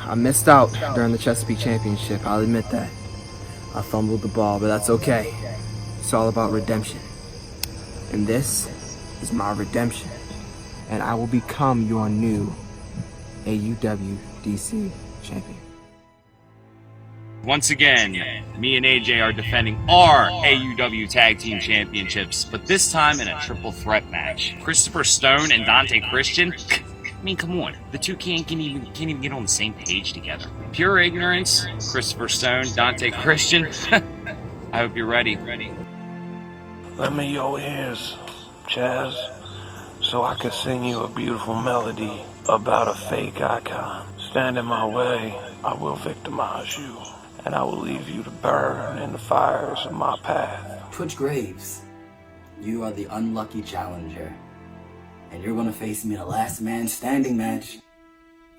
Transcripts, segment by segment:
I missed out during the Chesapeake Championship, I'll admit that. I fumbled the ball, but that's okay. It's all about redemption. And this is my redemption. And I will become your new AUW DC champion. Once again, me and AJ are defending our AUW Tag Team Championships, but this time in a triple threat match. Christopher Stone and Dante Christian? I mean, come on. The two can't even get on the same page together. Pure ignorance, Christopher Stone, Dante Christian. I hope you're ready. Lend me your ears, Chaz, so I can sing you a beautiful melody about a fake icon. Stand in my way, I will victimize you, and I will leave you to burn in the fires of my path. Twitch Graves, you are the unlucky challenger, and you're gonna face me in a last man standing match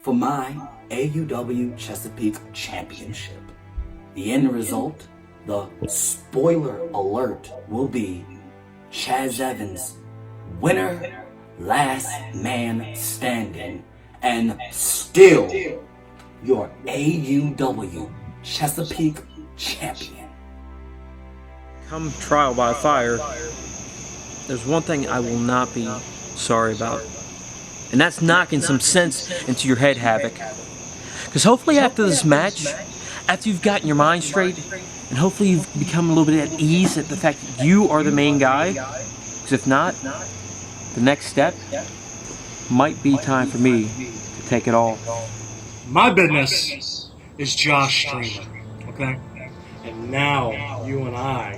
for my AUW Chesapeake Championship. The end result, the spoiler alert, will be Chaz Evans, winner, last man standing, and still your AUW Chesapeake champion. Come trial by fire, there's one thing I will not be sorry about, and that's knocking some sense into your head, Havoc. Because hopefully after this match, after you've gotten your mind straight, and hopefully you've become a little bit at ease at the fact that you are the main guy, because if not, the next step might be time for me to take it all. My business is Josh Streamer, okay? And now you and I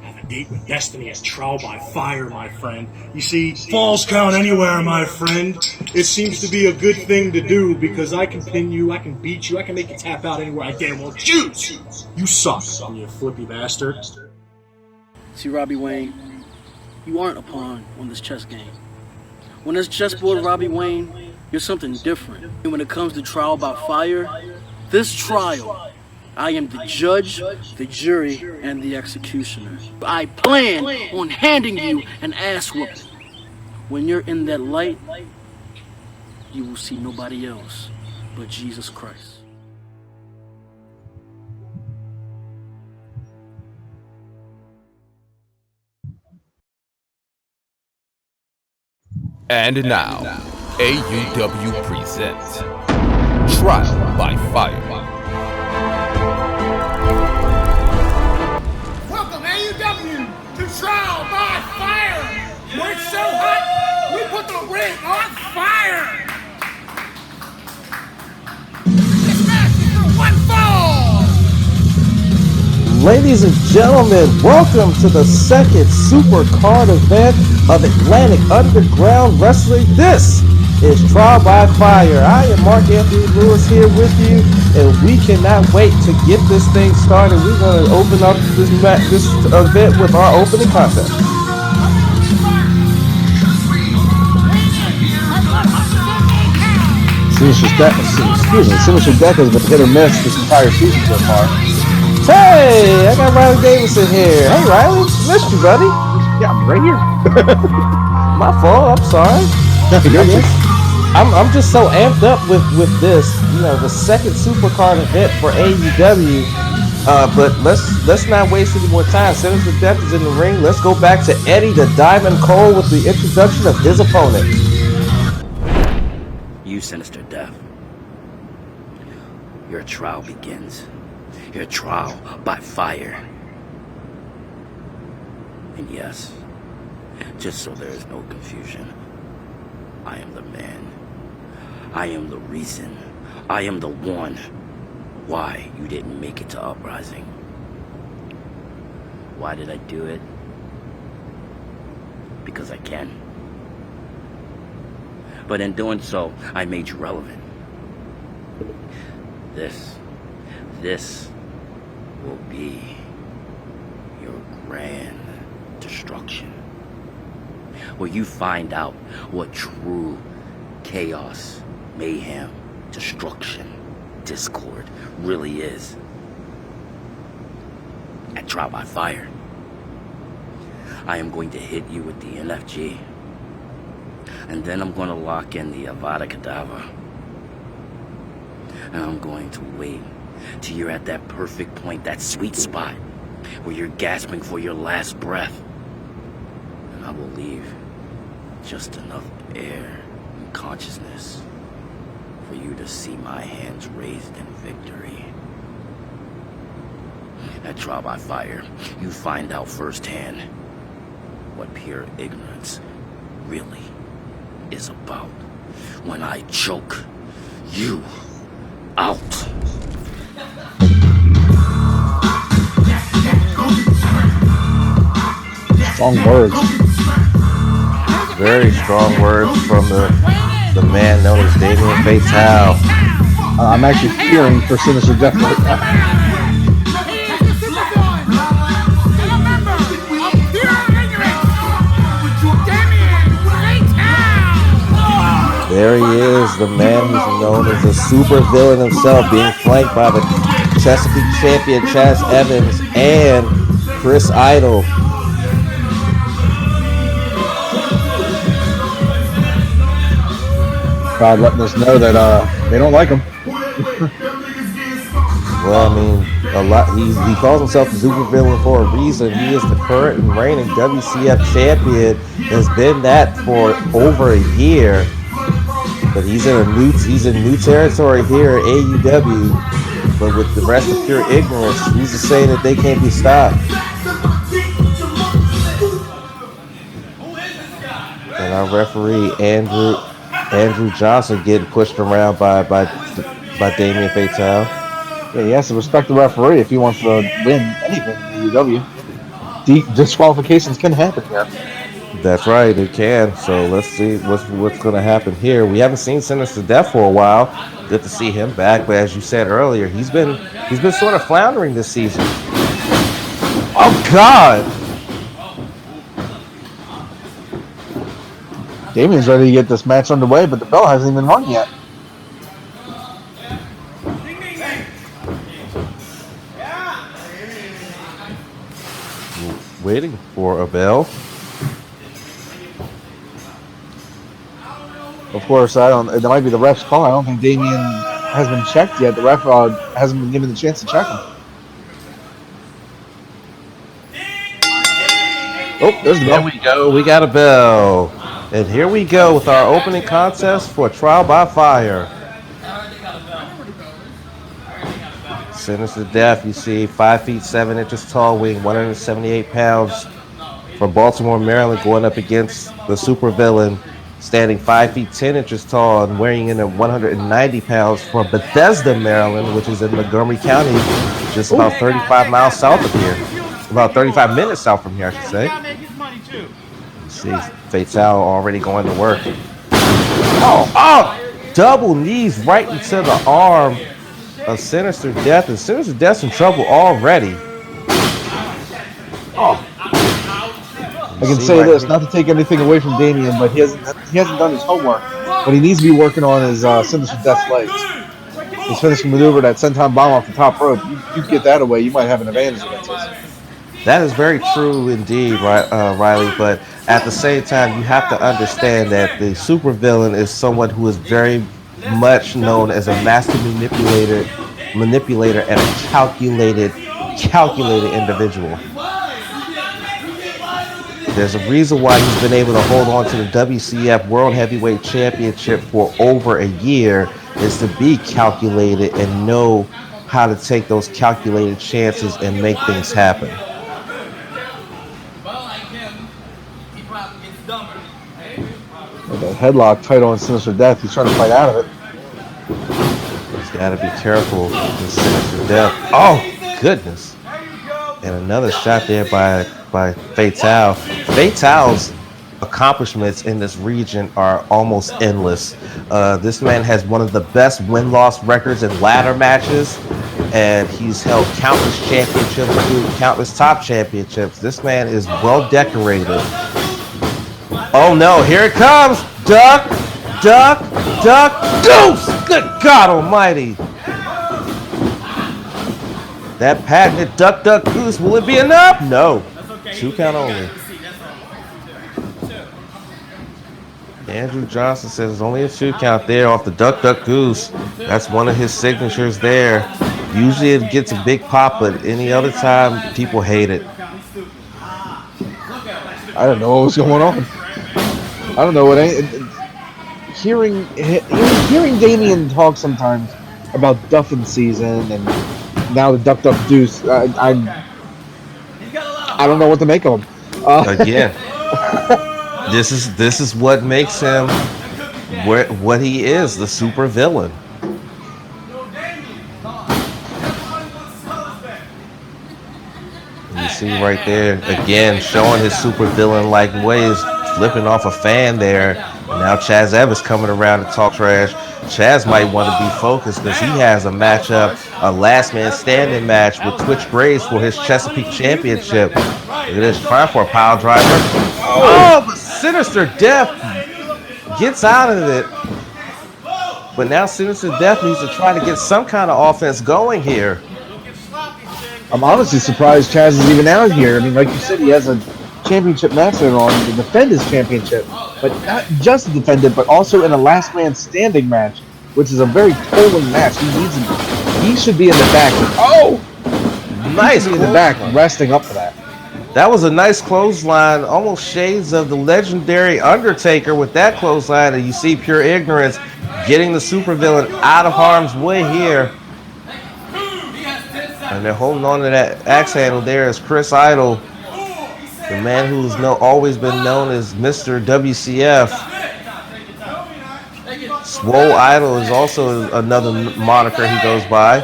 have a date with destiny at Trial by Fire, my friend. You see, falls count anywhere, my friend. It seems to be a good thing to do because I can pin you, I can beat you, I can make you tap out anywhere I damn well choose. You suck, you flippy bastard. See, Robbie Wayne, you aren't a pawn on this chess game. When it's chessboard, Robbie Wayne, you're something different. And when it comes to Trial by Fire, this trial, I am the judge, the jury, and the executioner. I plan on handing you an ass whooping. When you're in that light, you will see nobody else but Jesus Christ. And now, AUW Presents Trial by Fire. Welcome, AUW, to Trial by Fire. We're so hot, we put the ring on fire. This match is for one fall. Ladies and gentlemen, welcome to the second super card event of Atlantic Underground Wrestling. This is Trial by Fire. I am Mark Anthony Lewis here with you, and we cannot wait to get this thing started. We're going to open up this event with our opening contest. Sinister Death has been hit or miss this entire season so far. Hey, I got Riley Davidson here. Hey, Riley, missed you, buddy. Yeah, I'm right here. My fault. I'm sorry. I'm just so amped up with this. You know, the second Supercard event for AUW. But let's not waste any more time. Sinister Death is in the ring. Let's go back to Eddie the Diamond Cole with the introduction of his opponent. You, Sinister Death. Your trial begins. Your trial by fire. And yes, just so there is no confusion, I am the man. I am the reason. I am the one why you didn't make it to Uprising. Why did I do it? Because I can. But in doing so, I made you relevant. This will be your grand destruction, where you find out what true chaos, mayhem, destruction, discord really is at Trial by Fire. I am going to hit you with the NFG, and then I'm going to lock in the Avada Kedavra. And I'm going to wait till you're at that perfect point, that sweet spot, where you're gasping for your last breath. And I will leave just enough air and consciousness for you to see my hands raised in victory. At Trial by Fire, you find out firsthand what pure ignorance really is about when I choke you out. Strong words. Very strong words from the man known as Damien Fatale. I'm actually fearing for Sinister Death right now. There he is, the man who's known as the super villain himself, being flanked by the Chesapeake champion Chaz Evans and Chris Idol. God letting us know that they don't like him. Well, I mean, he calls himself the super villain for a reason. He is the current and reigning WCF champion. Has been that for over a year. But he's in new territory here at AUW. But with the rest of pure ignorance, who's to say that they can't be stopped? And our referee Andrew Johnson getting pushed around by Damien Fatale. Yeah, he has to respect the referee if he wants to win anything in AUW. Disqualifications can happen here. That's right, it can. So let's see what's going to happen here. We haven't seen Sinister Death for a while. Good to see him back, but as you said earlier, he's been sort of floundering this season. Oh God! Damien's ready to get this match underway, but the bell hasn't even rung yet. Waiting for a bell. Of course, it might be the ref's call. I don't think Damien has been checked yet. The ref hasn't been given the chance to check him. Oh, there's the bell. There we go. We got a bell. And here we go with our opening contest for Trial by Fire. Sinister Death, you see, 5 feet 7 inches tall, weighing 178 pounds, from Baltimore, Maryland, going up against the supervillain, standing 5 feet 10 inches tall and weighing in at 190 pounds, from Bethesda, Maryland, which is in Montgomery County, just about 35 miles south of here. About 35 minutes south from here, I should say. You see Fatale already going to work. Oh! Double knees right into the arm of Sinister Death, and Sinister Death's in trouble already. Oh. I can say this, not to take anything away from Damien, but he hasn't done his homework. What he needs to be working on is Sinister Death's legs. His finishing maneuver, that senton bomb off the top rope. You get that away, you might have an advantage against us. That is very true indeed, Riley, but at the same time, you have to understand that the supervillain is someone who is very much known as a master manipulator and a calculated individual. There's a reason why he's been able to hold on to the WCF World Heavyweight Championship for over a year, is to be calculated and know how to take those calculated chances and make things happen. The headlock tight on Sinister Death. He's trying to fight out of it. He's got to be careful with Sinister Death. Oh, goodness. And another shot there by Fatale. Fatale's accomplishments in this region are almost endless. This man has one of the best win-loss records in ladder matches, and he's held countless championships, including countless top championships. This man is well decorated. Oh no, here it comes! Duck, duck, duck, deuce! Good God almighty! That patented duck, duck, goose, will it be enough? No. 2 count only. Andrew Johnson says there's only a 2 count there off the Duck Duck Goose. That's one of his signatures there. Usually it gets a big pop, but any other time, people hate it. I don't know what was going on. I don't know what hearing Damien talk sometimes about Duffin season and now the Duck Duck Deuce. I don't know what to make of him. Again, this is what makes him what he is, the super villain. You see right there, again, showing his super villain-like ways, flipping off a fan there. And now Chaz Evans coming around to talk trash. Chaz might want to be focused because he has a matchup, a last man standing match with Twitch Graves for his Chesapeake Championship. Look at this, trying for a pile driver. Oh, but Sinister Death gets out of it. But now Sinister Death needs to try to get some kind of offense going here. I'm honestly surprised Chaz is even out here. I mean, like you said, he has a championship match later on to defend his championship, but not just to defend it, but also in a last man standing match, which is a very tolling match. He should be in the back. Oh, nice in the back, resting up for that. That was a nice clothesline, almost shades of the legendary Undertaker with that clothesline, and you see Pure Ignorance getting the supervillain out of harm's way here. And they're holding on to that axe handle there as Chris Idol, the man who's always been known as Mr. WCF. Swole Idol is also another moniker he goes by.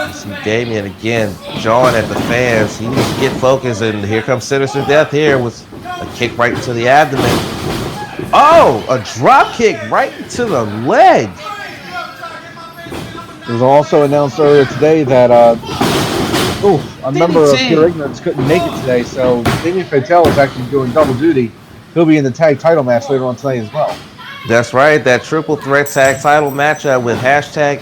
You see Damien again, jawing at the fans. He needs to get focused, and here comes Sinister Death here with a kick right into the abdomen. Oh, a drop kick right into the leg. It was also announced earlier today that a member of Pure Ignorance couldn't make it today, so Damien Fatale is actually doing double duty. He'll be in the tag title match later on tonight as well. That's right, that triple threat tag title matchup with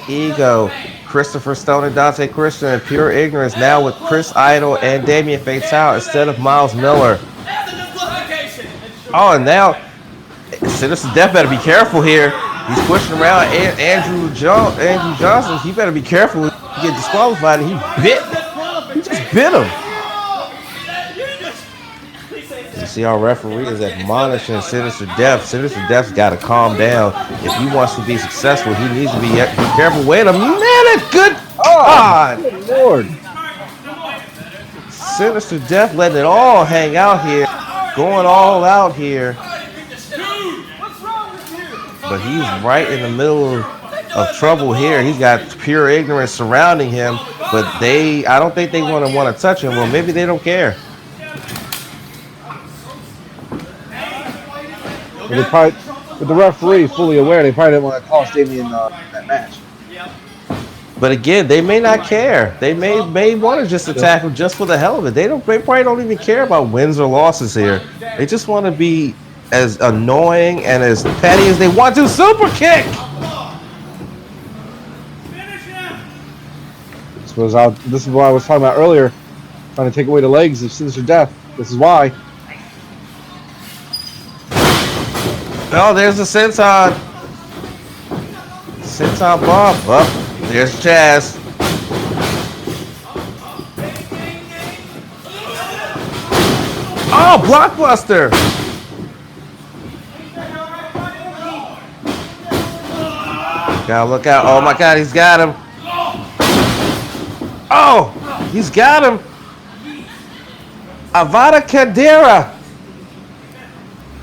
#Ego, Christopher Stone and Dante Christian, and Pure Ignorance now with Chris Idol and Damien Fatale instead of Miles Miller. Oh, and now Sinister Death better be careful here. He's pushing around Andrew Johnson. He better be careful. He get disqualified. And he just bit him. You see our referee is admonishing Sinister Death. Sinister Death's got to calm down. If he wants to be successful, he needs to be careful. Wait a minute. Good God. Good Lord. Sinister Death letting it all hang out here. Going all out here. But he's right in the middle of trouble here. He's got Pure Ignorance surrounding him, but I don't think they want to touch him. Well, maybe they don't care. With the referee fully aware, they probably didn't want to cost Damien that match. But again, they may not care. They may want to just attack him just for the hell of it. They probably don't even care about wins or losses here. They just want to be as annoying and as petty as they want to. Super kick! This is what I was talking about earlier. Trying to take away the legs of Sinister Death. This is why. Oh, there's the senton. Senton bomb. Oh, there's Chaz. Oh, blockbuster! Look out. Oh my God, he's got him. Oh, he's got him. Avada Kedavra.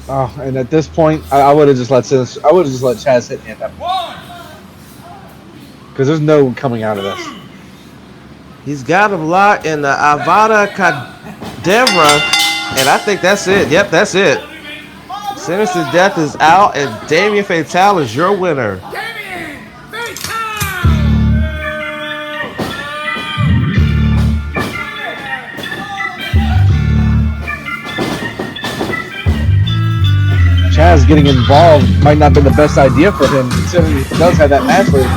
Oh, and at this point, I would have just let Chaz hit me at that point. Because there's no coming out of this. He's got him locked in the Avada Kedavra, and I think that's it. Yep, that's it. Sinister Death is out, and Damien Fatale is your winner. Chaz getting involved might not have been the best idea for him, considering he does have that match later.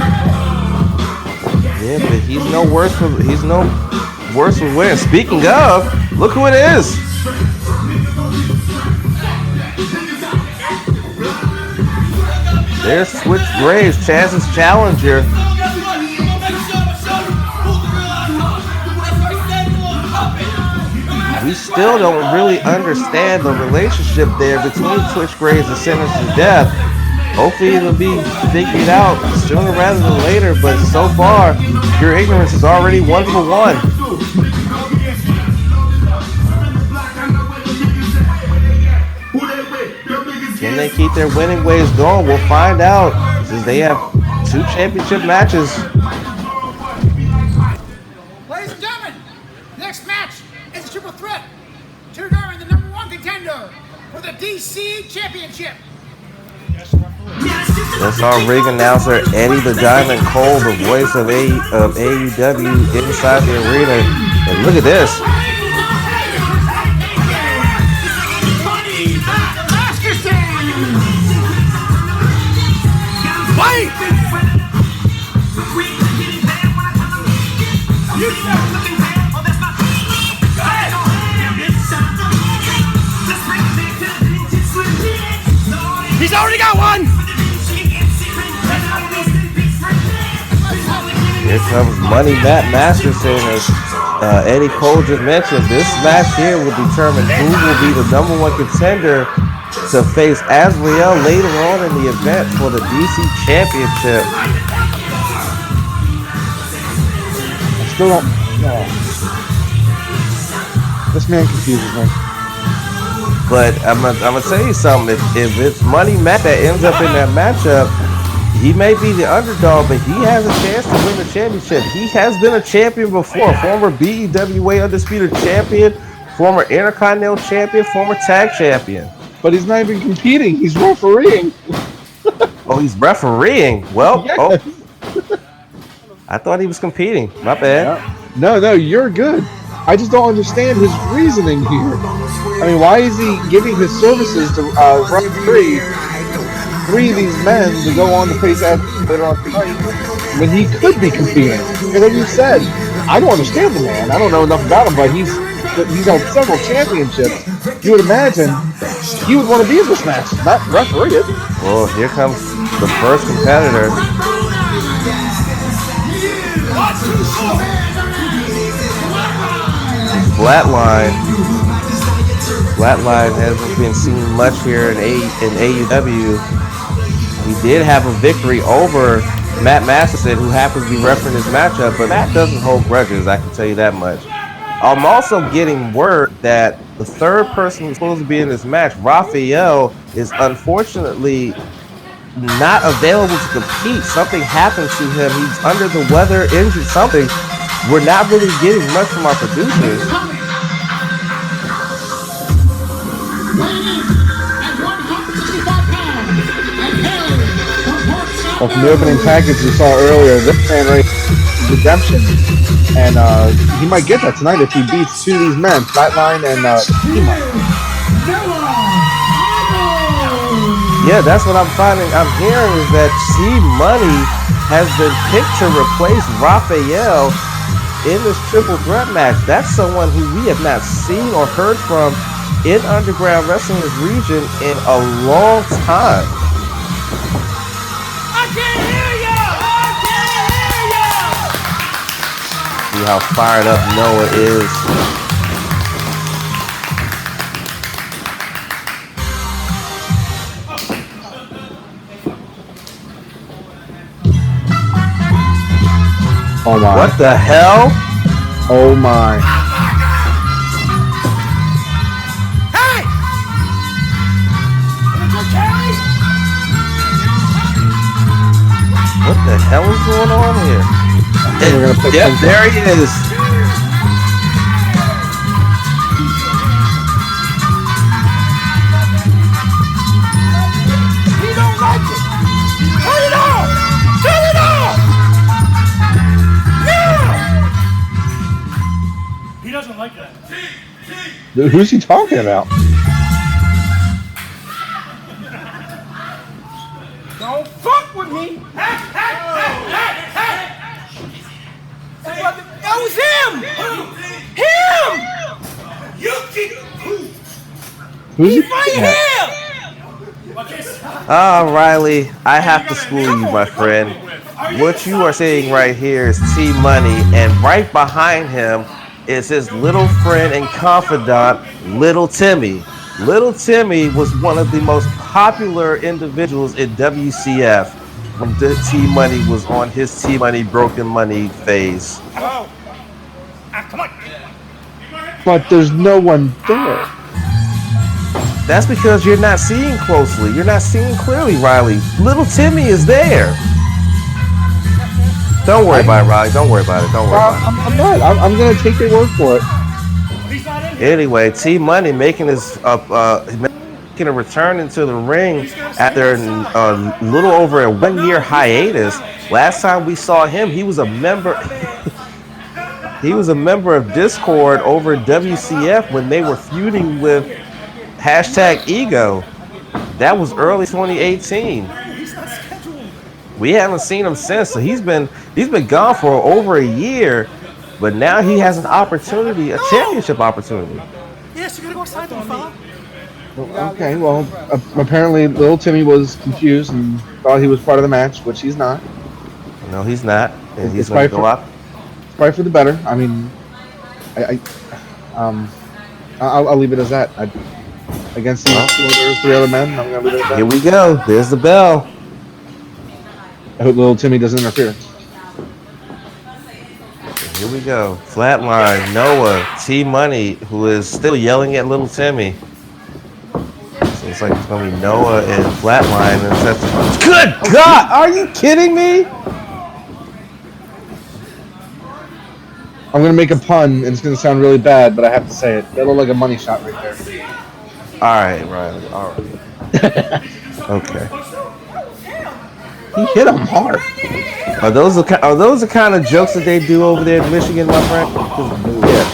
Yeah, but he's no worse for winning. Speaking of, look who it is. There's Switch Graves, Chaz's challenger. We still don't really understand the relationship there between Twitch Graves and Sinister Death. Hopefully it'll be figured out sooner rather than later, but so far, your ignorance is already 1-1. Can they keep their winning ways going? We'll find out, since they have 2 championship matches. Ladies and gentlemen, next match is a triple threat to determine the #1 contender for the DC Championship. That's our ring announcer, Eddie the Diamond Cole, the voice of AUW inside the arena. And look at this. Wait! He's already got one! Here comes Money Matt Masterson, as Eddie Cole just mentioned. This match here will determine who will be the #1 contender to face Azrael later on in the event for the DC Championship. I still don't know. This man confuses me. But I'm gonna tell you something. If it's Money Matt that ends up in that matchup, he may be the underdog, but he has a chance to win the championship. He has been a champion before, former BEWA Undisputed Champion, former Intercontinental Champion, former Tag Champion. But he's not even competing. He's refereeing. Oh, he's refereeing. Well, Yes. oh, I thought he was competing. My bad. No, you're good. I just don't understand his reasoning here. I mean, why is he giving his services to referee 3 of these men to go on to face Azrael later on tonight when he could be competing? And like you said, I don't understand the man. I don't know enough about him, but he's held several championships. You would imagine he would want to be in this match, not referee it. Well, here comes the first competitor. Flatline. Flatline hasn't been seen much here in AUW. He did have a victory over Matt Masterson, who happens to be refereeing his matchup, but Matt doesn't hold grudges, I can tell you that much. I'm also getting word that the third person who's supposed to be in this match, Raphael, is unfortunately not available to compete. Something happened to him. He's under the weather, injured, something. We're not really getting much from our producers. Well, from the opening package we saw earlier, this man right redemption, and he might get that tonight if he beats 2 of these men, Flatline and he might. Yeah, that's what I'm hearing is that C-Money has been picked to replace Raphael in this triple threat match. That's someone who we have not seen or heard from in Underground Wrestling's region in a long time. See how fired up Noah is. Oh my. What the hell? Oh my. Hey! What the hell is going on here? We're gonna pick Yep, there he is. He don't like it! Turn it off! Turn it off! Now! He doesn't like that. Dude, who's he talking about? Don't fuck with me! Hey! That was him! Him! You keep Who's he right talking about? here! Riley, I have to school you, my friend. What you are seeing right here is T Money, and right behind him is his little friend and confidant, Little Timmy. Little Timmy was one of the most popular individuals in WCF when T Money was on his T Money Broken Money phase. Come on. But there's no one there. That's because you're not seeing closely. You're not seeing clearly, Riley. Little Timmy is there. Don't worry about it, Riley. Don't worry about it. Don't worry about it. I'm not. I'm going to take your word for it. Anyway, T Money making his making a return into the ring after a little over a 1 year hiatus. Last time we saw him, he was a member. He was a member of Discord over WCF when they were feuding with #Ego. That was early 2018. We haven't seen him since, so he's been gone for over a year, but now he has an opportunity, a championship opportunity. Yes, you're gonna go outside, little fella. Okay, well, apparently Little Timmy was confused and thought he was part of the match, which he's not. No, he's not, and he's It's going to go up. Probably for the better. I mean, I'll leave it as that. Against these three other men, I'm gonna leave it at that. Here we go. There's the bell. I hope Little Timmy doesn't interfere. Here we go. Flatline, Noah, T Money, who is still yelling at Little Timmy. So it's like it's gonna be Noah and Flatline, and that's good God! Are you kidding me? I'm gonna make a pun, and it's gonna sound really bad, but I have to say it. That looked like a money shot right there. All right, Riley. All right. Okay. He hit him hard. Are those the kind of jokes that they do over there in Michigan, my friend? Yeah.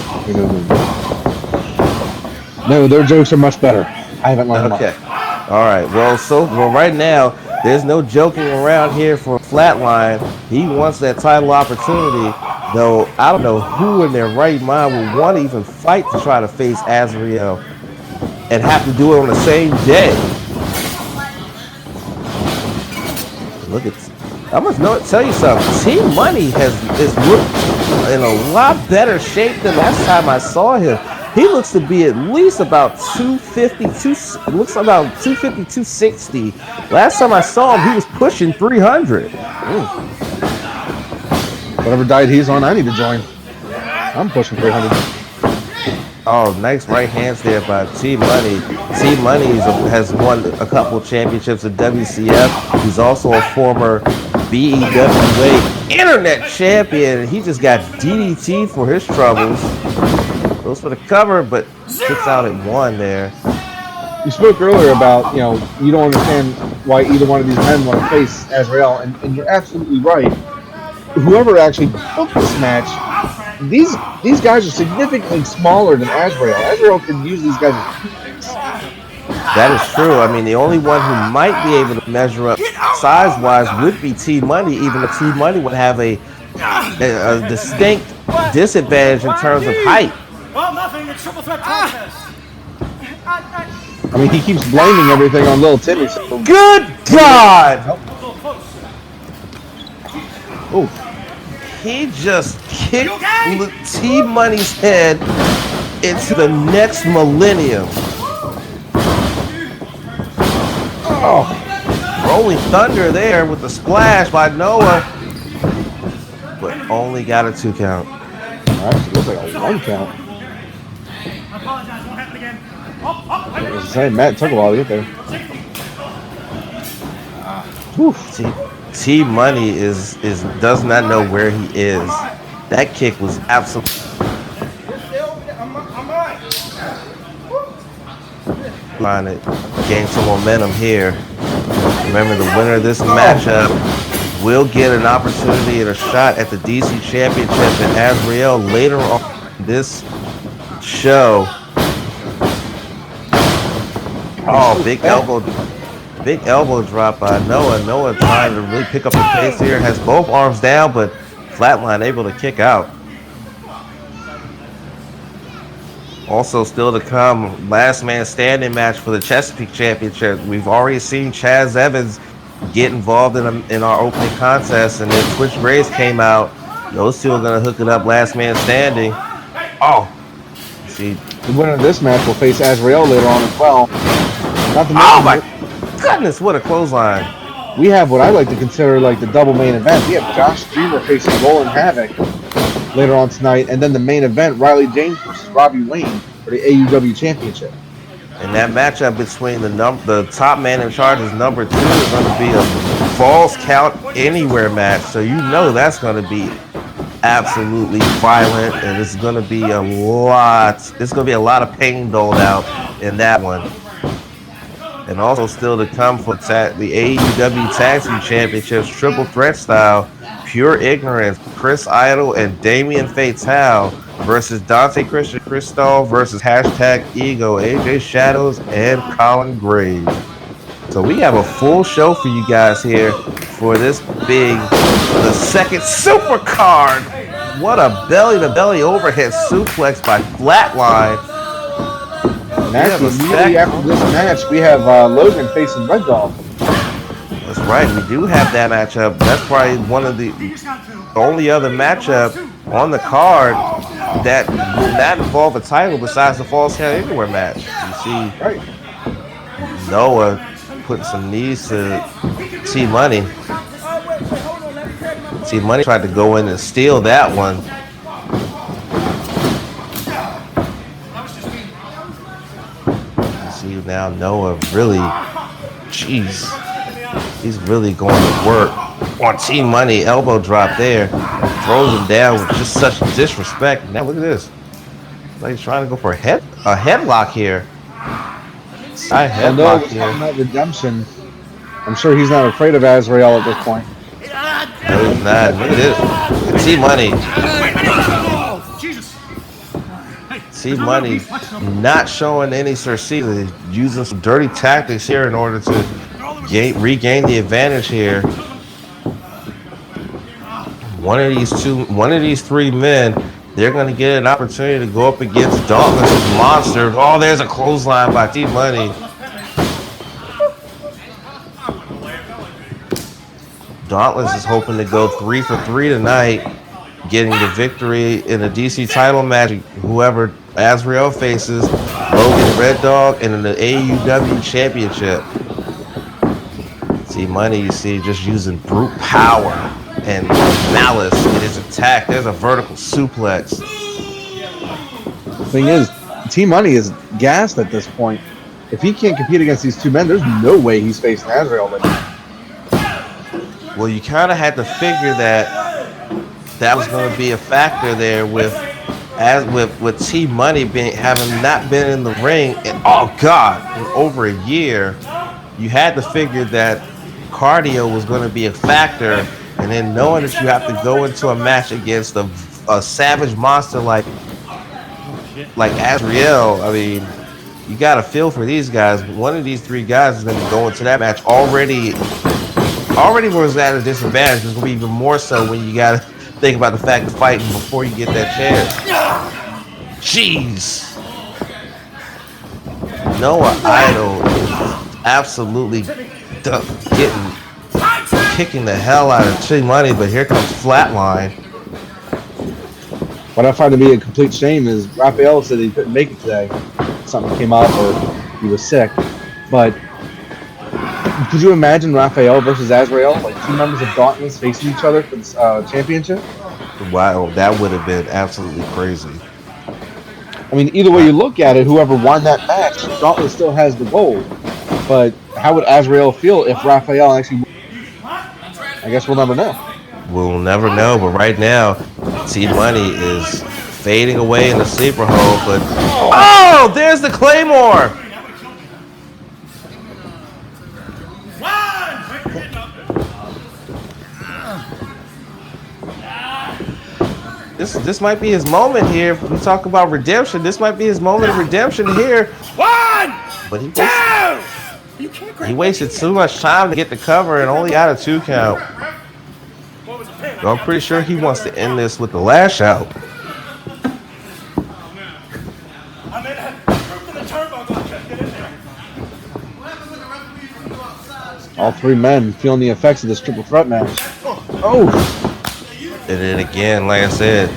No, their jokes are much better. I haven't learned them. Okay. All right. Well, right now there's no joking around here for Flatline. He wants that title opportunity, though. I don't know who in their right mind would want to even fight to try to face Azrael and have to do it on the same day. Look at. I must tell you something. T Money is looked in a lot better shape than last time I saw him. He looks to be at least about 250, looks about 250, 260. Last time I saw him, he was pushing 300. Whatever diet he's on, I need to join. I'm pushing 300. Oh, nice right hands there by T Money. T Money has won a couple championships at WCF. He's also a former BEWA Internet champion. He just got DDT for his troubles. Goes for the cover, but sits out at one there. You spoke earlier about, you don't understand why either one of these men want to face Azrael, and you're absolutely right. Whoever actually booked this match, these guys are significantly smaller than Azrael. Azrael can use these guys as toothpicks. That is true. I mean, the only one who might be able to measure up size-wise would be T Money, even if T Money would have a distinct disadvantage in terms of height. Well, nothing. It's triple threat contest. I mean, he keeps blaming everything on Little Timmy. So. Good God! Oh, he just kicked T Money's head into the next millennium. Oh, rolling thunder there with the splash by Noah, but only got a 2 count. Actually, looks like a 1 count. I apologize. Won't happen again. I was saying, Matt took a while to get there. T Money does not know where he is. That kick was absolutely. Trying to gain some momentum here. Remember, the winner of this matchup will get an opportunity and a shot at the DC Championship and Azrael later on this show. Oh, big elbow drop by Noah. Noah trying to really pick up the pace here. Has both arms down, but Flatline able to kick out. Also, still to come, last man standing match for the Chesapeake Championship. We've already seen Chaz Evans get involved in our opening contest, and then Twitch Grace came out. Those two are going to hook it up, last man standing. Oh, see, The winner of this match will face Azrael later on as well. Not to mention, oh my goodness, what a clothesline. we have what I like to consider like the double main event. We have Josh Dreamer facing Roland Havoc later on tonight, and then the main event, Riley James versus Robbie Wayne for the AUW Championship. And that matchup between the top man in charge is number 2 is going to be a falls count anywhere match. So you know that's going to be absolutely violent, and it's going to be a lot. It's going to be a lot of pain doled out in that one. And also still to come for the AUW Tag Team Championships triple threat style, Pure Ignorance, Chris Idol and Damien Fatale versus Dante Christian Cristal versus #Ego, AJ Shadows and Colin Graves. So we have a full show for you guys here for this the second super card. What a belly-to-belly overhead suplex by Flatline. And actually, immediately after this match, we have Logan facing Red Dog. That's right, we do have that matchup. That's probably one of the only other matchup on the card that will not involve a title besides the Falls Count Anywhere match. You see Noah putting some knees to T-Money. T-Money tried to go in and steal that one. You see now Noah really, jeez. He's really going to work on T-Money. Elbow drop there. Throws him down with just such disrespect. Now look at this. Like he's trying to go for a headlock here. Side headlock here. That redemption. I'm sure he's not afraid of Azrael at this point. No, he's not. Look at this. T-Money. T-Money not showing any Cersei. Using some dirty tactics here in order to regain the advantage here. One of these 3 men, they're going to get an opportunity to go up against Dauntless Monster. Oh, there's a clothesline by T-Money. Dauntless is hoping to go 3 for 3 tonight, getting the victory in the DC title match. Whoever Azrael faces, Logan Red Dog, and in the AUW Championship. T-Money, you see, just using brute power and malice in his attack. There's a vertical suplex. The thing is, T-Money is gassed at this point. If he can't compete against these 2 men, there's no way he's facing Azrael right now. Well, you kind of had to figure that was going to be a factor there with T-Money having not been in the ring in over a year. You had to figure that cardio was going to be a factor, and then knowing that you have to go into a match against a savage monster like Azrael, I mean, you got to feel for these guys. One of these 3 guys is going to go into that match already was at a disadvantage. It's going to be even more so when you got to think about the fact of fighting before you get that chance. Jeez. Noah Idol is absolutely kicking the hell out of T-Money, but here comes Flatline. What I find to be a complete shame is Raphael said he couldn't make it today. Something came up or he was sick. But could you imagine Raphael versus Azrael, like 2 members of Dauntless facing each other for this championship? Wow, that would have been absolutely crazy. I mean, either way you look at it, whoever won that match, Dauntless still has the gold. But how would Azrael feel if Raphael actually won? I guess we'll never know. We'll never know, but right now, T-Money is fading away in the sleeper hole, but oh, there's the Claymore! This might be his moment here. We talk about redemption. This might be his moment of redemption here. 1, But 2. he wasted too much time to get the cover and only got a 2 count. So I'm pretty sure he wants to end this with the lash out. All three men feeling the effects of this triple threat match. Oh! And then again, like I said,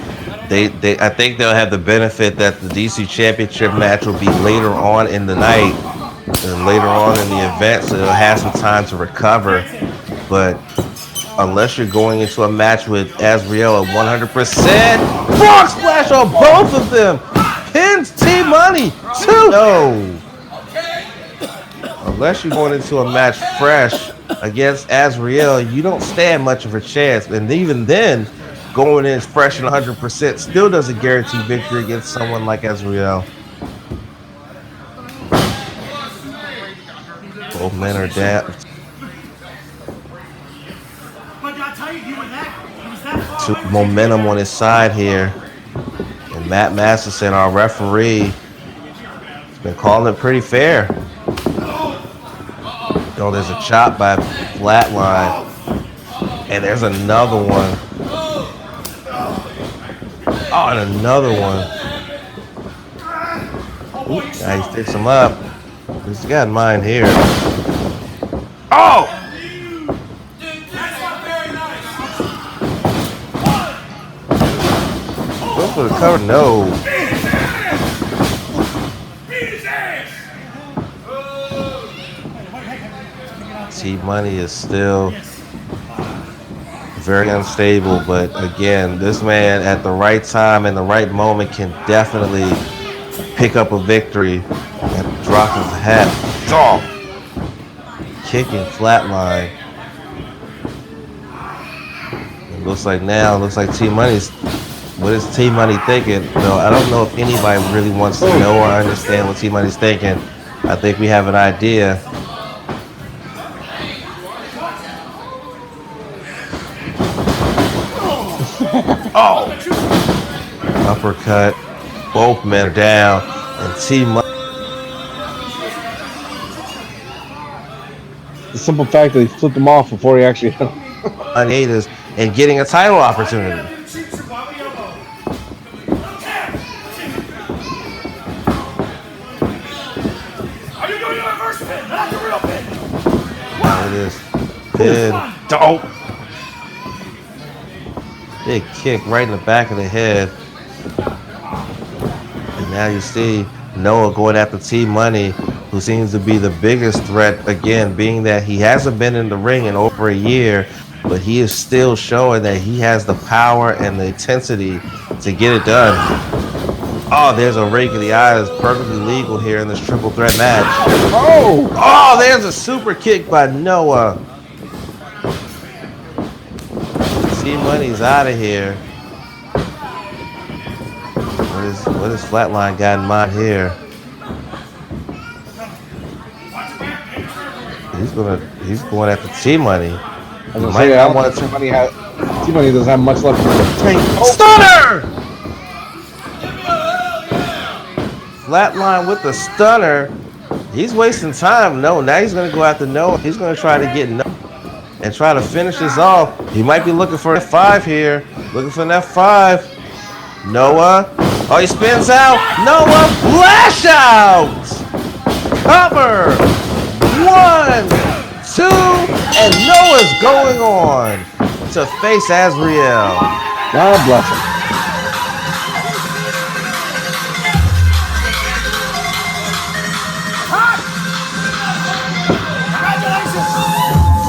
I think they'll have the benefit that the DC Championship match will be later on in the night and later on in the event, so they'll have some time to recover. But unless you're going into a match with Azrael at 100%, frog splash on both of them, pins T-Money 2. No. Unless you're going into a match fresh against Azrael, you don't stand much of a chance. And even then, going in fresh and 100% still doesn't guarantee victory against someone like Azrael. Both men are down. Momentum on his side here. And Matt Masterson, our referee, has been calling it pretty fair. Oh, there's a chop by Flatline. And there's another one. Oh, and another one. Ooh, now he sticks him up. He's got mine here. Oh! Go for the cover. No. T-Money is still very unstable, but again, this man at the right time and the right moment can definitely pick up a victory and drop his hat. Oh! Kicking Flatline. It looks like T-Money's, what is T-Money thinking? No, I don't know if anybody really wants to know or understand what T-Money's thinking. I think we have an idea. Oh! Uppercut. Both men are down. And T-Money. The simple fact that he flipped him off before he actually hit him. Hiatus and getting a title opportunity. Wow, it is. Pin. Dope. Big kick right in the back of the head. And now you see Noah going after T-Money, who seems to be the biggest threat, again, being that he hasn't been in the ring in over a year, but he is still showing that he has the power and the intensity to get it done. Oh, there's a rake of the eye that's perfectly legal here in this triple threat match. Oh! Oh, there's a super kick by Noah. T-Money's out of here. What is Flatline got in mind here? He's going after T-Money. T-Money doesn't have much left in the tank. Oh. Stunner! Flatline with the stunner. He's wasting time. No, now he's going to go after Noah. He's going to try to get Noah and try to finish this off. He might be looking for an F5 here. Looking for an F5. Noah. Oh, he spins out. Noah, flash out. Cover. 1, 2, and Noah's going on to face Azrael. God bless him.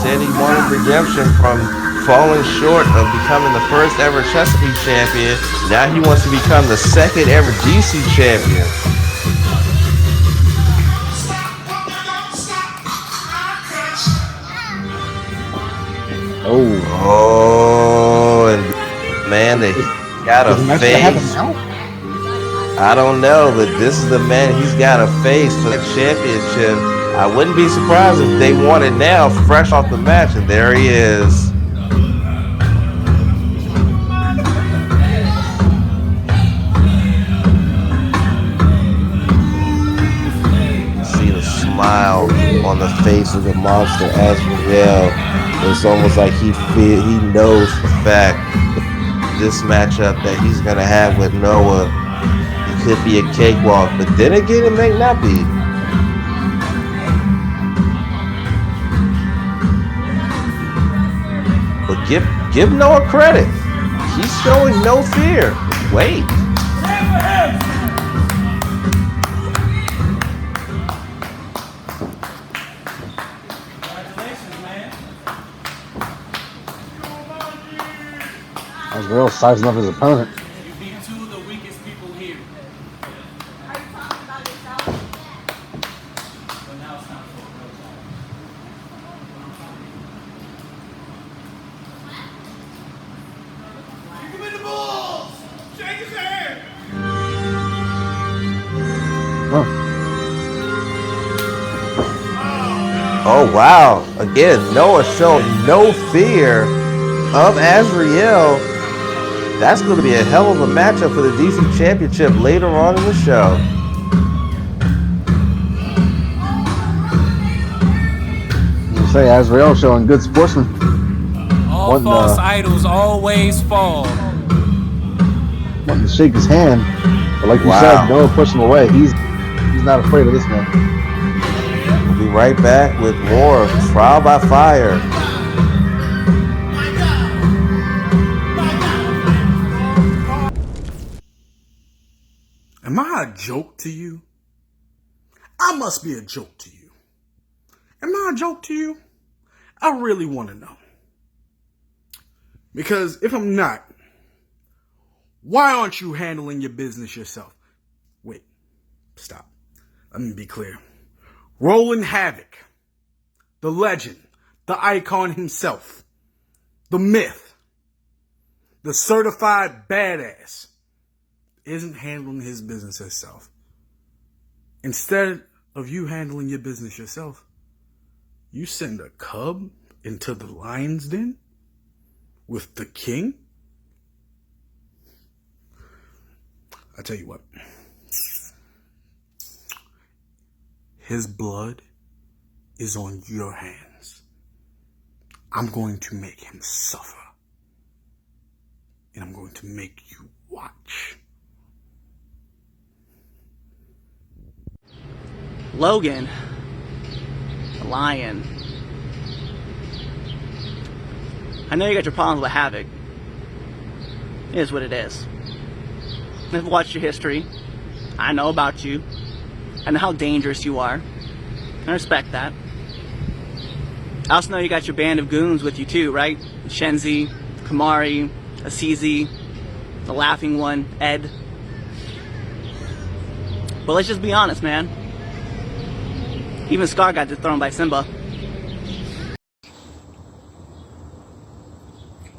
Said he wanted redemption from falling short of becoming the first ever Chesapeake champion. Now he wants to become the second ever DC champion. Oh, and man, they got a face. I don't know, but this is the man he's got a face for the championship. I wouldn't be surprised if they won it now, fresh off the match, and there he is. See the smile on the face of the monster Azrael. It's almost like he knows the fact that this matchup that he's gonna have with Noah, it could be a cakewalk, but then again, it may not be. But give Noah credit. He's showing no fear. Wait. Azrael sizing up his opponent. You beat two of the weakest people here. Oh, wow. Again, Noah showed no fear of Azrael. That's going to be a hell of a matchup for the DC Championship later on in the show. You say Azrael showing good sportsman. All false idols always fall. Wanting to shake his hand, but like you said, Noah pushed him away. He's not afraid of this man. We'll be right back with more of Trial by Fire. Am I a joke to you? I must be a joke to you. Am I a joke to you? I really want to know. Because if I'm not, why aren't you handling your business yourself? Wait, stop. Let me be clear. Rolling Havoc, the legend, the icon himself, the myth, the certified badass, isn't handling his business himself. Instead of you handling your business yourself, you send a cub into the lion's den with the king? I tell you what, his blood is on your hands. I'm going to make him suffer. And I'm going to make you watch. Logan, the lion. I know you got your problems with Havoc. It is what it is. I've watched your history. I know about you. I know how dangerous you are. I respect that. I also know you got your band of goons with you too, right? Shenzi, Kamari, Asizi, the laughing one, Ed. But let's just be honest, man. Even Scar got dethroned by Simba.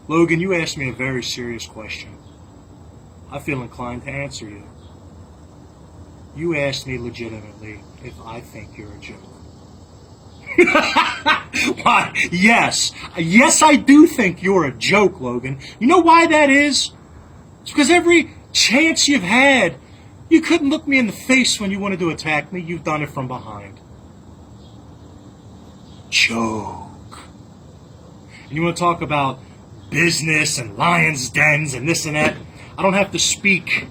Logan, you asked me a very serious question. I feel inclined to answer you. You asked me legitimately if I think you're a joke. Why? Yes. Yes, I do think you're a joke, Logan. You know why that is? It's because every chance you've had, you couldn't look me in the face when you wanted to attack me. You've done it from behind. Joke. And you want to talk about business and lions' dens and this and that? I don't have to speak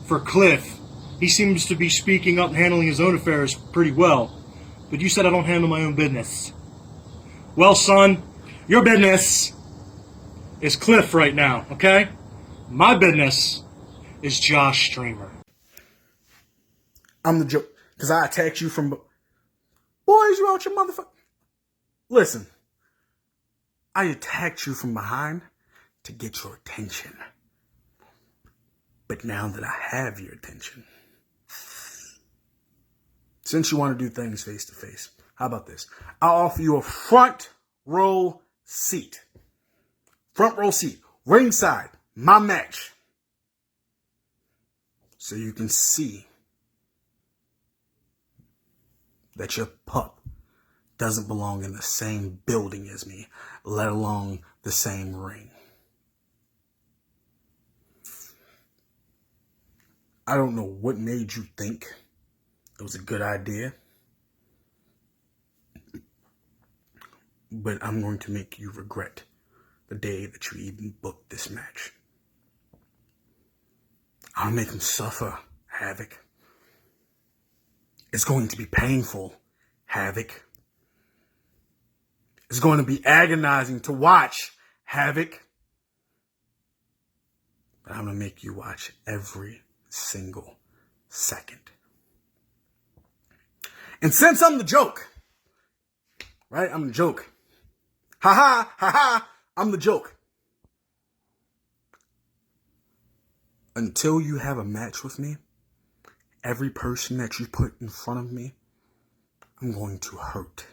for Cliff. He seems to be speaking up and handling his own affairs pretty well. But you said I don't handle my own business. Well, son, your business is Cliff right now, okay? My business is Josh Streamer. I'm the joke, because I attacked you from... Boys, you out your motherfucker... Listen, I attacked you from behind to get your attention. But now that I have your attention, since you want to do things face to face, how about this? I'll offer you a front row seat. Front row seat, ringside, my match. So you can see that your pup doesn't belong in the same building as me, let alone the same ring. I don't know what made you think it was a good idea, but I'm going to make you regret the day that you even booked this match. I'll make him suffer, Havoc. It's going to be painful, Havoc. It's going to be agonizing to watch Havoc. But I'm going to make you watch every single second. And since I'm the joke, right? I'm the joke. Ha ha, ha ha, I'm the joke. Until you have a match with me, every person that you put in front of me, I'm going to hurt.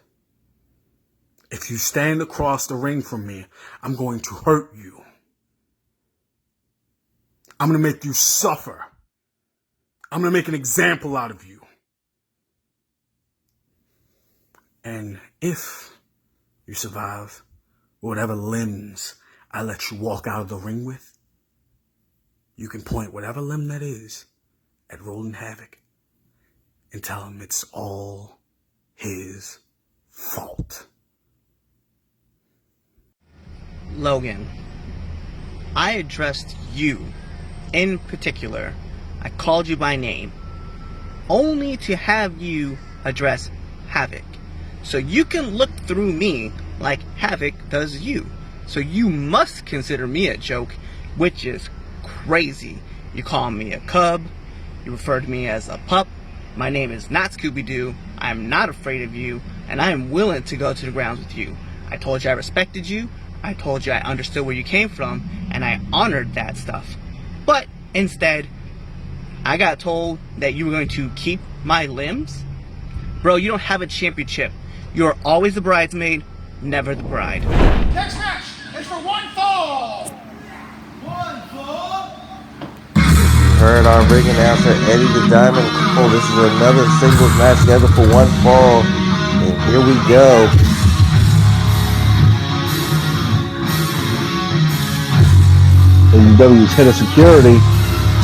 If you stand across the ring from me, I'm going to hurt you. I'm going to make you suffer. I'm going to make an example out of you. And if you survive whatever limbs I let you walk out of the ring with, you can point whatever limb that is at Rolling Havoc and tell him it's all his fault. Logan, I addressed you in particular. I called you by name only to have you address Havoc. So you can look through me like Havoc does you. So you must consider me a joke, which is crazy. You call me a cub. You refer to me as a pup. My name is not Scooby-Doo. I am not afraid of you, and I am willing to go to the grounds with you. I told you I respected you. I told you I understood where you came from, and I honored that stuff. But instead, I got told that you were going to keep my limbs? Bro, you don't have a championship. You're always the bridesmaid, never the bride. Next match is for one fall. One fall. You heard our ring announcer, Eddie the Diamond Cole. This is another singles match scheduled for one fall. And here we go. AUW's head of security,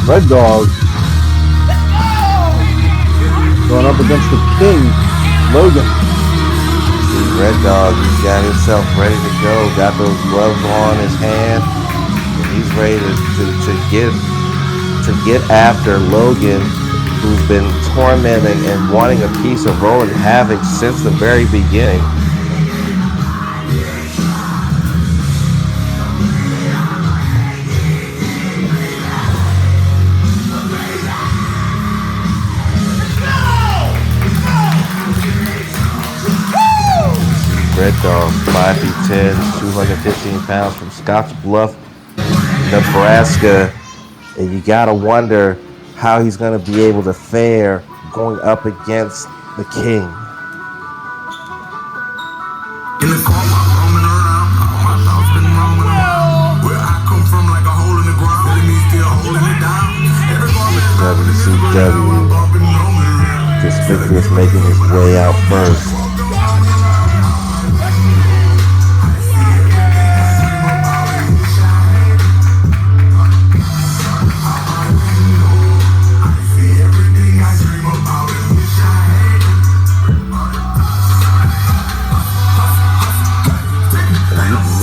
Red Dog, going up against the King, Logan. See, Red Dog, he's got himself ready to go. Got those gloves on his hand. And he's ready to get after Logan, who's been tormenting and wanting a piece of Rolling Havoc since the very beginning. Red Dog, 5'10", 215 pounds from Scotch Bluff, Nebraska. And you gotta wonder how he's gonna be able to fare going up against the King. In the car, roaming around, my thoughts been roaming around. Where I come from, like a hole in the ground, feeling me still holding it down. WCW, Conspicuous making his way out first.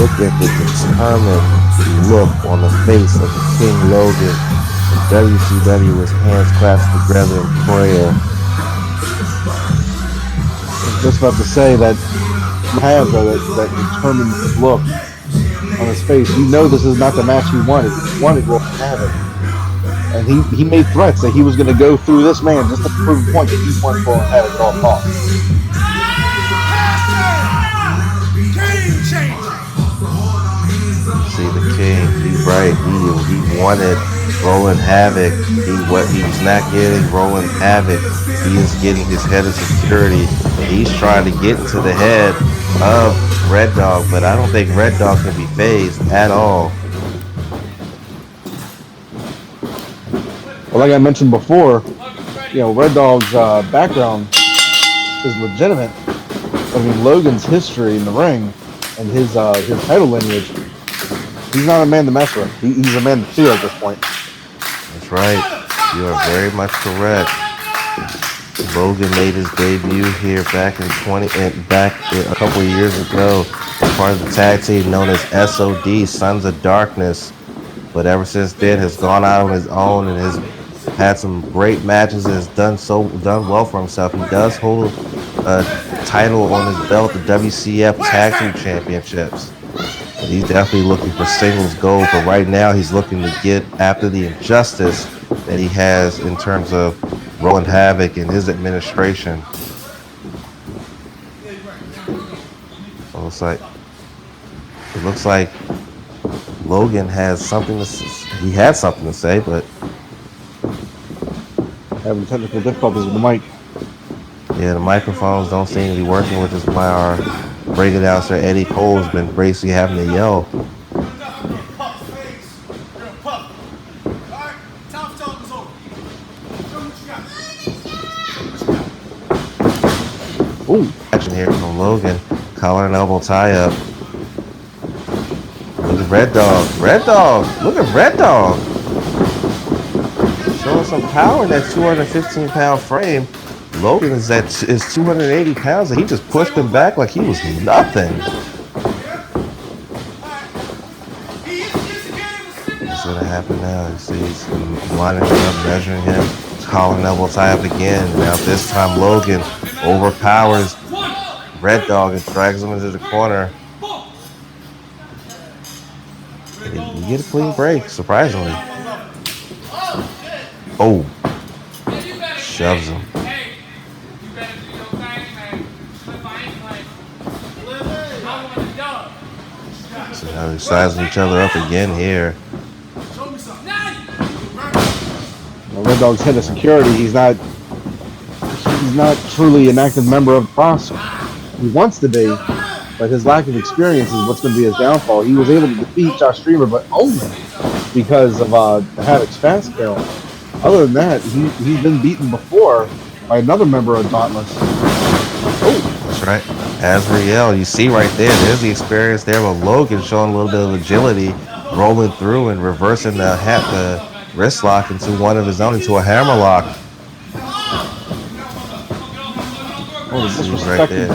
Look at the determined look on the face of the King Logan. WCW with hands clasped together in prayer. I was just about to say that you have that determined look on his face. You know this is not the match he wanted. He wanted to have it. And he made threats that he was going to go through this man just to prove a point that he wanted to have it at all costs. See, the King, he's right. He wanted Rolling Havoc. He's not getting Rolling Havoc. He is getting his head of security. He's trying to get into the head of Red Dog, but I don't think Red Dog can be phased at all. Well, like I mentioned before, Red Dog's background is legitimate. I mean, Logan's history in the ring and his title lineage. He's not a man to mess with. He's a man to fear at this point. That's right. You are very much correct. Logan made his debut here back a couple of years ago, part of the tag team known as SOD, Sons of Darkness. But ever since then, has gone out on his own and has had some great matches and has done well for himself. He does hold a title on his belt, the WCF Tag Team Championships. He's definitely looking for singles gold, but right now he's looking to get after the injustice that he has in terms of rolling Havoc and his administration. It looks like Logan has something to he had something to say, but having technical difficulties with the mic. Yeah, the microphones don't seem to be working, which is why our break announcer Eddie Cole has been basically having to yell. Ooh, action here from Logan. Collar and elbow tie up. Look at Red Dog. Red Dog! Look at Red Dog! Showing some power in that 215-pound frame. Logan is 280 pounds, and he just pushed him back like he was nothing. What's gonna happen now? You see he's lining him up, measuring him. Collar and elbow tie up again. Now this time Logan overpowers Red Dog and drags him into the corner. You get a clean break, surprisingly. Oh, shoves him. So now they're sizing each other up again here. Well, Red Dog's head of security. He's not truly an active member of the roster. He wants to be, but his lack of experience is what's going to be his downfall. He was able to defeat Josh Streamer, but only because of the Havoc's fast kill. Other than that, he's been beaten before by another member of Dauntless. Oh, that's right. Azrael, you see right there, there's the experience there with Logan showing a little bit of agility, rolling through and reversing the wrist lock into one of his own, into a hammer lock. Oh, this is right there.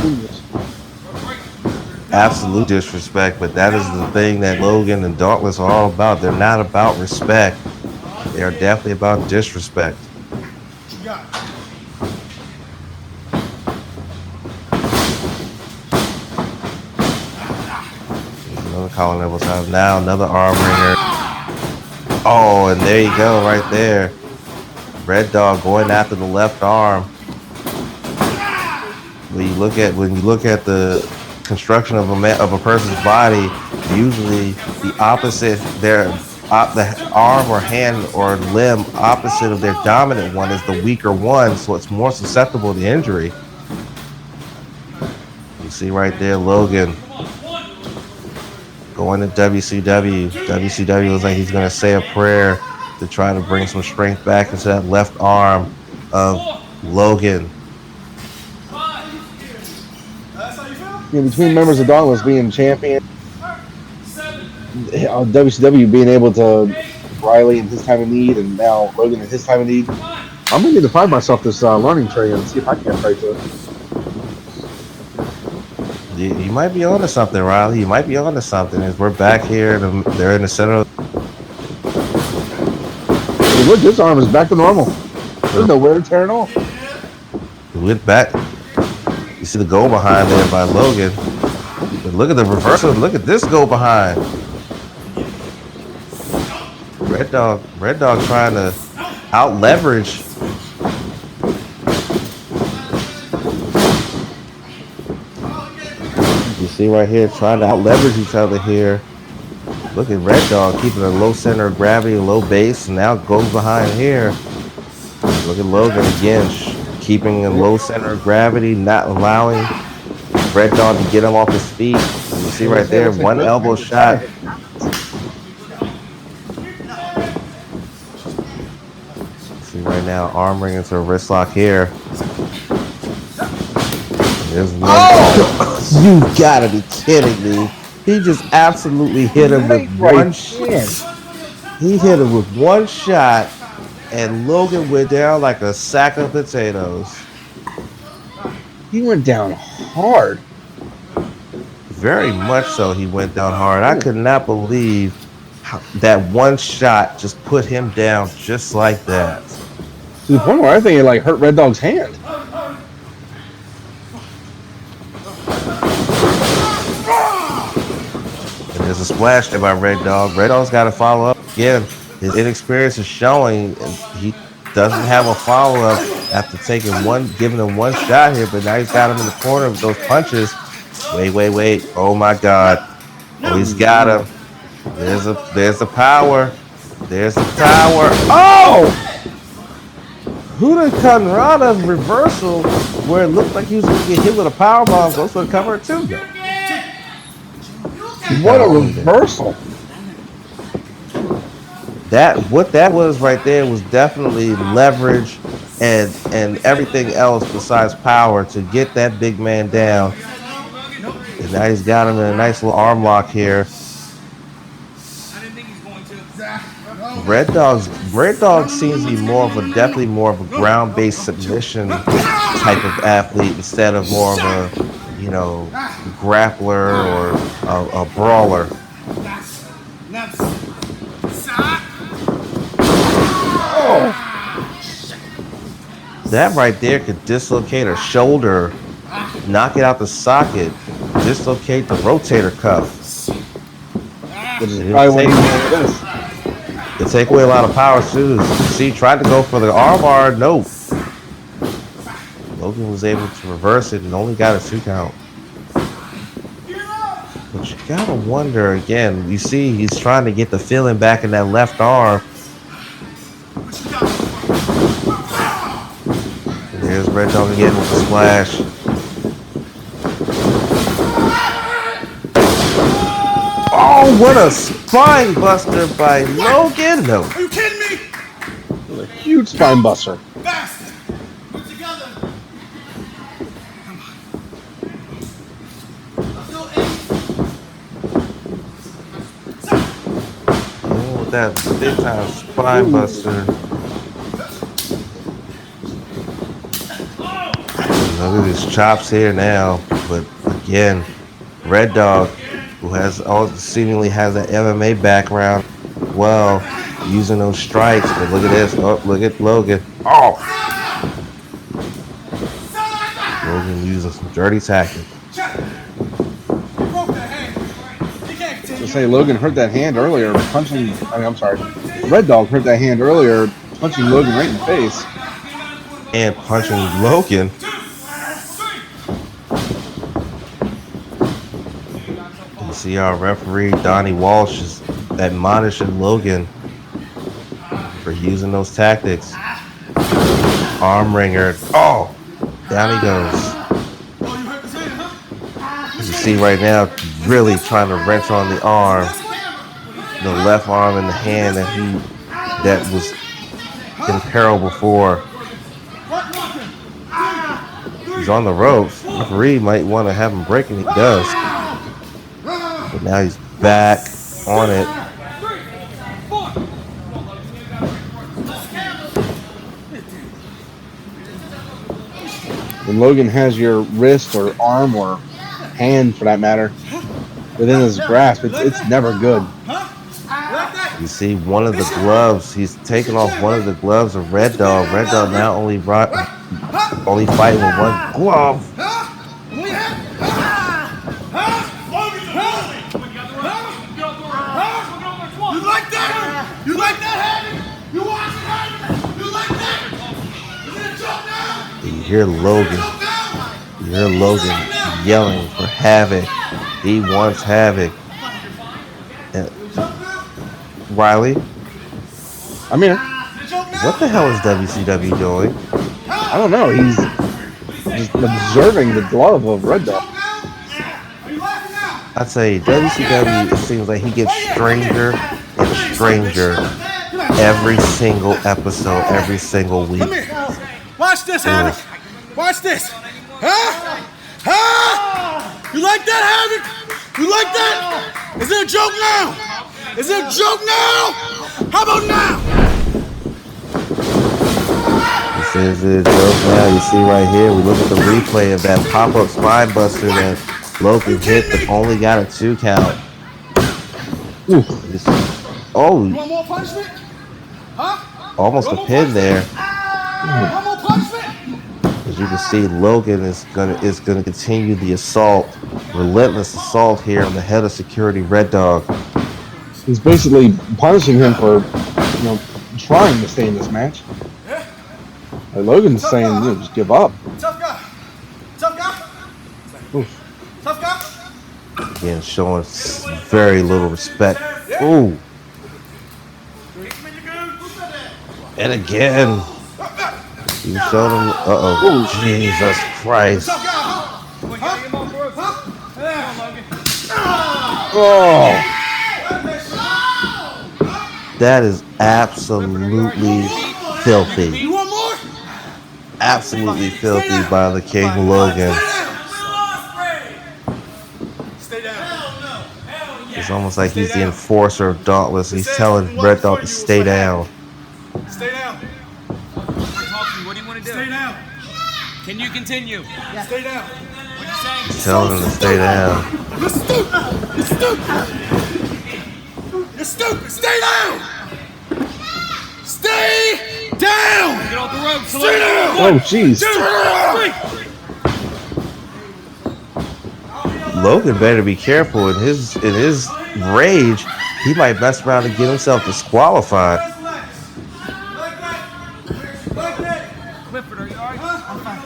Absolute disrespect, but that is the thing that Logan and Dauntless are all about. They're not about respect. They are definitely about disrespect. Another collar level time. Now another arm ringer. Oh, and there you go, right there. Red Dog going after the left arm. When you look at the construction of a person's body, usually the opposite, the arm or hand or limb opposite of their dominant one is the weaker one, so it's more susceptible to injury. You see right there, Logan going to WCW. WCW looks like he's going to say a prayer to try to bring some strength back into that left arm of Logan. Yeah, between members of Dauntless being champion, WCW being able to Riley in his time of need, and now Logan in his time of need, I'm going to need to find myself this learning tray and see if I can't break to it. You might be onto something, Riley. You might be onto something. As we're back here, they're in the center. Hey, look, this arm is back to normal. There's no wear and tear at all. He went back. You see the goal behind there by Logan. But look at the reversal. Look at this goal behind. Red Dog trying to out leverage. You see right here, trying to out leverage each other here. Look at Red Dog keeping a low center of gravity, low base, and now goes behind here. Look at Logan again, keeping a low center of gravity, not allowing Red Dog to get him off his feet. You see right there, one elbow shot. See right now, arm ring into a wrist lock here. There's one. Oh! You gotta be kidding me. He just absolutely hit him with one shot. He hit him with one shot, and Logan went down like a sack of potatoes. He went down hard. Very much so, he went down hard. I could not believe that one shot just put him down just like that. To the point where I think it like hurt Red Dog's hand. And There's a splash there by Red Dog. Red Dog's got to follow up. Again, his inexperience is showing, and he doesn't have a follow-up after giving him one shot here, but now he's got him in the corner with those punches. Wait. Oh my God. Oh, he's got him. There's the power. There's the tower. Oh! Hurricanrana reversal where it looked like he was going to get hit with a powerbomb. Goes for the cover too. What a reversal. What that was right there was definitely leverage and everything else besides power to get that big man down. And now he's got him in a nice little arm lock here. Red Dog seems to be definitely more of a ground-based submission type of athlete instead of more of a, grappler or a brawler. That right there could dislocate a shoulder, knock it out the socket, dislocate the rotator cuff. It'll take away a lot of power too. See, tried to go for the armbar, nope. Logan was able to reverse it and only got a 2 count. But you gotta wonder again, you see he's trying to get the feeling back in that left arm. And there's Red Dog again with the splash. Oh, what a spine buster by Logan! No. Are you kidding me? A huge spine buster. Fast! Put together! Come on. Let's go, Oh, that big time spine buster. Look at his chops here now. But again, Red Dog, who seemingly has that MMA background, well, using those strikes. But look at this. Oh, look at Logan. Oh! Logan using some dirty tactics. To say Logan hurt that hand earlier, Red Dog hurt that hand earlier, punching Logan right in the face. And punching Logan. See our referee Donnie Walsh is admonishing Logan for using those tactics. Arm wringer. Oh, down he goes. You see right now, really trying to wrench on the arm, the left arm and the hand that was in peril before. He's on the ropes. The referee might want to have him break, and he does. But now he's back on it. When Logan has your wrist or arm or hand, for that matter, within his grasp, it's never good. You see one of the gloves. He's taken off one of the gloves of Red Dog. Red Dog now only fighting with one glove. You like that, Havoc? You watch it, Havoc? You like that? Is it a joke now? You hear Logan yelling for Havoc. He wants Havoc. And Riley? I'm here. What the hell is WCW doing? I don't know. He's just observing the glove of Red Dog. I'd say WCW, it seems like he gets stranger and stranger every single episode, every single week. Come here. Watch this, Havoc. Watch this. Huh? You like that, Havoc? You like that? Is it a joke now? Is it a joke now? How about now? This is a joke now. You see right here, we look at the replay of that pop-up spine buster that Logan hit, but only got a 2 count. Oh, You want more punishment? Huh? almost a pin there. One more punishment? As you you can see Logan is gonna continue the assault, relentless assault here on the head of security, Red Dog. He's basically punishing him for, trying to stay in this match. Logan's saying, just give up. Tough guy. Tough guy. Oof. Tough guy. Again, showing very little respect. Ooh. And again, you showed him. Oh, Jesus Christ. Oh. That is absolutely filthy. You want more? Absolutely filthy by the King Logan. Stay down. It's almost like he's the enforcer of Dauntless. He's telling Red Dog to stay down. Stay down. What do you want to do? Stay down. Can you continue? Stay down. What you saying? He's telling him to stay down. You're stupid. You're stupid. You're stupid. Stay down. Stay down. Get off the ropes. Stay down. Oh, jeez. Logan better be careful. In his rage, he might mess around and get himself disqualified. Clifford, are you alright? I'm fine.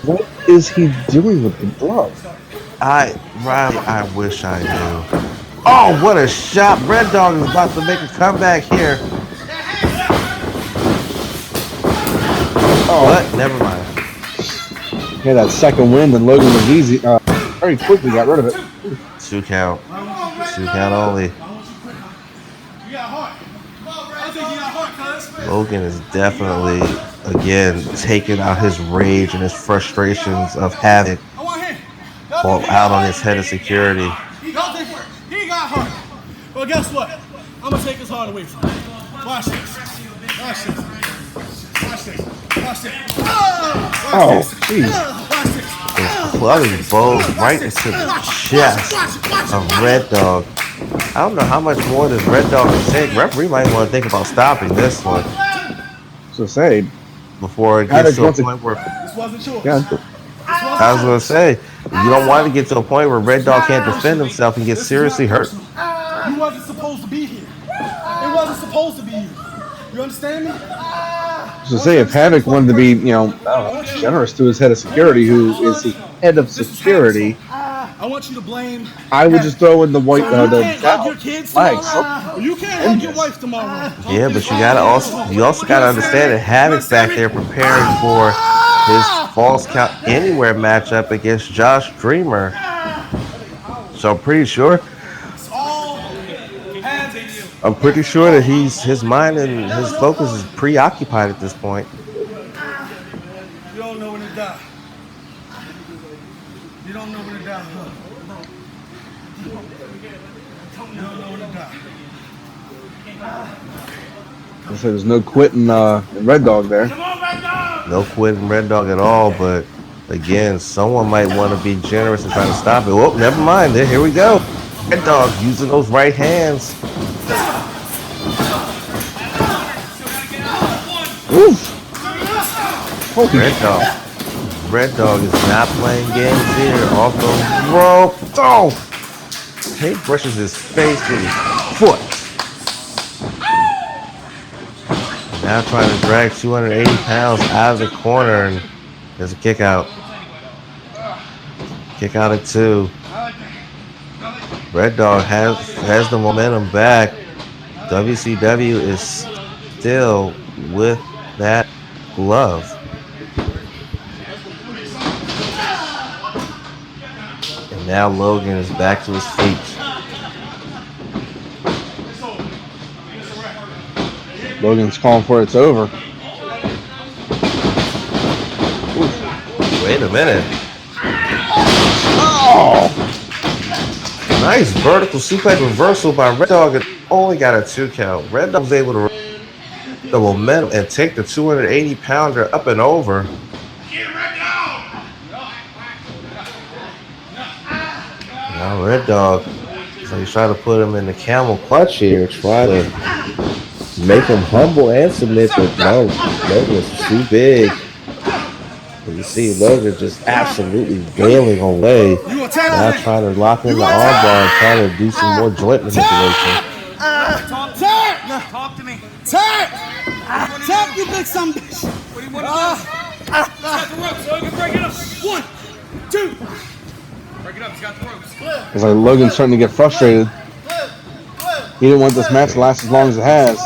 What is he doing with the glove? Riley, I wish I knew. Oh, what a shot. Red Dog is about to make a comeback here. Oh, But never mind. Yeah, that second wind, and Logan was easy. Very quickly got rid of it. 2 count. 2 count only. Logan is definitely, again, taking out his rage and his frustrations of Havoc all out on his head of security. He got heart. Well, guess what? I'm going to take his heart away from him. Watch this. Watch this. Watch this. Watch this. Oh, jeez. His clubbing bows right into the chest of Red Dog. I don't know how much more this Red Dog can take. Referee might want to think about stopping this one. So say, before it gets to a point where... This wasn't yours. Yeah. I was going to say, you don't want to get to a point where Red Dog can't defend himself and get seriously hurt. You wasn't supposed to be here. It wasn't supposed to be you. You understand me? So say if Havoc wanted to be, generous to his head of security, who is his head of security, I want you to blame. I would just throw in the white, the flags. You can't hug your wife tomorrow. Yeah, but you also gotta understand that Havoc's back there preparing for his Falls Count Anywhere matchup against Josh Dreamer. So I'm pretty sure that his mind and his focus is preoccupied at this point. You don't know when to die. You don't know when to die. You don't know when to die. So there's no quitting Red Dog there. No quitting Red Dog at all, but again, someone might want to be generous and try to stop it. Well, never mind. Here we go. Red Dog using those right hands. Oof. Red Dog is not playing games here. Off the rope. Oh! He brushes his face with his foot. Now trying to drag 280 pounds out of the corner, and there's a kick out. Kick out at 2. Red Dog has the momentum back. WCW is still with that glove. And now Logan is back to his feet. Logan's calling for it's over. Ooh, wait a minute. Oh! Nice vertical suplex reversal by Red Dog. It only got a 2 count. Red Dog was able to the momentum and take the 280 pounder up and over. Now Red Dog, so he's trying to put him in the camel clutch here. Try to make him humble and submit, but no, Logan is too big. And you see Logan just absolutely wailing away. Now trying to lock in the armbar and trying to do some more joint manipulation. Talk to me. Tap, you big son bitch. What do you want to do? He's got the ropes, so I can break it up. 1, 2. Break it up, he's got the ropes. It's like Logan's starting to get frustrated. He didn't want this match to last as long as it has.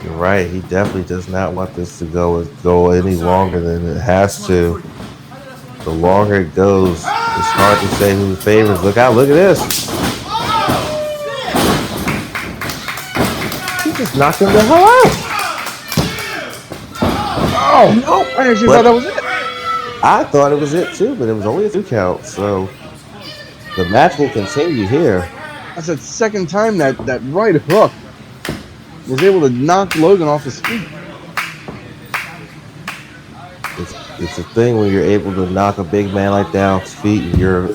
You're right. He definitely does not want this to go any longer than it has to. The longer it goes, it's hard to say who favors. Look out! Look at this. He just knocked him the hell out. Oh no! I actually thought that was it. I thought it was it too, but it was only a 2 count. So the match will continue here. That's the second time that right hook was able to knock Logan off his feet. It's a thing when you're able to knock a big man like that off his feet, and you're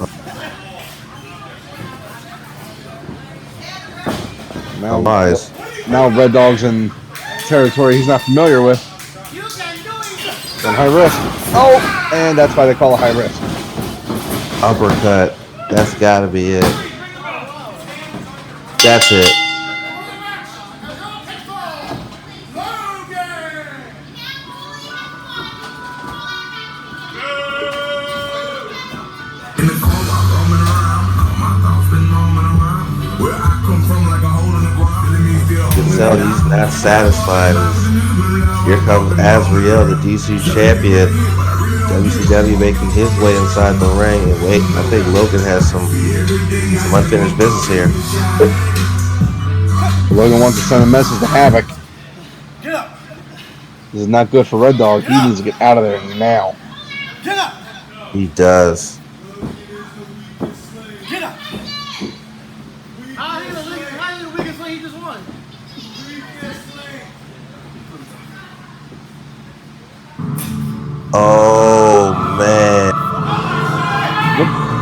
now Red Dog's in territory he's not familiar with. And high risk. Oh, and that's why they call it high risk. Uppercut. That's got to be it. That's it. So he's not satisfied. Here comes Azrael, the DC champion. WCW making his way inside the ring. And wait, I think Logan has some unfinished business here. Logan wants to send a message to Havoc. This is not good for Red Dog. He needs to get out of there now. He does. Oh man.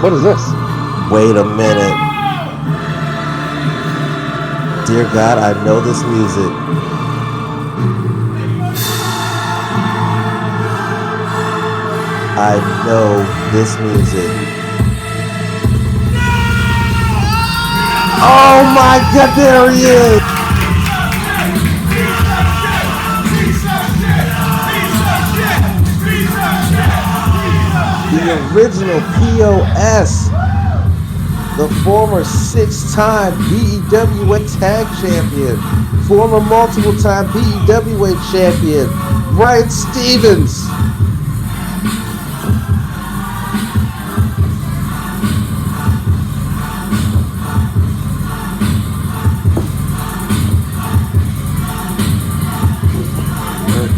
What is this? Wait a minute. Dear God, I know this music. I know this music. Oh my God, there he is! The original POS, the former 6-time BEWA Tag Champion, former multiple-time BEWA Champion, Brian Stevens.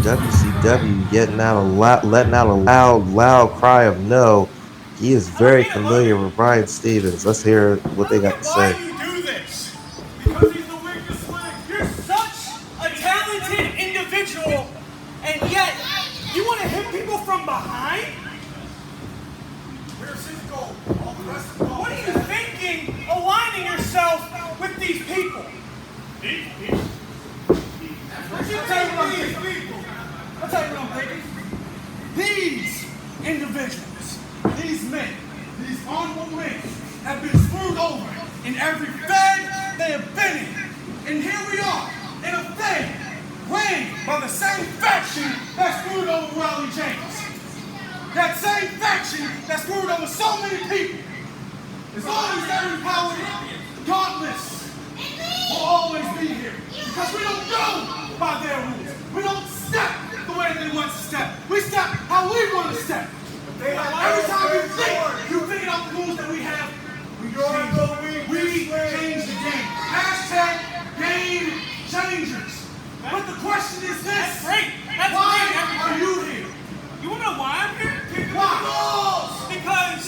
WCW letting out a loud cry of no. He is very familiar with Brian Stevens. Let's hear what they got to say. Why do you do this? Because he's the weakest link. You're such a talented individual, and yet you want to hit people from behind? Where's his goal? All the rest of the goal. What are you thinking, aligning yourself with these people? These people? I'll tell you what I'm thinking. These individuals, these men, these honorable men have been screwed over in every fed they have been in. And here we are, in a fed ran by the same faction that screwed over Riley James. That same faction that screwed over so many people. As long as they're in power, godless will always be here. Because we don't go by their rules. We don't step the way they want to step. We step how we want to step. Every time you think out the rules that we have, we change the game. Hashtag game changers. But the question is this. That's great. Why are you here? You want to know why I'm here? Why? Because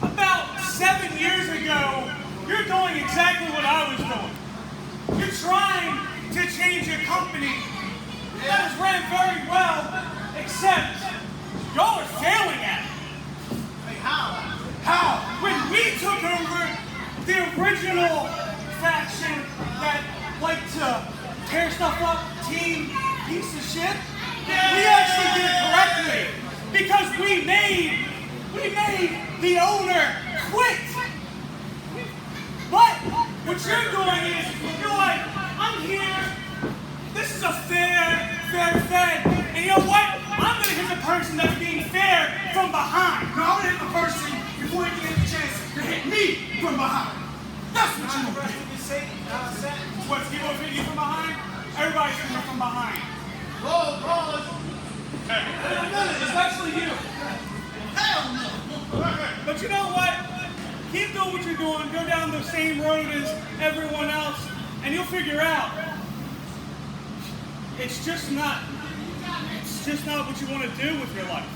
about 7 years ago, you're doing exactly what I was doing. You're trying to change your company that has ran very well, except y'all are failing at it. Hey, how? How? When we took over the original faction that liked to tear stuff up, team, piece of shit. We actually did it correctly because we made the owner quit. But what you're doing is you're like, I'm here. This is a fair Fed. And you know what? I'm gonna hit the person that's being fair from behind. No, I'm gonna hit the person before you get the chance to hit me from behind. That's what you're gonna do. What, people are hitting you from behind? Everybody's hitting you from behind. Roll. Especially you. Hell no. But you know what? Keep doing what you're doing. Go down the same road as everyone else, and you'll figure out. It's just not what you want to do with your life.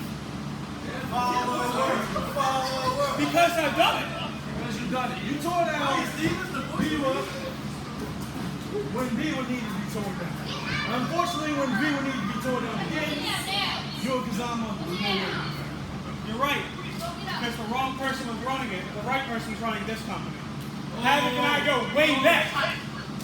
Because I've done it. Because you've done it. You tore down Viva when Viva needed to be torn down. Unfortunately, when Viva needed to be torn down again, your Kazama was nowhere. You're right. Because the wrong person was running it, the right person was running this company. Havoc and I go way back.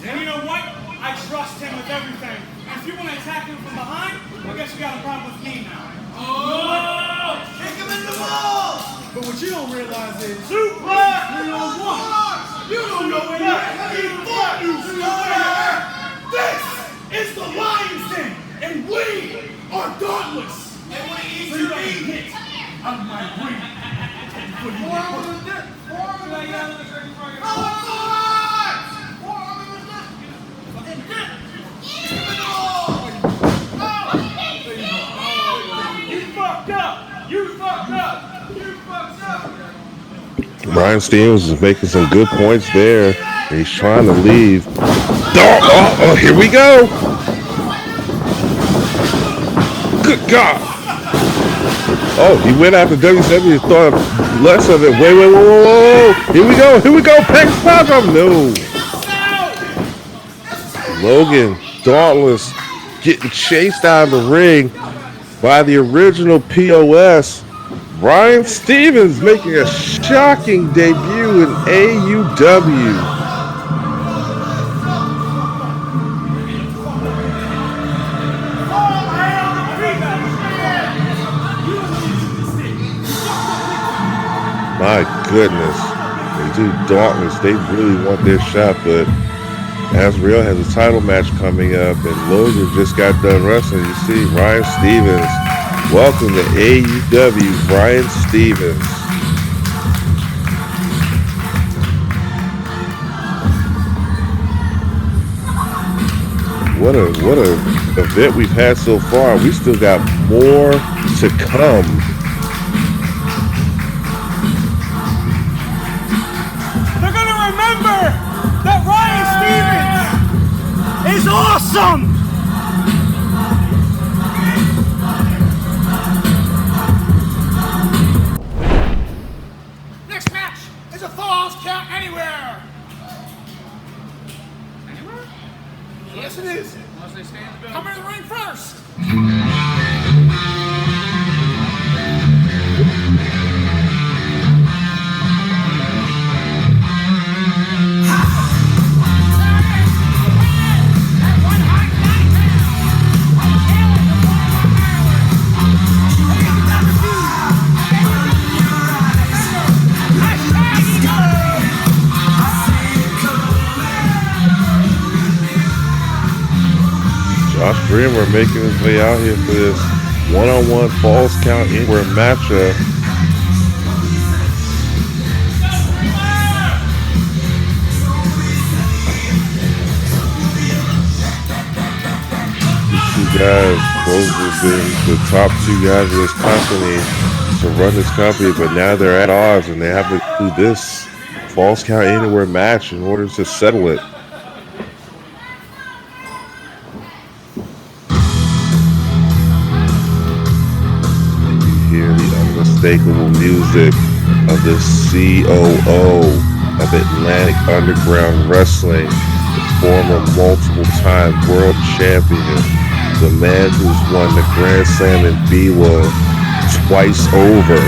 And you know what? I trust him with everything. And if you want to attack him from behind, I guess you got a problem with me now. Oh! Kick him in the balls! But what you don't realize is, Suplex 3-on-1. You don't know where you're at. This is the Lion's Den, and we are dauntless. They want to eat so you hit out of my ring. Brian Stevens is making some good points there. He's trying to leave. Oh, here we go. Good God. Oh, he went after WCW and thought less of it. Wait, whoa. Here we go. Peck's power drop. No. Logan, dauntless, getting chased out of the ring by the original POS. Brian Stevens making a shocking debut in AUW. My goodness. They do dauntless. They really want their shot, but Azrael has a title match coming up, and Logan just got done wrestling. You see, Brian Stevens. Welcome to AUW, Brian Stevens. What a event we've had so far. We still got more to come. They're gonna remember that Brian Stevens is awesome. Yes, it is. Come in the ring first. Josh Dreamer making his way out here for this one-on-one Falls Count Anywhere matchup. These two guys, both have been the top two guys of this company to run this company, but now they're at odds and they have to do this Falls Count Anywhere match in order to settle it. Unmistakable music of the COO of Atlantic Underground Wrestling, the former multiple-time world champion, the man who's won the Grand Slam in Biwa twice over.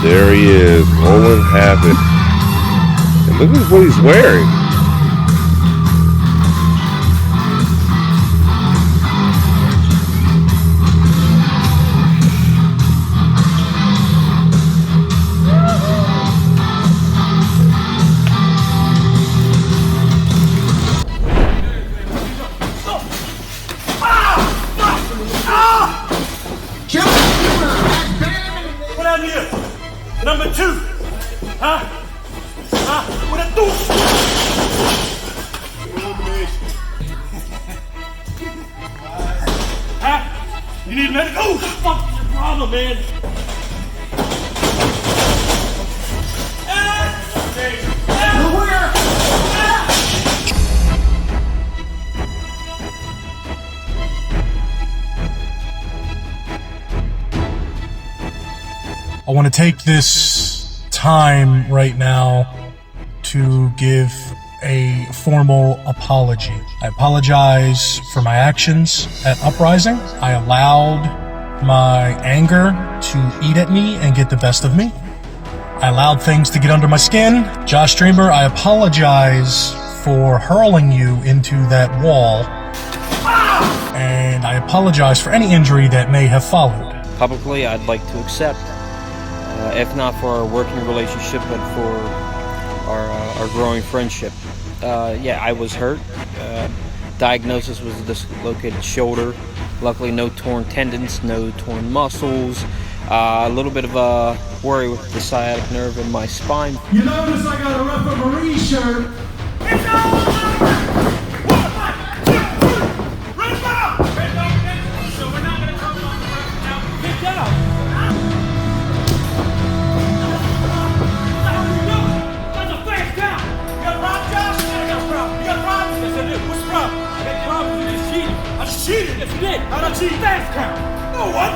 There he is, rolling Havoc. And look at what he's wearing. What happened to you? Number 2. Huh? What I do? Huh? You need medical? Oh, fuck your problem, man. I want to take this time right now to give a formal apology. I apologize for my actions at Uprising. I allowed my anger to eat at me and get the best of me. I allowed things to get under my skin. Josh Dreamer, I apologize for hurling you into that wall. And I apologize for any injury that may have followed. Publicly, I'd like to accept, if not for our working relationship, but for our growing friendship. Yeah, I was hurt. Diagnosis was a dislocated shoulder. Luckily, no torn tendons, no torn muscles. A little bit of a worry with the sciatic nerve in my spine. You notice I got a referee shirt. It's over! Red ball! Red ball, so we're not going to come on the ref now. Get down! What are you doing? That's a fast count! You got a problem, Josh? Yeah, I got a problem. You got a problem? Yes, I do. What's the problem? I got a problem. You just cheated. I just cheated? Yes, you did. How'd I cheat? Fast count. No, what?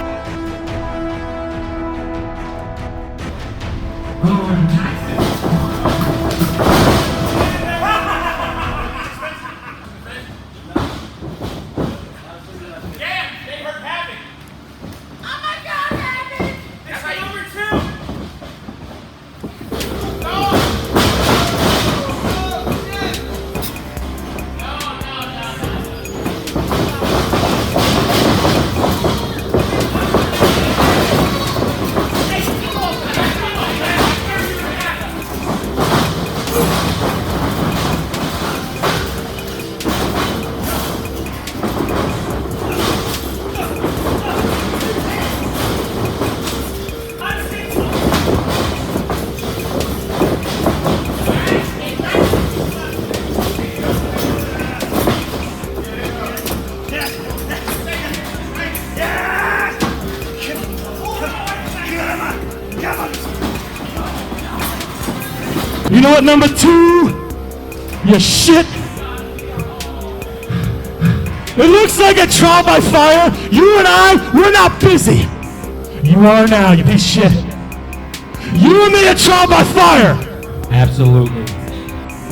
You know what, number 2? You shit. It looks like a trial by fire. You and I, we're not busy. You are now, you piece of shit. You and me a trial by fire. Absolutely.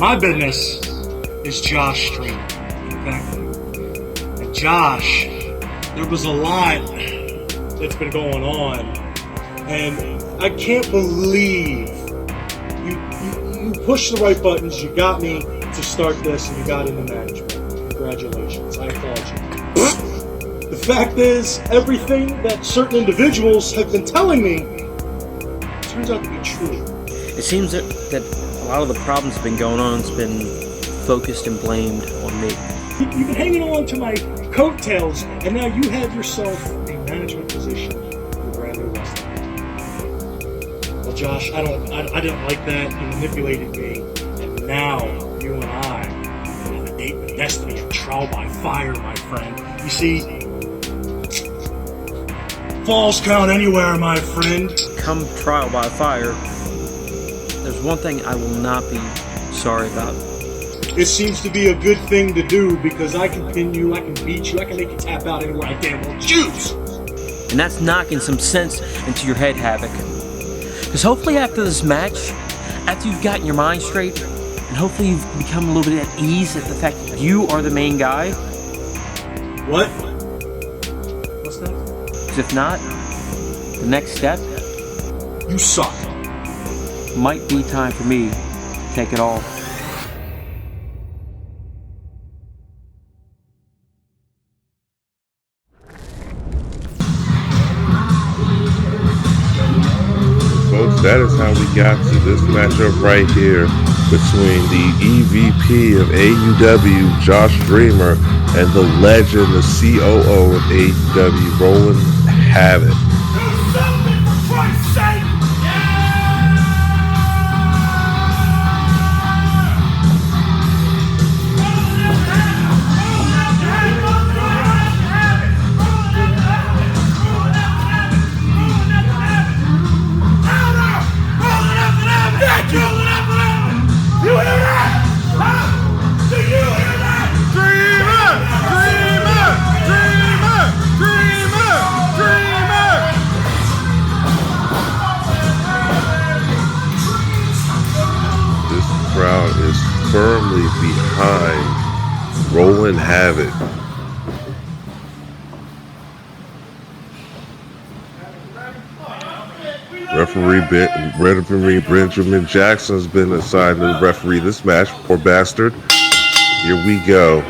My business is Josh Stream. Okay? And Josh, there was a lot that's been going on. And I can't believe you pushed the right buttons, you got me to start this, and you got into management. Congratulations, I applaud you. The fact is, everything that certain individuals have been telling me turns out to be true. It seems that a lot of the problems that have been going on has been focused and blamed on me. You've been hanging on to my coattails, and now you have yourself a management position for brand new wrestling. Well, Josh, I didn't like that. You manipulated me, and now you and I have a date with destiny, a trial by fire, my friend. You see, falls count anywhere, my friend. Come trial by fire, there's one thing I will not be sorry about. It seems to be a good thing to do because I can pin you, I can beat you, I can make you tap out anywhere I damn well choose. And that's knocking some sense into your head, Havoc. Because hopefully after this match, after you've gotten your mind straight, and hopefully you've become a little bit at ease at the fact that you are the main guy. What? What's that? Because if not, the next step, you suck. might be time for me to take it all. Folks, that is how we got to this matchup right here between the EVP of AUW, Josh Dreamer, and the legend, the COO of AUW, Roland Havoc. Do something for Christ's sake! Crowd is firmly behind Roland Havoc. Referee Benjamin Jackson has been assigned to referee this match. Poor bastard. Here we go.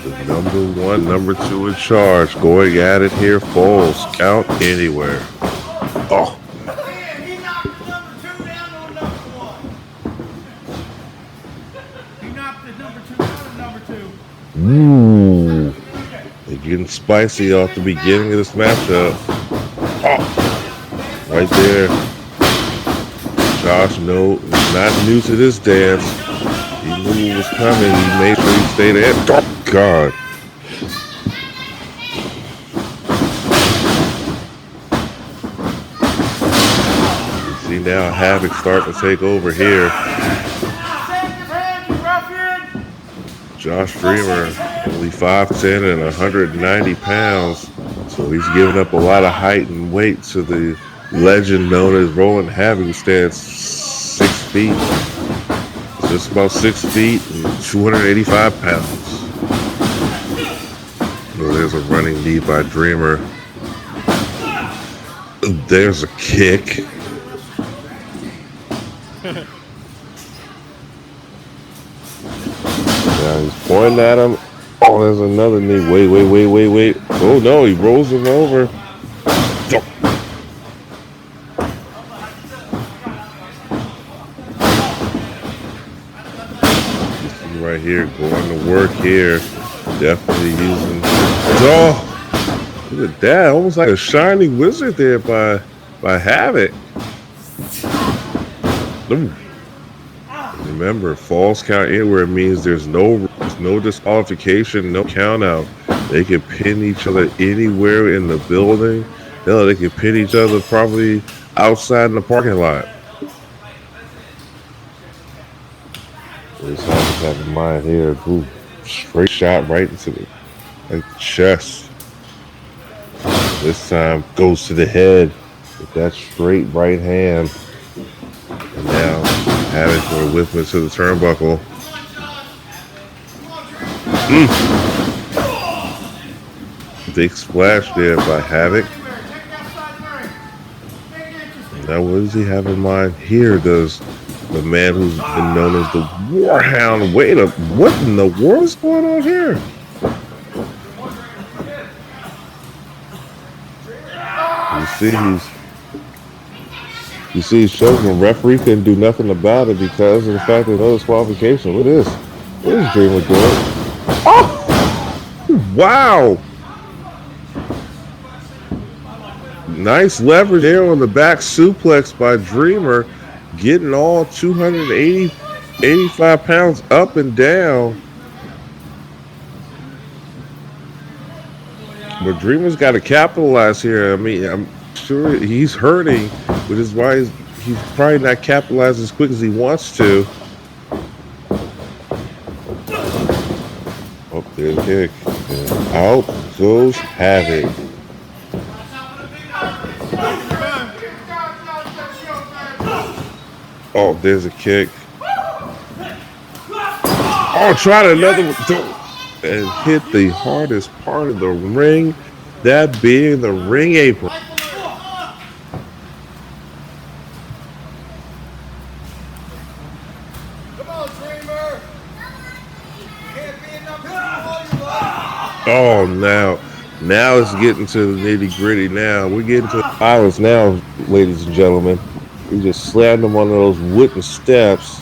The number one, number two in charge. Going at it here. Falls count anywhere. Oh. Ooh. They're getting spicy off the beginning of this matchup. Oh. Right there. Josh, no, not new to this dance. He knew it was coming. He made sure he stayed there. Oh, God. You see now Havoc starting to take over here. Josh Dreamer, only 5'10" and 190 pounds. So he's giving up a lot of height and weight to the legend known as Roland Havoc, who stands 6 feet. Just about 6 feet and 285 pounds. Oh, there's a running knee by Dreamer. There's a kick. Now he's pointing at him. Oh, there's another knee. Wait. Oh no, he rolls him over. Right here, going to work here. Definitely using. Oh, look at that! Almost like a shining wizard there by Havoc. Ooh. Remember, falls count anywhere means there's no disqualification, no count out. They can pin each other anywhere in the building. Hell, they can pin each other probably outside in the parking lot. This Havoc have in mind here. Ooh, straight shot right into the chest. This time goes to the head with that straight right hand. And now Havoc will whip into the turnbuckle. Big splash there by Havoc. Now what does he have in mind here? Does the man who's been known as the Warhound, wait up, what in the world is going on here? You see he's showing the referee couldn't do nothing about it because of the fact that no disqualification. Look at this. What is Dreamer doing? Oh! Wow! Nice leverage there on the back suplex by Dreamer, getting all 85 pounds up and down. But Dreamer's got to capitalize here. I mean, I'm sure he's hurting, which is why he's probably not capitalizing as quick as he wants to. Oh, there's a kick. And out goes Havoc. Oh, there's a kick. Oh, tried another one. And hit the hardest part of the ring. That being the ring apron. Oh, now it's getting to the nitty gritty. Now we're getting to the violence now, ladies and gentlemen. We just slammed him on those wooden steps,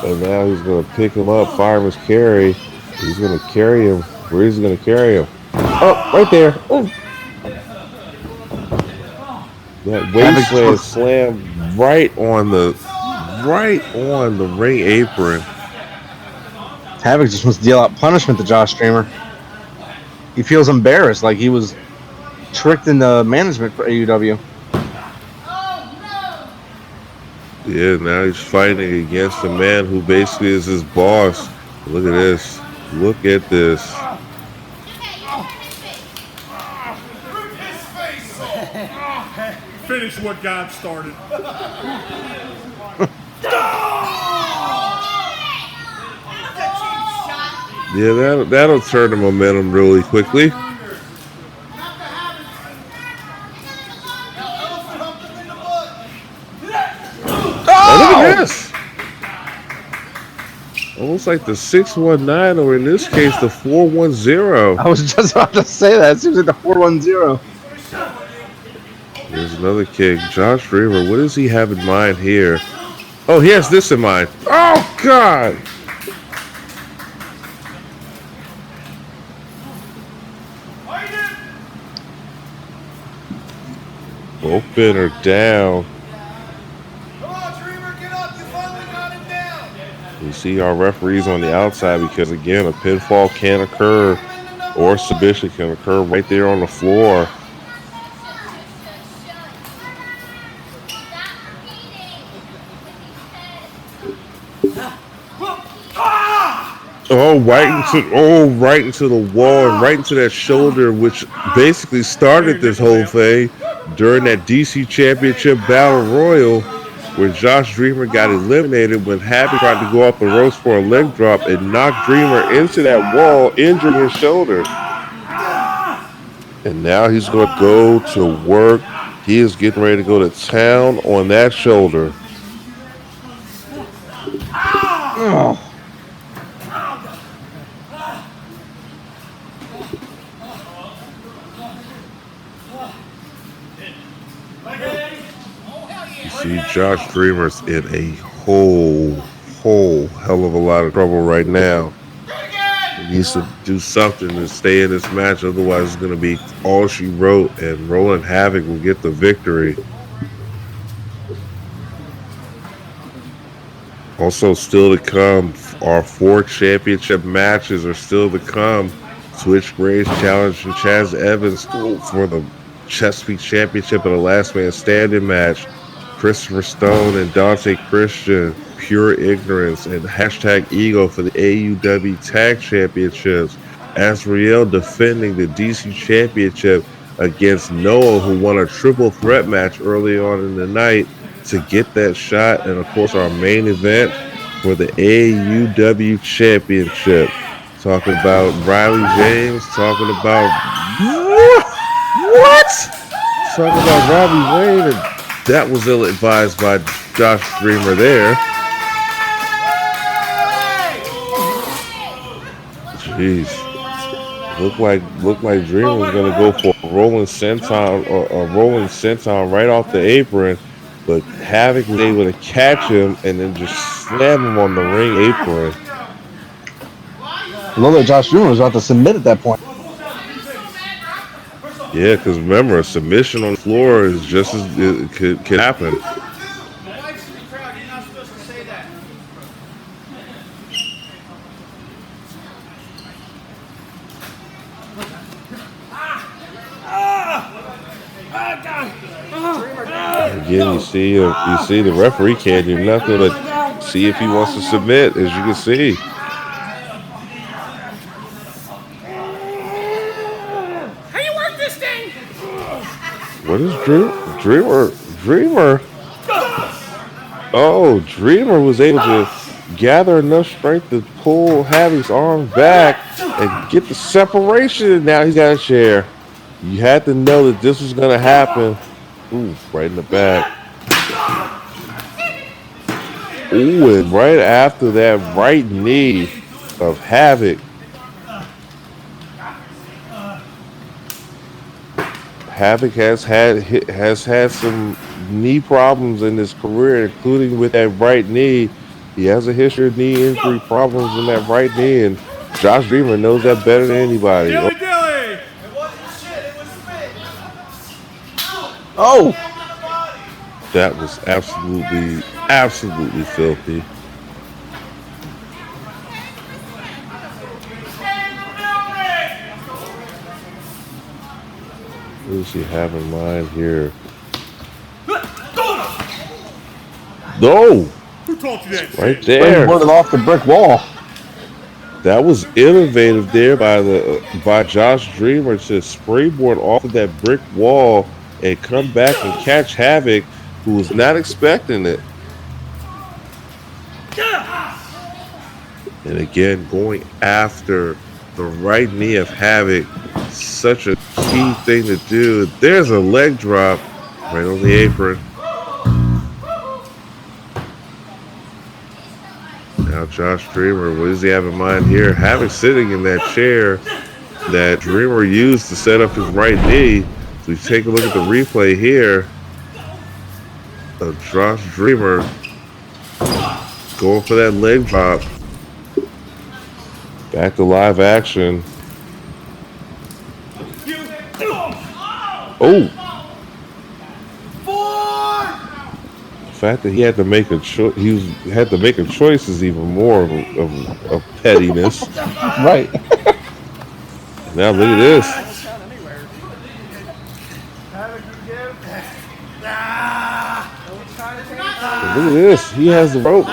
and now he's gonna pick him up, fireman's carry. He's gonna carry him. Where is he gonna carry him? Oh, right there. Oh. That wasteland slam right on the ring apron. Havoc just wants to deal out punishment to Josh Streamer. He feels embarrassed, like he was tricked into management for AUW. Yeah, now he's fighting against a man who basically is his boss. Look at this. Look at this. Finish what God started. Yeah, that'll turn the momentum really quickly. Oh, look at this. Almost like the 619, or in this case, the 410. I was just about to say that. It seems like the 410. There's another kick. Josh Streamer, what does he have in mind here? Oh, he has this in mind. Oh, God. Both men are down. Come on, Dreamer, get up. You finally got him down. You see our referees on the outside because, again, a pinfall can occur or submission can occur right there on the floor. Right into the wall and right into that shoulder, which basically started this whole thing during that DC Championship Battle Royal, where Josh Dreamer got eliminated when Havoc tried to go off the ropes for a leg drop and knocked Dreamer into that wall, injuring his shoulder. And now he's going to go to work. He is getting ready to go to town on that shoulder. Oh. See, Josh Dreamer's in a whole hell of a lot of trouble right now. He needs to do something to stay in this match, otherwise it's going to be all she wrote, and Roland Havoc will get the victory. Also still to come, our 4 championship matches are still to come. Switch Graves challenging Chaz Evans for the Chesapeake Championship in a last man standing match. Christopher Stone and Dante Christian, Pure Ignorance, and Hashtag Ego for the AUW Tag Championships. Azrael defending the DC Championship against Noah, who won a triple threat match early on in the night to get that shot. And of course, our main event for the AUW Championship. Talking about Riley James, talking about what? Talking about Robbie Wayne, and that was ill-advised by Josh Dreamer there. Jeez. Looked like Dreamer was gonna go for a rolling senton right off the apron, but Havoc was able to catch him and then just slam him on the ring apron. It looked like Josh Dreamer was about to submit at that point. Yeah, because remember, a submission on the floor is just as it could happen. Again, you see the referee can't do nothing but see if he wants to submit, as you can see. What is Dreamer? Oh, Dreamer was able to gather enough strength to pull Havoc's arm back and get the separation. And now he's got a chair. You had to know that this was going to happen. Ooh, right in the back. Ooh, and right after that right knee of Havoc, Havoc has had some knee problems in his career, including with that right knee. He has a history of knee injury problems in that right knee, and Josh Dreamer knows that better than anybody. Oh! That was absolutely filthy. What does he have in mind here? No! Who taught you that? Right there. Springboarded off the brick wall. That was innovative there by Josh Dreamer to springboard off of that brick wall and come back and catch Havoc, who was not expecting it. And again, going after the right knee of Havoc, such a key thing to do. There's a leg drop right on the apron. Now Josh Dreamer, what does he have in mind here? Havoc sitting in that chair that Dreamer used to set up his right knee. So you take a look at the replay here of Josh Dreamer going for that leg drop. Back to live action. Oh! The fact that he had to make a choice, had to make a choice is even more of pettiness. Right. Now look at this. Look at this. He has the rope.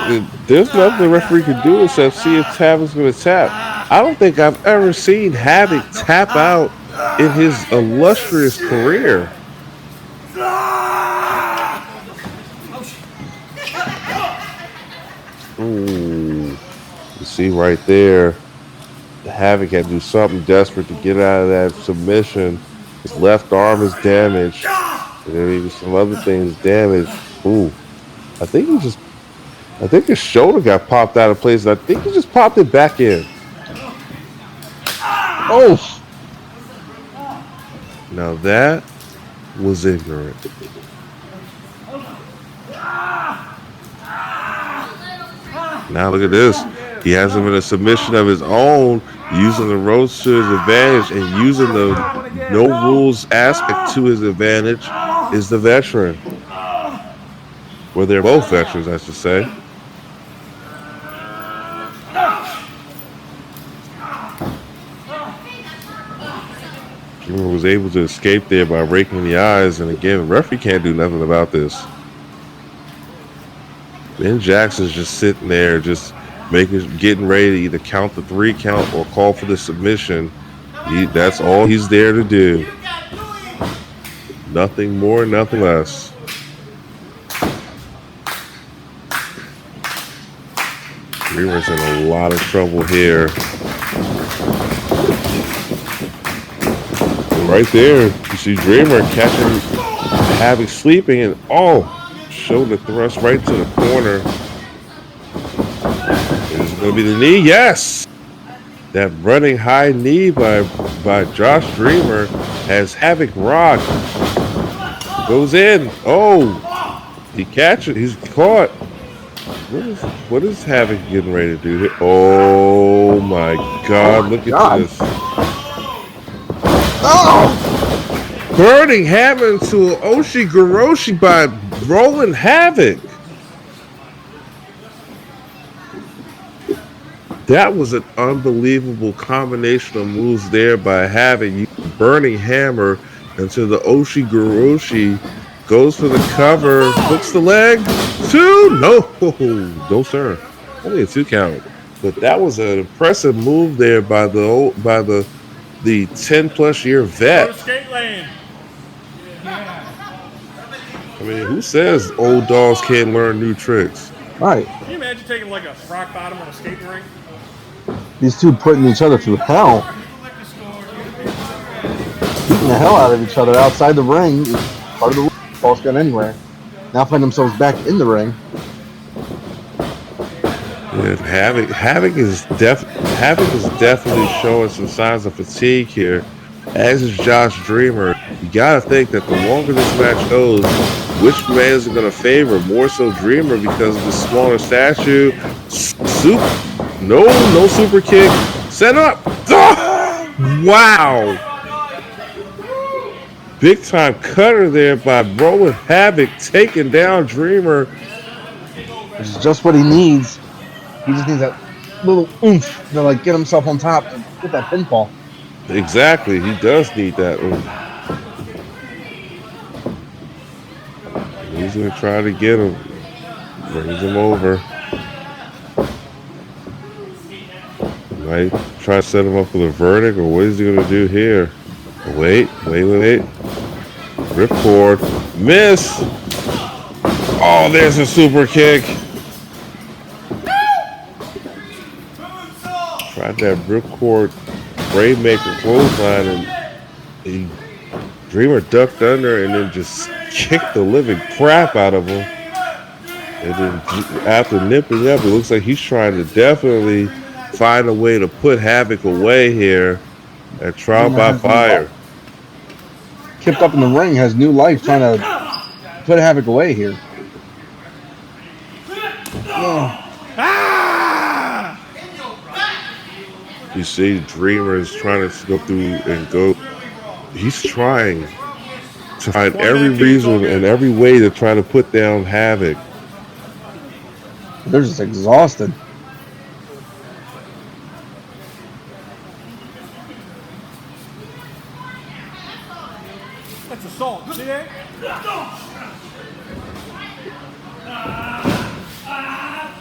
There's nothing the referee can do except see if Havoc's going to tap. I don't think I've ever seen Havoc tap out in his illustrious career. Ooh. You see right there, the Havoc had to do something desperate to get out of that submission. His left arm is damaged. And maybe some other things damaged. Ooh. I think his shoulder got popped out of place. I think he just popped it back in. Oh! Now that was ignorant. Now look at this. He has him in a submission of his own, using the ropes to his advantage and using the no rules aspect to his advantage is the veteran. Well, they're both veterans, I should say. Dreamer was able to escape there by raking the eyes, and again, the referee can't do nothing about this. Ben Jackson's just sitting there, just getting ready to either count the 3 count or call for the submission. That's all he's there to do. Nothing more, nothing less. Dreamer's in a lot of trouble here. And right there, you see Dreamer catching Havoc sleeping, and shoulder thrust right to the corner. Is it going to be the knee? Yes! That running high knee by Josh Dreamer has Havoc rocked. Goes in. Oh! He catches. He's caught. What is Havoc getting ready to do here? Oh my God! Look at this. Oh! Burning Hammer into an Oshi-Goroshi by rolling Havoc. That was an unbelievable combination of moves there by Havoc. Burning Hammer into the Oshi-Goroshi. Goes for the cover, hooks the leg. 2, no sir, only a 2 count. But that was an impressive move there by the 10+ year vet. I mean, who says old dogs can't learn new tricks? Right. Can you imagine taking like a rock bottom on a skating rink? These two putting each other through hell. Beating the hell out of each other outside the ring. Part of the false gun anyway. Now find themselves back in the ring. Yeah, Havoc is definitely showing some signs of fatigue here, as is Josh Dreamer. You gotta think that the longer this match goes, which man is it gonna favor? More so Dreamer because of the smaller statue. No super kick. Set up. Oh, wow. Big time cutter there by Rowan Havoc, taking down Dreamer. Which is just what he needs. He just needs that little oomph to like get himself on top and get that pinfall. Exactly, he does need that oomph. He's gonna try to get him. Brings him over. Might try to set him up with a verdict, or what is he gonna do here? Wait. Ripcord. Miss! Oh, there's a super kick. Tried that ripcord Rainmaker clothesline, and Dreamer ducked under and then just kicked the living crap out of him. And then after nipping up, it looks like he's trying to definitely find a way to put Havoc away here at Trial by Fire. Kicked up in the ring, has new life trying to put Havoc away here. You see Dreamer is trying to go through and go. He's trying to find every reason and every way to try to put down Havoc. They're just exhausted. That's assault. See that?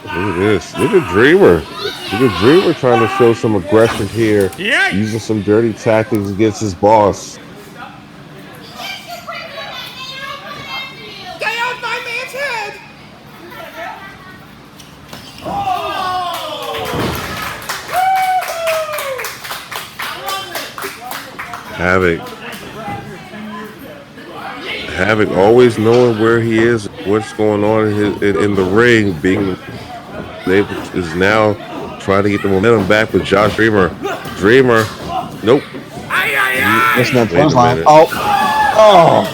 Look at this. Look at Dreamer. Look at Dreamer trying to show some aggression here. Yeah. Using some dirty tactics against his boss. Stay off my man's head! Havoc always knowing where he is, what's going on in the ring, being able is now trying to get the momentum back with Josh Dreamer. Dreamer, nope. Listen to that clothesline. Oh.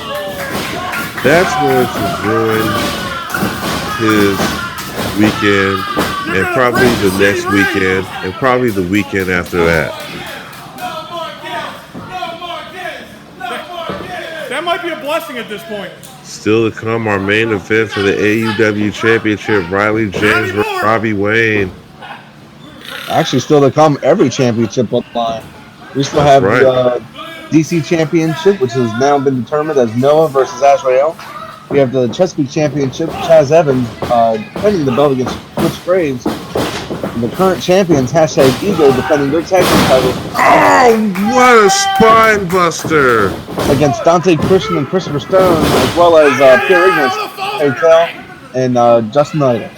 That's going to ruin his weekend, and probably the next weekend, and probably the weekend after that. That might be a blessing at this point. Still to come, our main event for the AUW Championship, Riley James versus Robbie Wayne. Actually, still to come, every championship on the line. We still have the DC Championship, which has now been determined as Noah versus Azrael. We have the Chesapeake Championship, Chaz Evans defending the belt against Twitch Graves. And the current champions, #Ego, defending their tag team titles. Oh, what a spine buster! Against Dante Christian and Christopher Stone, as well as Pure Ignorance, Fatale, and Justin Idol.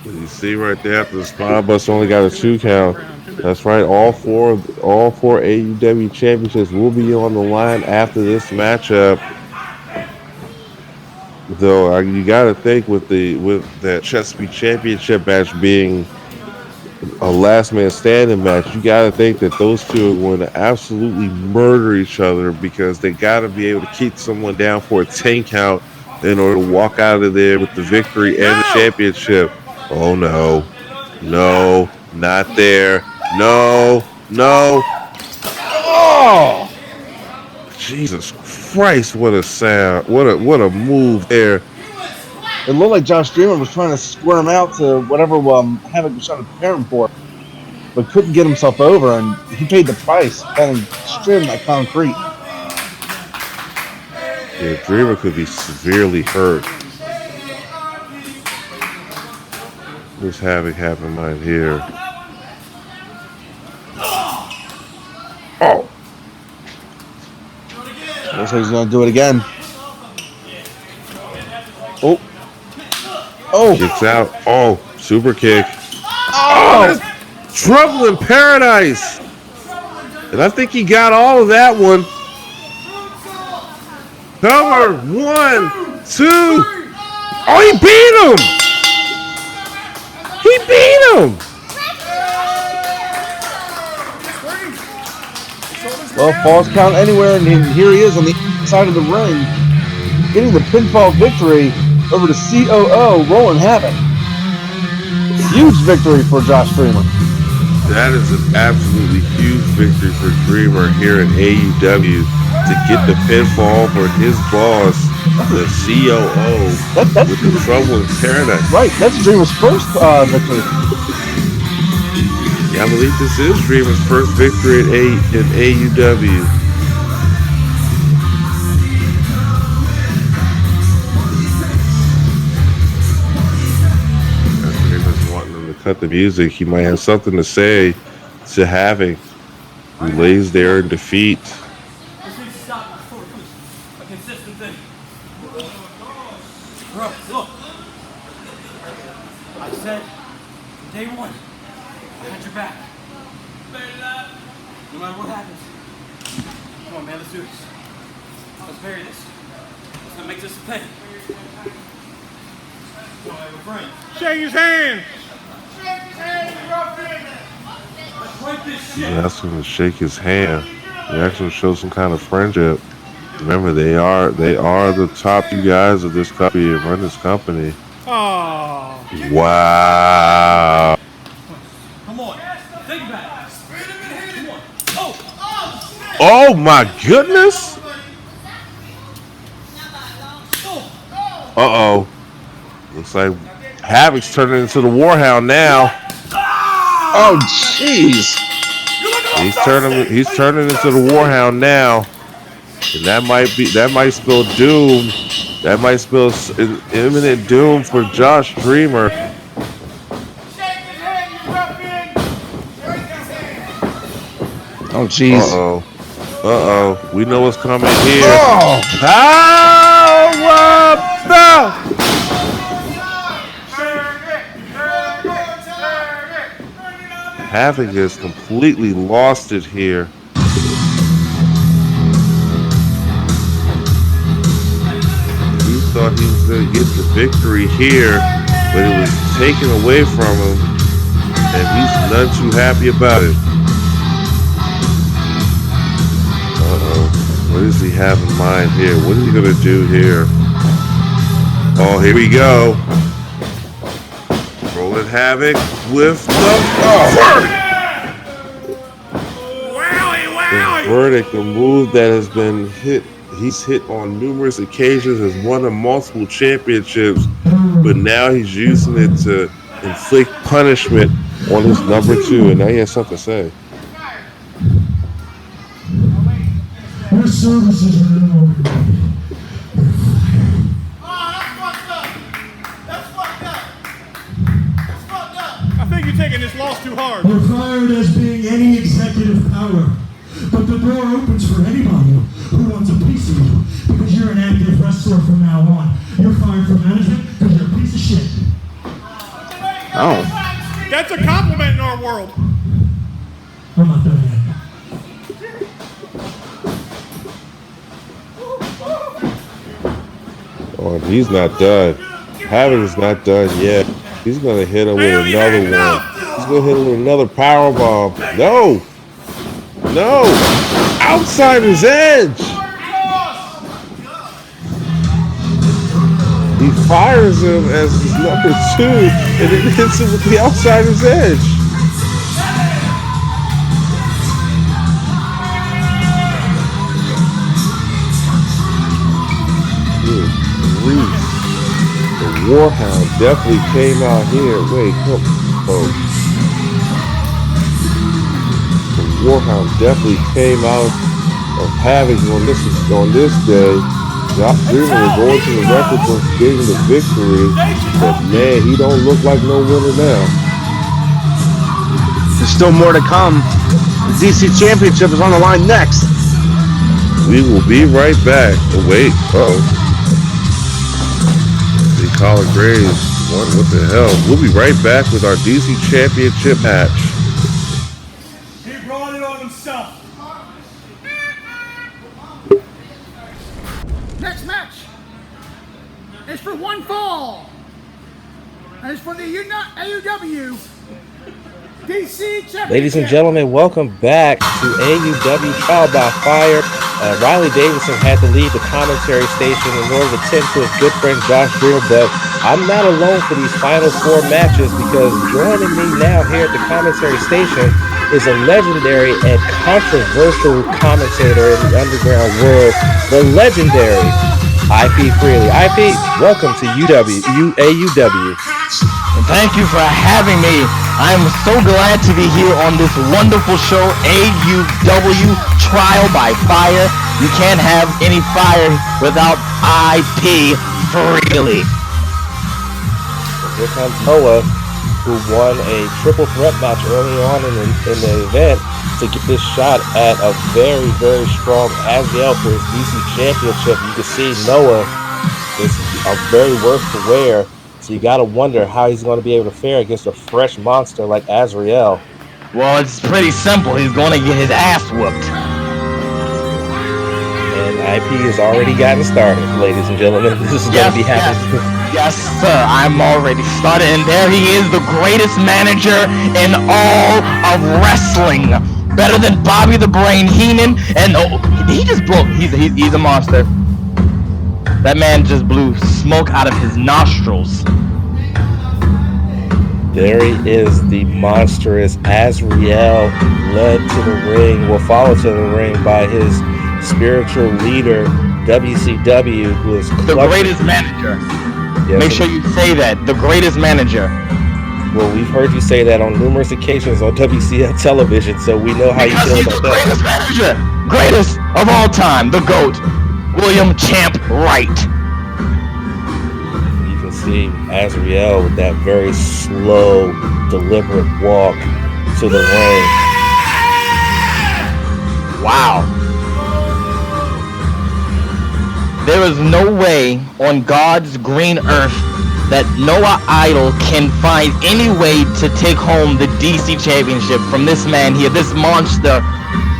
You see right there, after the spine buster only got a 2 count. That's right. All four AUW championships will be on the line after this matchup. Though you got to think with that Chesapeake Championship match being a last man standing match, you got to think that those two are going to absolutely murder each other, because they got to be able to keep someone down for a 10 count in order to walk out of there with the victory and the championship. Oh no, not there. No. Oh, Jesus Christ! What a sound! What a move there. It looked like Josh Dreamer was trying to square him out to whatever Havoc was trying to prepare him for, but couldn't get himself over, and he paid the price, falling straight in that concrete. Yeah, Dreamer could be severely hurt. What's Havoc having mine here? Oh! Looks like he's going to do it again. Oh. Oh. Kicks out. Oh, super kick. Oh. Trouble in paradise. And I think he got all of that one. Cover. 1, 2. Oh, he beat him. He beat him. Well, falls count anywhere, and here he is on the inside of the ring, getting the pinfall victory over the COO, Rolling Havoc. Huge victory for Josh Dreamer. That is an absolutely huge victory for Dreamer here in AUW to get the pinfall for his boss, the COO, with the Trouble in Paradise. Right, that's Dreamer's first victory. Yeah, I believe this is Dreamer's first victory in AUW. Dreamer's wanting him to cut the music. He might have something to say to Havoc, who lays there in defeat. Bro, look. I said, day one, I had your back. No matter what happens. Come on, man, let's do this. Let's bury this. Let's not make this a thing. Come on, my friend. Shake his hand. Shake his hand, ruffian. Let's break this He shit. asked him to shake his hand. He actually show some kind of friendship. Remember, they are the top 2 guys of this company and run this company. Oh. Wow. Come on. Think about it. Come on. Oh. Oh my goodness. Uh-oh. Looks like Havoc's turning into the Warhound now. Oh jeez. He's turning into the Warhound now. And that might spell doom. That might spell imminent doom for Josh Dreamer. Oh jeez. Uh-oh. We know what's coming here. Oh. Havoc has completely lost it here. He thought he was going to get the victory here, but it was taken away from him, and he's none too happy about it. Uh-oh. What does he have in mind here? What is he going to do here? Oh, here we go. Rolling Havoc with the verdict, the move that has been hit. He's hit on numerous occasions, has won in multiple championships, but now he's using it to inflict punishment on his number 2, and now he has something to say. Your services are no longer needed. I think you're taking this loss too hard. We're fired as being any executive power. But the door opens for anybody who wants a piece of you because you're an active wrestler from now on. You're fired from management because you're a piece of shit. Oh. That's a compliment in our world. I'm not done yet. Oh, he's not done. Havoc is not done yet. He's going to hit him with another one. He's going to hit him with another powerbomb. No! No! Outsider's Edge! He fires him as his number 2 and then hits him with the Outsider's Edge. Good grief. The Warhound definitely came out here. Wait, come on. Warhound definitely came out of Havoc on this day. Josh Dreamer was going to the record for getting the victory, but man, he don't look like no winner now. There's still more to come. The DC Championship is on the line next. We will be right back. Oh wait, Colin Graves. What the hell? We'll be right back with our DC Championship match. He brought it on himself. Next match is for one fall. And it's for the AUW DC Championship. Ladies and gentlemen, welcome back to AUW Trial by Fire. Riley Davidson had to leave the commentary station in order to tend to his good friend Josh Dreer, but I'm not alone for these final 4 matches because joining me now here at the commentary station is a legendary and controversial commentator in the underground world, the legendary IP Freely. IP, welcome to AUW. Thank you for having me. I'm so glad to be here on this wonderful show, AUW Trial by Fire. You can't have any fire without IP Freely. Here comes Noah, who won a triple threat match early on in the event to get this shot at a very, very strong Azrael for his DC Championship. You can see Noah is a very worth to wear. So you got to wonder how he's going to be able to fare against a fresh monster like Azrael. Well, it's pretty simple. He's going to get his ass whooped. And IP has already gotten started, ladies and gentlemen. This is going to be happening. Yes, sir. I'm already started. And there he is, the greatest manager in all of wrestling. Better than Bobby the Brain Heenan. And he just blew. He's a monster. That man just blew smoke out of his nostrils. There he is, the monstrous Azrael, led to the ring, will follow to the ring by his spiritual leader, WCW, who is the greatest manager. Yes. Make sure you say that, the greatest manager. Well, we've heard you say that on numerous occasions on WCL television, so we know how you feel about that. Greatest manager, greatest of all time, the GOAT. William Champ Wright. You can see Azrael with that very slow, deliberate walk to the ring. Wow. There is no way on God's green earth that Noah Idol can find any way to take home the DC Championship from this man here, this monster,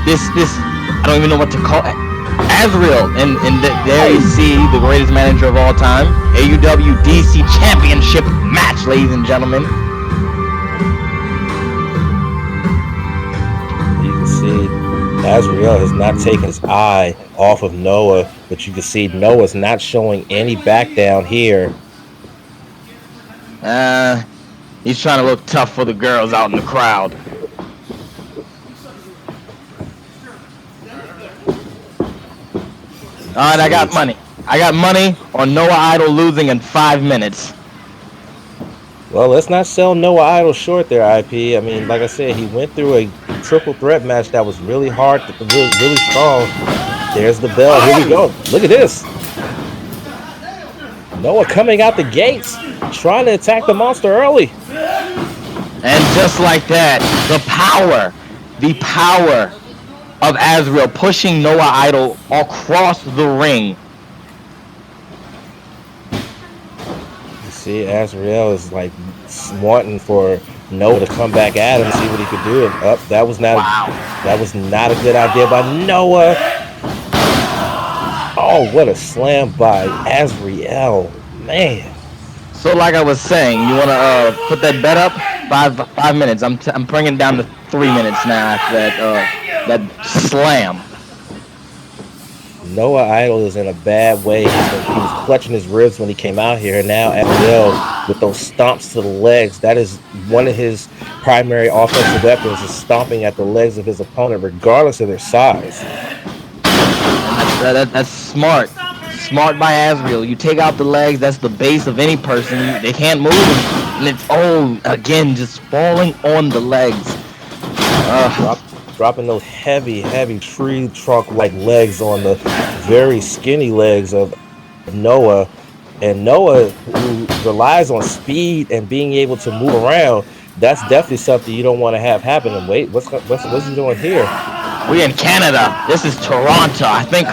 this I don't even know what to call it. Azrael, and there you see the greatest manager of all time. AUW DC Championship match, ladies and gentlemen. You can see Azrael has not taken his eye off of Noah, but you can see Noah's not showing any back down here. He's trying to look tough for the girls out in the crowd. Alright, I got money. I got money on Noah Idol losing in 5 minutes. Well, let's not sell Noah Idol short there, IP. I mean, like I said, he went through a triple threat match that was really hard, really strong. There's the bell. Here we go. Look at this. Noah coming out the gates, trying to attack the monster early. And just like that, the power of Azrael pushing Noah Idol across the ring. You see, Azrael is like wanting for Noah to come back at him, see what he could do. And that was not a good idea by Noah. Oh, what a slam by Azrael, man. So like I was saying, you want to put that bet up? 5 minutes. I'm bringing it down to 3 minutes now after that slam. Noah Idol is in a bad way. He was clutching his ribs when he came out here. And now Azrael with those stomps to the legs, that is one of his primary offensive weapons, is stomping at the legs of his opponent regardless of their size. That's smart. Smart by Azrael. You take out the legs, that's the base of any person. They can't move. And it's, again, just falling on the legs. Dropping those heavy tree trunk-like legs on the very skinny legs of Noah. And Noah, who relies on speed and being able to move around, that's definitely something you don't want to have happen. And wait, what's he doing here? We in Canada. This is Toronto. I think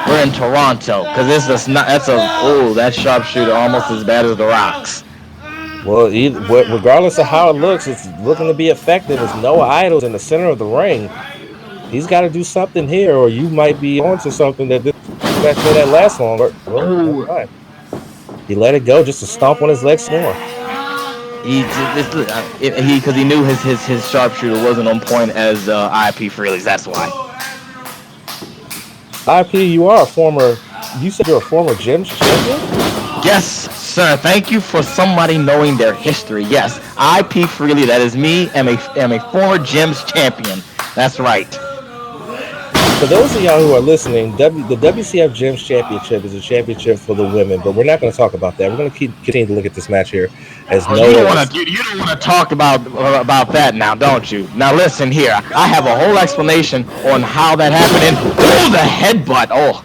we're in Toronto, because that sharpshooter almost as bad as the Rock's. Well, regardless of how it looks, it's looking to be effective. As Noah Idol's in the center of the ring. He's got to do something here, or you might be onto something that this match may not last longer. Well, he let it go just to stomp on his legs more. Because he knew his sharpshooter wasn't on point as IP Freely's. That's why. IP, you said you're a former gym champion? Yes, sir. Thank you for somebody knowing their history. Yes, IP Freely, that is me, am a former gyms champion. That's right. For those of y'all who are listening, the WCF Gyms Championship is a championship for the women, but we're not going to talk about that. We're going to continue to look at this match here. As you don't want to talk about that now, don't you? Now listen here. I have a whole explanation on how that happened. And the headbutt. Oh.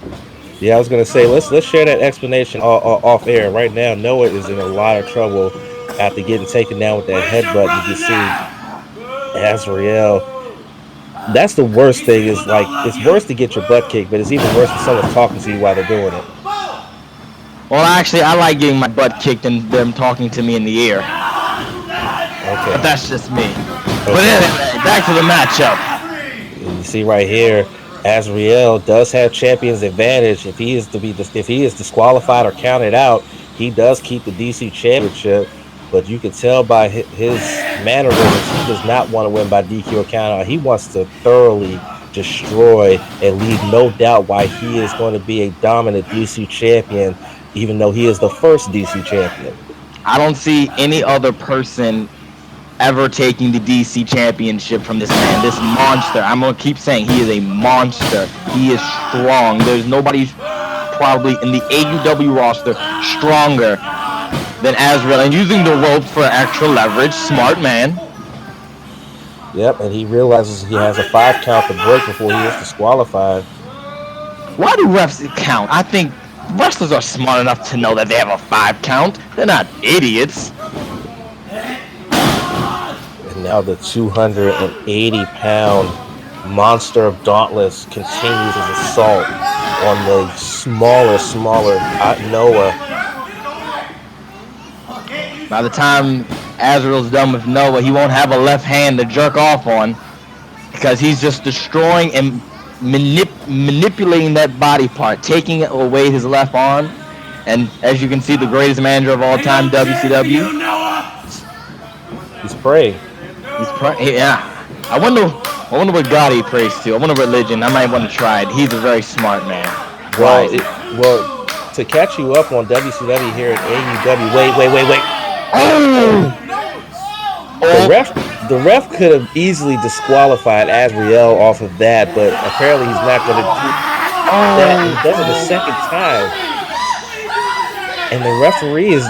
Yeah, I was going to say let's share that explanation off air. Right now, Noah is in a lot of trouble after getting taken down with that headbutt. You can see Azrael. That's the worst thing. Is like it's worse to get your butt kicked, but it's even worse when someone's talking to you while they're doing it. Well, actually, I like getting my butt kicked and them talking to me in the ear. Okay. But that's just me. Okay. But anyway, back to the matchup. You see right here, Azrael does have champion's advantage. If he is disqualified or counted out, he does keep the DC championship. But you can tell by his mannerisms, he does not want to win by DQ or count out. He wants to thoroughly destroy and leave no doubt why he is going to be a dominant DC champion, even though he is the first DC champion. I don't see any other person ever taking the DC championship from this man, this monster. I'm going to keep saying he is a monster. He is strong. There's nobody probably in the AUW roster stronger than Azrael, and using the rope for extra leverage. Smart man. Yep, and he realizes he has a 5 count to break before he is disqualified. Why do refs count? I think wrestlers are smart enough to know that they have a 5 count. They're not idiots. And now the 280-pound monster of Dauntless continues his assault on the smaller Noah. By the time Azrael's done with Noah, he won't have a left hand to jerk off on because he's just destroying and manipulating that body part, taking away his left arm. And as you can see, the greatest manager of all time, WCW. He's praying. Yeah. I wonder what God he prays to. I wonder what religion. I might want to try it. He's a very smart man. Well, to catch you up on WCW here at AUW. Wait. The ref could have easily disqualified Azrael off of that, but apparently he's not going to do that. He does it a second time, and the referee is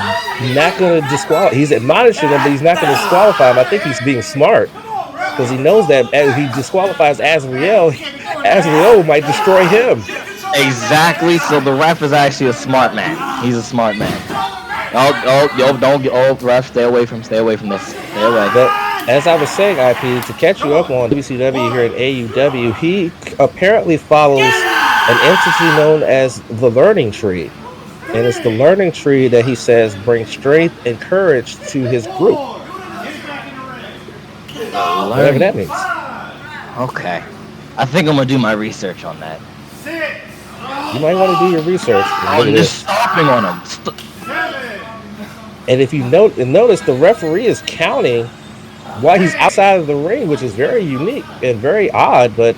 not going to disqualify. He's admonishing him, but he's not going to disqualify him. I think he's being smart because he knows that if he disqualifies Azrael might destroy him. Exactly. So the ref is actually a smart man. He's a smart man. Ref, stay away from this. Stay away. But as I was saying, IP, to catch you up on WCW here at AUW, he apparently follows an entity known as the Learning Tree. And it's the Learning Tree that he says brings strength and courage to his group. Whatever that means. Okay. I think I'm going to do my research on that. You might want to do your research. I'm just stomping on him. And if you notice, the referee is counting while he's outside of the ring, which is very unique and very odd, but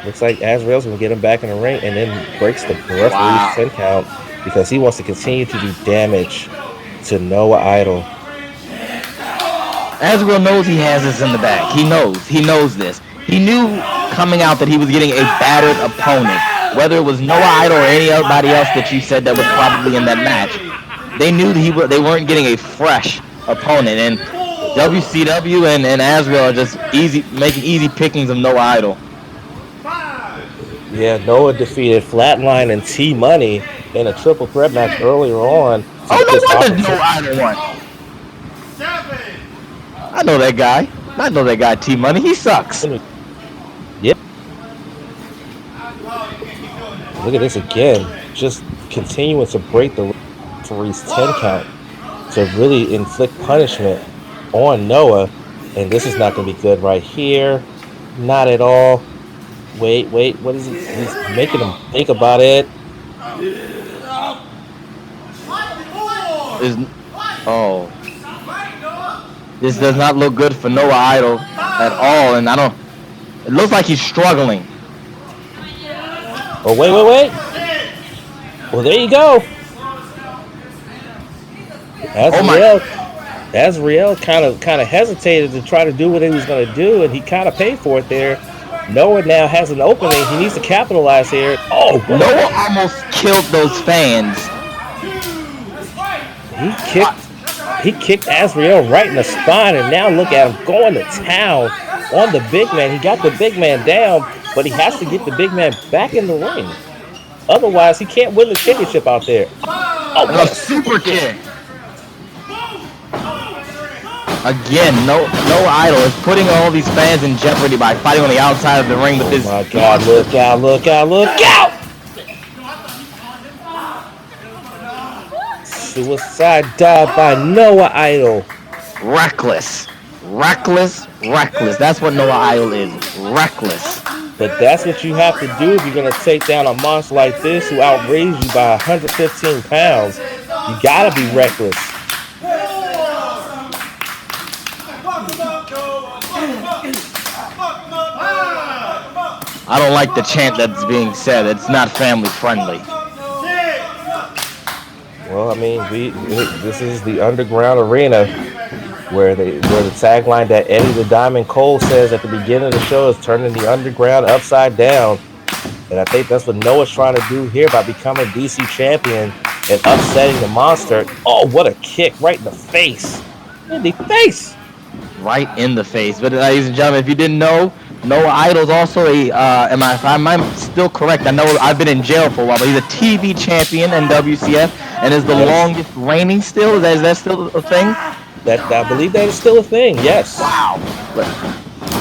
looks like Azrael's going to get him back in the ring and then breaks the referee's 10 count because he wants to continue to do damage to Noah Idol. Azrael knows he has this in the bag. He knows this. He knew coming out that he was getting a battered opponent. Whether it was Noah Idol or anybody else that you said that was probably in that match, they knew that they weren't getting a fresh opponent. And WCW and Azrael are just making easy pickings of Noah Idol. Yeah, Noah defeated Flatline and T-Money in a triple threat match earlier on. Oh, no wonder Noah Idol won. I know that guy. T-Money. He sucks. Yep. Look at this again. Just continuing to break the referee's 10 count to really inflict punishment on Noah. And this is not going to be good right here. Not at all. Wait. What is it? He's making him think about it. This does not look good for Noah Idol at all. And it looks like he's struggling. Oh, wait. Well, there you go. Azrael kind of hesitated to try to do what he was going to do, and he kind of paid for it there. Noah now has an opening. He needs to capitalize here. Oh, Noah almost killed those fans. He kicked Azrael right in the spine, and now look at him going to town on the big man. He got the big man down, but he has to get the big man back in the ring. Otherwise, he can't win the championship out there. Oh, what a super kick. Again, Noah Idol is putting all these fans in jeopardy by fighting on the outside of the ring with this. Oh my God, look out! Suicide dive by Noah Idol. Reckless. That's what Noah Idol is. Reckless. But that's what you have to do if you're going to take down a monster like this who outraised you by 115 pounds. You got to be reckless. I don't like the chant that's being said. It's not family friendly. Well, I mean, this is the underground arena where the tagline that Eddie the Diamond Cole says at the beginning of the show is turning the underground upside down. And I think that's what Noah's trying to do here by becoming DC champion and upsetting the monster. Oh, what a kick right in the face. In the face. Right in the face. But ladies and gentlemen, if you didn't know, Noah Idol's also if I'm still correct, I know I've been in jail for a while, but he's a TV champion in WCF and is the longest reigning still. Is that still a thing? I believe that is still a thing, yes. Wow.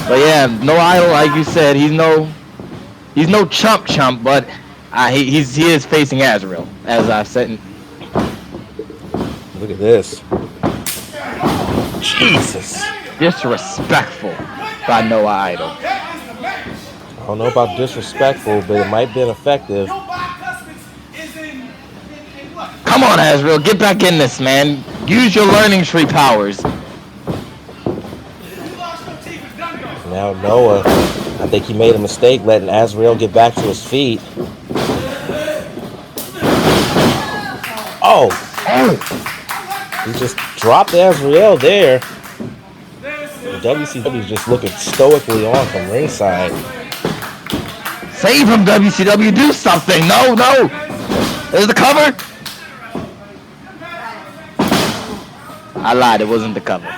But yeah, Noah Idol, like you said, he's no chump, but he is facing Azrael, as I've said. Look at this. Jesus. Disrespectful by Noah Idol. I don't know about disrespectful, but it might have been effective. Come on, Azrael, get back in this, man. Use your learning tree powers. Now Noah, I think he made a mistake letting Azrael get back to his feet. Oh! He just dropped Azrael there. WCW is just looking stoically on from ringside. Save him, WCW. Do something. No. There's the cover. I lied. It wasn't the cover.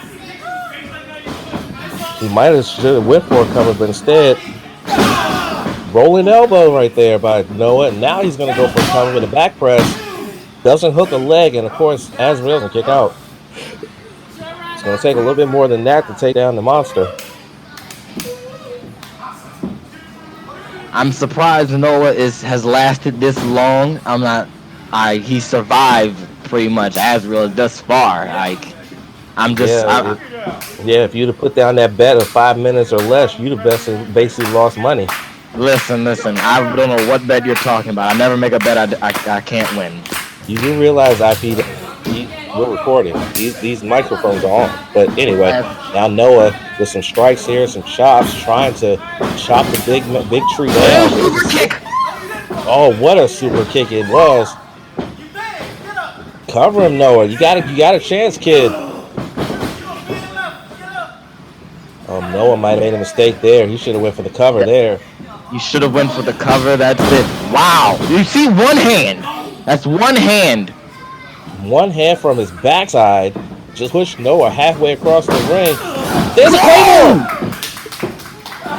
He might have went for a cover, but instead, rolling elbow right there by Noah. And now he's going to go for a cover with a back press. Doesn't hook a leg, and of course, Azrael can kick out. It's going to take a little bit more than that to take down the monster. I'm surprised Noah has lasted this long. He survived pretty much Azrael thus far. If you'd have put down that bet of 5 minutes or less, you'd have basically lost money. Listen. I don't know what bet you're talking about. I never make a bet I can't win. You do realize, IP, we're recording. These microphones are on. But anyway, now Noah with some strikes here, some chops, trying to chop the big tree down. Super kick! Oh, what a super kick it was. Cover him, Noah. You got a chance, kid. Noah might have made a mistake there. He should have went for the cover there. You should have went for the cover. That's it. Wow. You see one hand. That's one hand. One hand from his backside. Just pushed Noah halfway across the ring. There's a Claymore!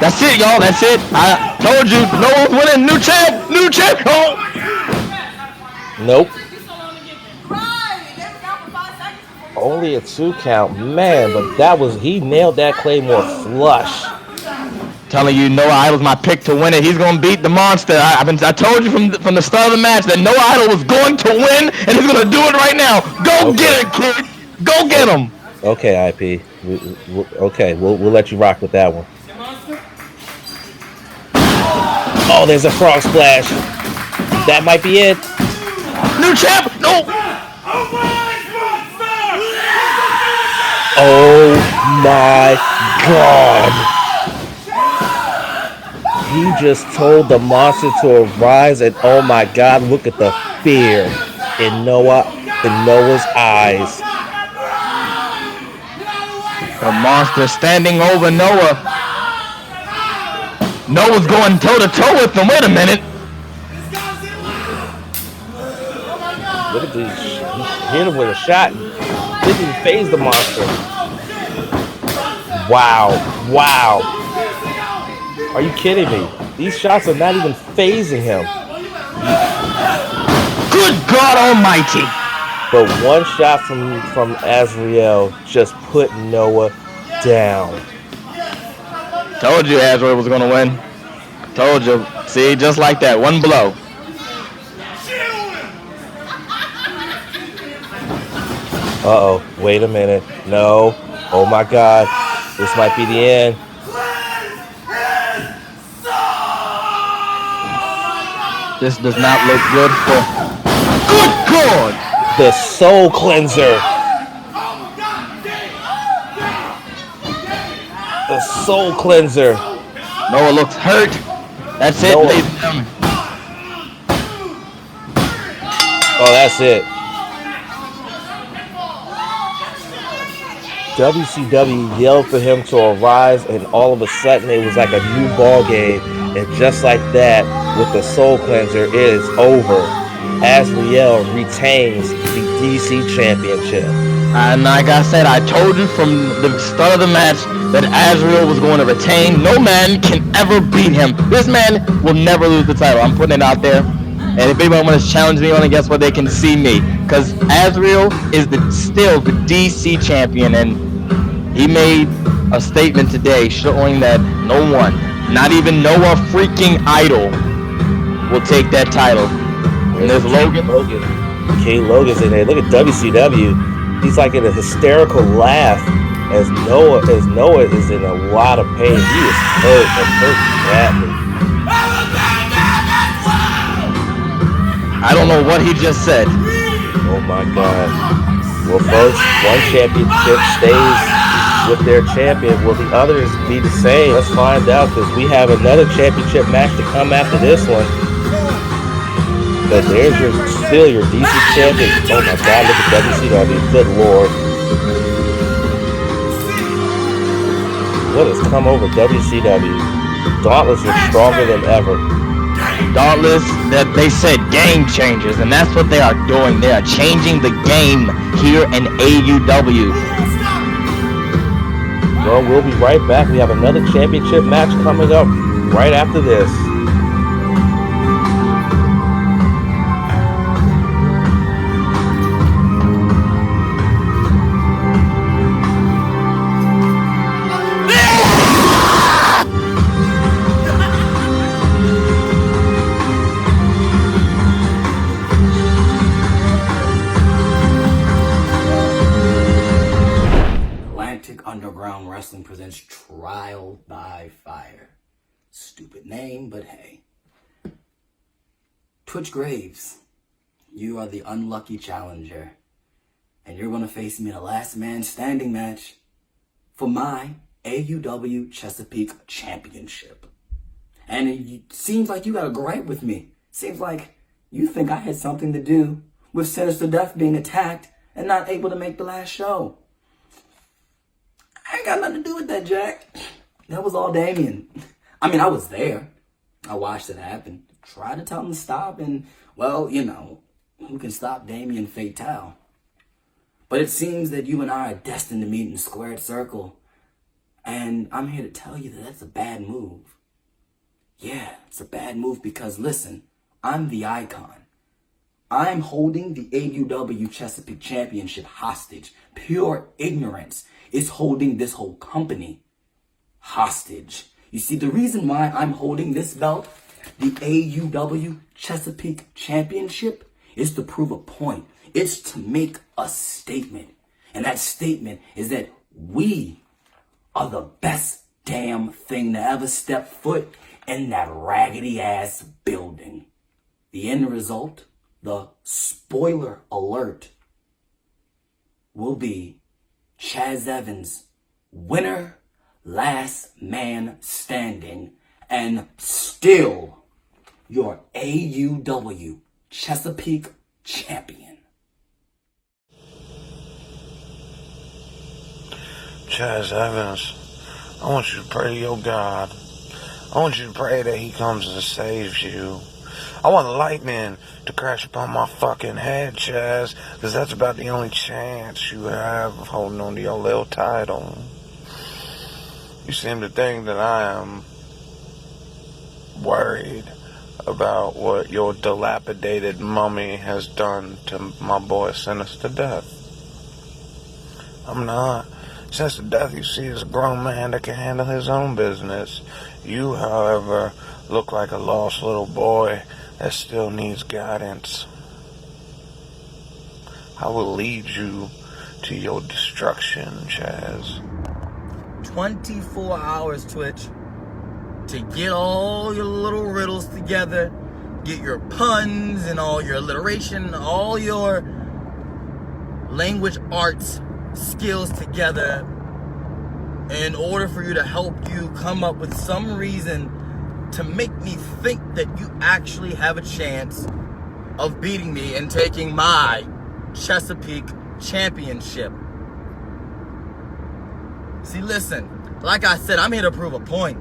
That's it, y'all. That's it. I told you. Noah's winning. New champ. Oh. Nope. Only a 2 count. Man, but he nailed that Claymore flush. telling you Noah Idol's my pick to win it. He's gonna beat the monster. I told you from the start of the match that Noah Idol was going to win, and he's gonna do it right now. Go get it, kid. Go get him. Okay, IP. Okay, we'll let you rock with that one. Oh, there's a frog splash. That might be it. New champ. No. Oh my God. He just told the monster to arise, and oh my God, look at the fear in Noah's eyes. The monster standing over Noah. Noah's going toe-to-toe with him. Wait a minute. Look at these. He hit him with a shot. Didn't even phase the monster. Wow. Are you kidding me? These shots are not even phasing him. Good God Almighty. But one shot from Azrael just put Noah down. Told you Azrael was going to win. Told you. See, just like that. One blow. Uh-oh. Wait a minute. No. Oh, my God. This might be the end. This does not look good for... Good God! The Soul Cleanser. The Soul Cleanser. Noah looks hurt. That's it, ladies and gentlemen. Oh, that's it. WCW yelled for him to arise, and all of a sudden it was like a new ball game. And just like that, with the Soul Cleanser, it is over. Azrael retains the DC Championship. And like I said, I told you from the start of the match that Azrael was going to retain. No man can ever beat him. This man will never lose the title. I'm putting it out there. And if anyone wants to challenge me on it, guess what? They can see me. Because Azrael is still the DC champion. And he made a statement today showing that no one, not even Noah freaking Idol, will take that title. And there's Logan. King Logan's in there. Look at WCW. He's like in a hysterical laugh as Noah is in a lot of pain. He is hurt badly. I don't know what he just said. Oh my God. Well, folks, one championship stays with their champion. Will the others be the same? Let's find out, because we have another championship match to come after this one. But there's still your DC champion. Oh my God, look at WCW. Good Lord. What has come over WCW? Dauntless is stronger than ever. Dauntless, that they said game changers, and that's what they are doing. They are changing the game here in AUW. Well, we'll be right back. We have another championship match coming up right after this. Underground Wrestling presents Trial by Fire. Stupid name, but hey. Twitch Graves, you are the unlucky challenger, and you're going to face me in a last man standing match for my AUW Chesapeake Championship. And it seems like you got a gripe with me. Seems like you think I had something to do with Sinister Death being attacked and not able to make the last show. I ain't got nothing to do with that, Jack. That was all Damien. I mean, I was there. I watched it happen. Tried to tell him to stop, and, well, you know, who can stop Damien Fatale? But it seems that you and I are destined to meet in the squared circle. And I'm here to tell you that that's a bad move. Yeah, it's a bad move because, listen, I'm the icon. I'm holding the AUW Chesapeake Championship hostage. Pure ignorance is holding this whole company hostage. You see, the reason why I'm holding this belt, the AUW Chesapeake Championship, is to prove a point. It's to make a statement. And that statement is that we are the best damn thing to ever step foot in that raggedy ass building. The end result, the spoiler alert, will be Chaz Evans, winner, last man standing, and still your AUW Chesapeake champion. Chaz Evans, I want you to pray to your God. I want you to pray that he comes and saves you. I want lightning to crash upon my fucking head, Chaz, because that's about the only chance you have of holding on to your little title. You seem to think that I am worried about what your dilapidated mummy has done to my boy Sinister Death. I'm not. Sinister Death, you see, is a grown man that can handle his own business. You, however, look like a lost little boy that still needs guidance. I will lead you to your destruction, Chaz. 24 hours, Twitch, to get all your little riddles together, get your puns and all your alliteration, all your language arts skills together in order for you to help you come up with some reason to make me think that you actually have a chance of beating me and taking my Chesapeake Championship. See, listen, like I said, I'm here to prove a point.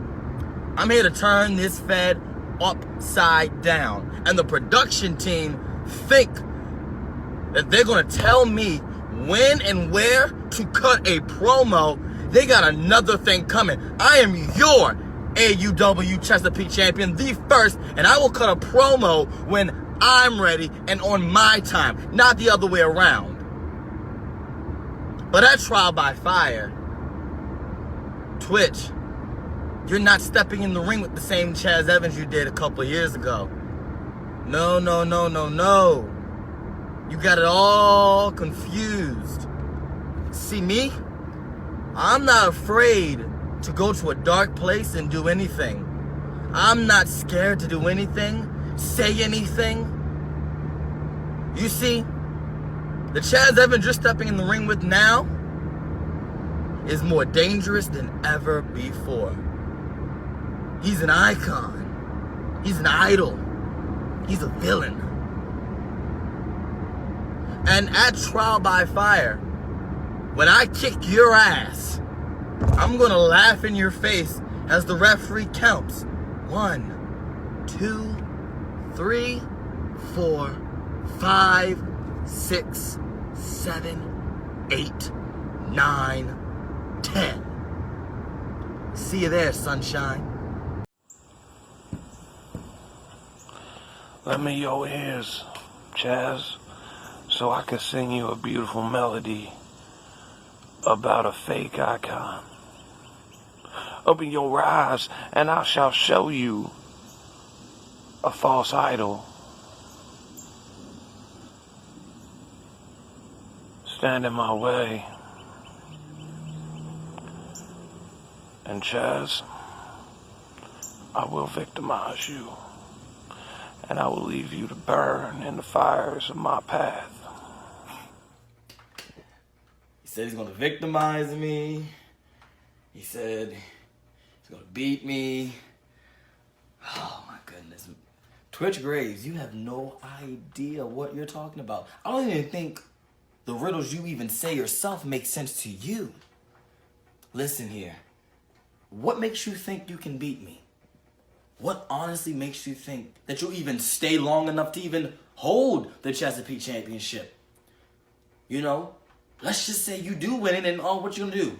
I'm here to turn this Fed upside down. And the production team think that they're going to tell me when and where to cut a promo. They got another thing coming. I am your AUW Chesapeake champion, the first, and I will cut a promo when I'm ready and on my time, not the other way around. But at Trial by Fire, Twitch, you're not stepping in the ring with the same Chaz Evans you did a couple of years ago. No. You got it all confused. See me? I'm not afraid to go to a dark place and do anything. I'm not scared to do anything, say anything. You see, the Chaz Evans you're stepping in the ring with now is more dangerous than ever before. He's an icon. He's an idol. He's a villain. And at Trial by Fire, when I kick your ass, I'm gonna laugh in your face as the referee counts. 1, 2, 3, 4, 5, 6, 7, 8, 9, 10. See you there, sunshine. Lend me your ears, Chaz, so I can sing you a beautiful melody about a fake icon. Open your eyes, and I shall show you a false idol. Stand in my way. And Chaz, I will victimize you. And I will leave you to burn in the fires of my path. He said he's gonna victimize me. He said he's gonna beat me. Oh my goodness. Twitch Graves, you have no idea what you're talking about. I don't even think the riddles you even say yourself make sense to you. Listen here. What makes you think you can beat me? What honestly makes you think that you'll even stay long enough to even hold the Chesapeake Championship? You know, let's just say you do win it, and what you gonna do?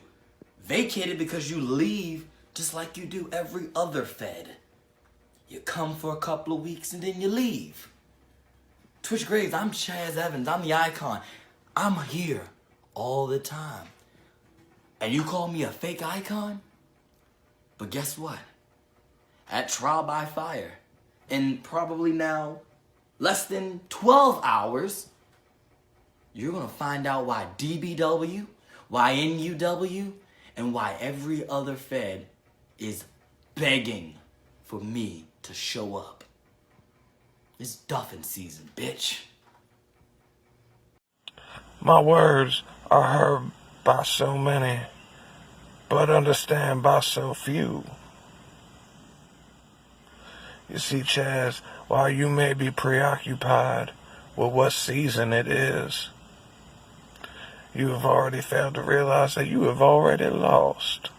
Vacate it because you leave just like you do every other Fed. You come for a couple of weeks and then you leave. Twitch Graves, I'm Chaz Evans. I'm the icon. I'm here all the time. And you call me a fake icon? But guess what? at Trial by Fire. In probably now less than 12 hours, you're gonna find out why DBW, why NUW, and why every other Fed is begging for me to show up. It's duffing season, bitch. My words are heard by so many, but understand by so few. You see, Chaz, while you may be preoccupied with what season it is, you have already failed to realize that you have already lost.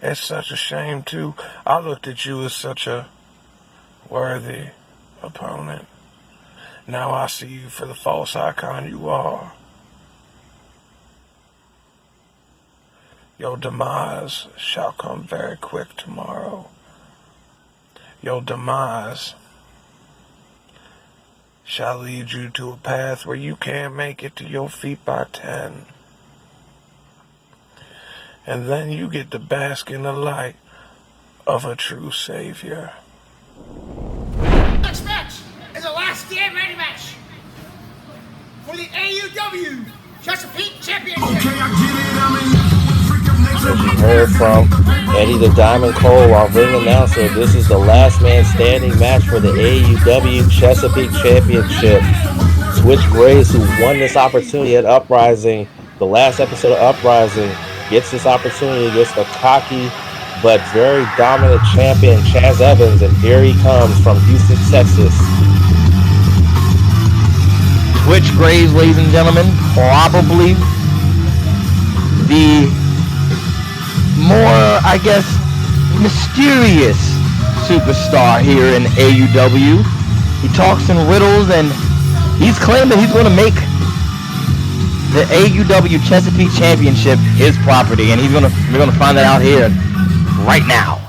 It's such a shame, too. I looked at you as such a worthy opponent. Now I see you for the false icon you are. Your demise shall come very quick tomorrow. Your demise shall lead you to a path where you can't make it to your feet by 10. And then you get to bask in the light of a true savior. Next match is a last stand ready match for the AUW Chesapeake Championship. As you heard from Eddie the Diamond Cole, our ring announcer, this is the last man standing match for the AUW Chesapeake Championship. Twitch Graves, who won this opportunity at Uprising, the last episode of Uprising, gets this opportunity against a cocky but very dominant champion, Chaz Evans, and here he comes from Houston, Texas. Twitch Graves, ladies and gentlemen, probably the more, I guess, mysterious superstar here in AUW. He talks in riddles, and he's claimed that he's going to make the AUW Chesapeake Championship his property, and we're gonna find that out here right now.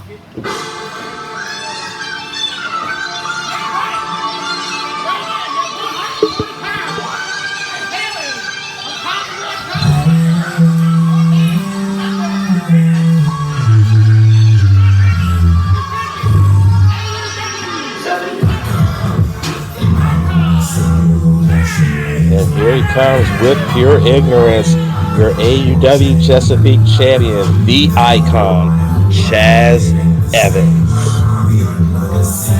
And here he comes with pure ignorance, your AUW Chesapeake champion, the icon, Chaz Evans.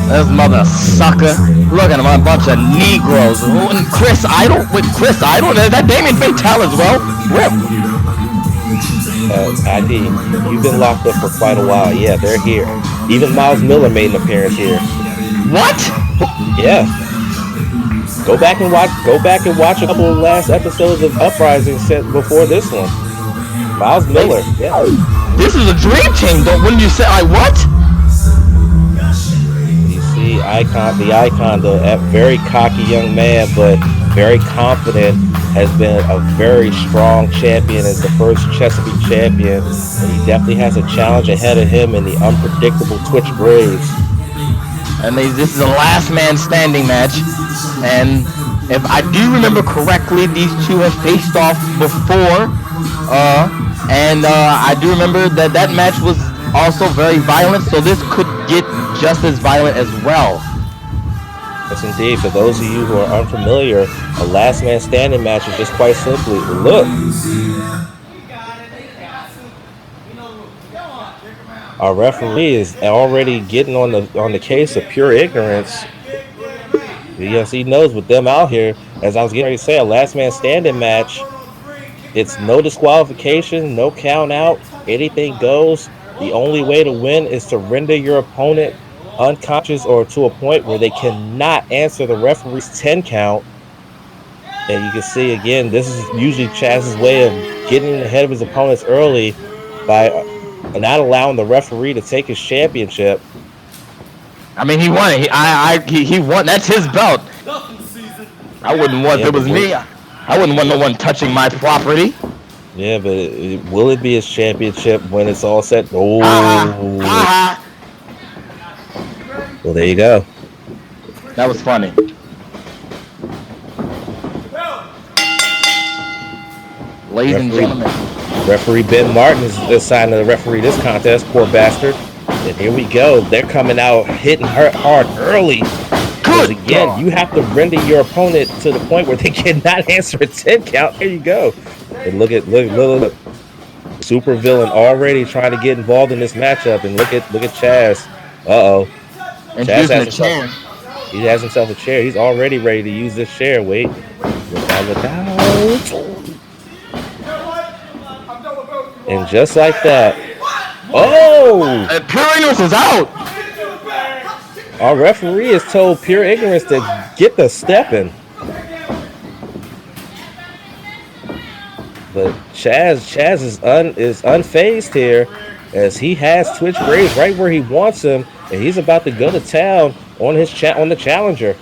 This mother sucker. Look at him, a bunch of Negroes. And Chris Idol? With Chris Idol? Is that Damien Fatale as well? Rip. ID, you've been locked up for quite a while. Yeah, they're here. Even Miles Miller made an appearance here. What? Yeah. Go back and watch a couple of last episodes of Uprising set before this one. Miles Miller, yeah. This is a dream team, though. Wouldn't you say, what? You see, the icon, the very cocky young man, but very confident, has been a very strong champion as the first Chesapeake champion, and he definitely has a challenge ahead of him in the unpredictable Twitch Graves. And this is a last man standing match, and if I do remember correctly, these two have faced off before, and I do remember that match was also very violent, so this could get just as violent as well. Yes, indeed. For those of you who are unfamiliar, a last man standing match is just quite simply, look. Our referee is already getting on the case of pure ignorance. Yes, he knows with them out here, as I was getting ready to say, a last man standing match, it's no disqualification, no count out, anything goes. The only way to win is to render your opponent unconscious or to a point where they cannot answer the referee's 10 count. And you can see again, this is usually Chaz's way of getting ahead of his opponents early by not allowing the referee to take his championship. I mean, he won it. He won. That's his belt. I wouldn't want if it was me. I wouldn't want no one touching my property. Yeah, but will it be his championship when it's all set? Oh. Well, there you go. That was funny. Ladies and gentlemen. Referee Ben Martin is assigned to referee this contest. Poor bastard. And here we go. They're coming out hitting her hard early. Because again, you have to render your opponent to the point where they cannot answer a 10 count. There you go. And look. Super villain already trying to get involved in this matchup. And look at Chaz. Uh-oh. Chaz he has himself a chair. He's already ready to use this chair. Wait. Look out. And just like that. Oh! Pure Ignorance is out! Our referee has told Pure Ignorance to get the stepping. But Chaz is unfazed here as he has Twitch Graves right where he wants him, and he's about to go to town on the challenger.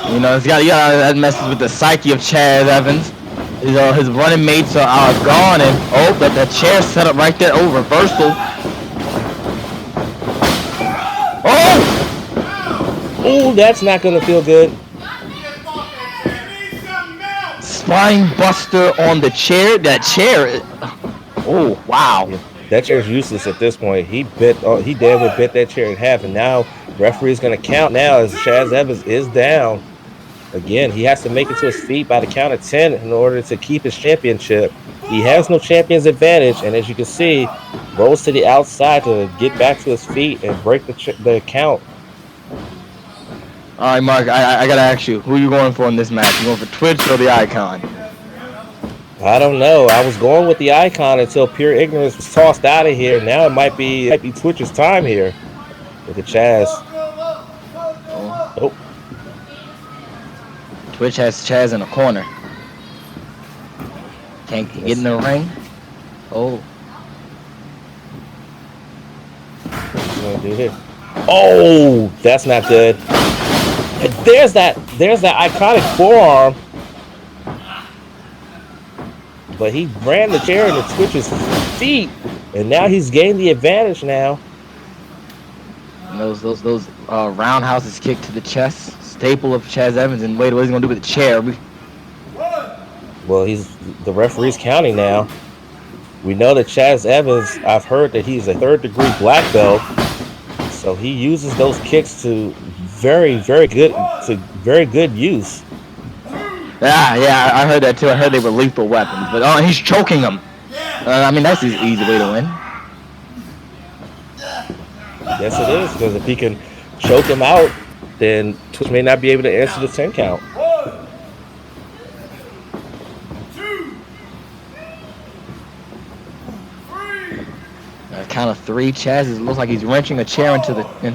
You know, that messes with the psyche of Chaz Evans. His running mates are gone, and that chair set up right there. Oh, reversal. Oh, that's not gonna feel good. Spine buster on the chair. That chair. Oh wow. That chair's useless at this point. He damn near bit that chair in half, and now referee's gonna count now as Chaz Evans is down. Again, he has to make it to his feet by the count of 10 in order to keep his championship. He has no champion's advantage, and as you can see, rolls to the outside to get back to his feet and break the count. All right, Mark, I gotta ask you, who are you going for in this match? You going for Twitch or the Icon? I don't know. I was going with the Icon until Pure Ignorance was tossed out of here. Now it might be Twitch's time here. Look at Chaz. Oh. Twitch has Chaz in a corner. Can't get in the ring. Oh. What's he gonna do here? Oh, that's not good. And there's that iconic forearm. But he ran the chair into Twitch's feet, and now he's gained the advantage now. And those roundhouses kick to the chest, staple of Chaz Evans. And wait, what he's gonna do with the chair? Well, the referee's counting now. We know that Chaz Evans, I've heard that he's a 3rd-degree black belt, so he uses those kicks to very good use. Yeah, I heard that too. I heard they were lethal weapons, but he's choking him. I mean, that's his easy way to win. Yes, it is, because if he can choke him out, then Twitch may not be able to answer the 10 count. Count of 3. Chaz looks like he's wrenching a chair into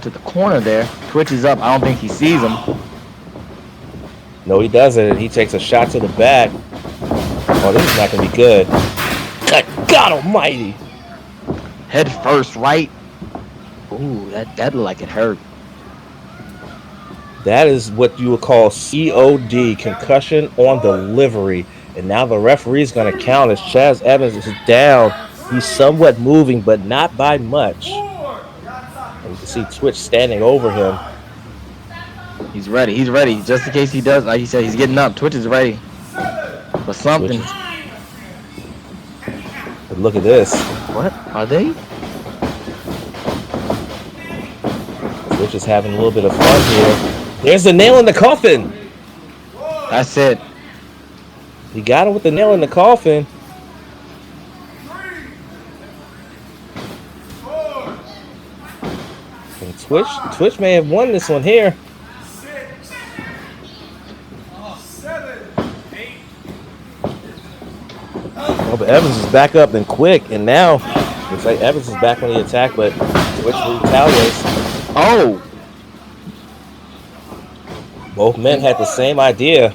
the corner there. Twitch is up. I don't think he sees him. No, he doesn't. He takes a shot to the back. Oh, this is not going to be good. Good God almighty. Head first, right? Ooh, that looked like it hurt. That is what you would call COD, concussion on delivery. And now the referee's going to count as Chaz Evans is down. He's somewhat moving, but not by much. And you can see Twitch standing over him. He's ready. Just in case he does. Like he said, he's getting up. Twitch is ready for something. But look at this. What? Are they? Twitch is having a little bit of fun here. There's the nail in the coffin. That's it. He got him with the nail in the coffin. And Twitch may have won this one here. Oh, but Evans is back up and quick, and now looks like Evans is back on the attack, but Twitch retaliates. Oh! Both men had the same idea.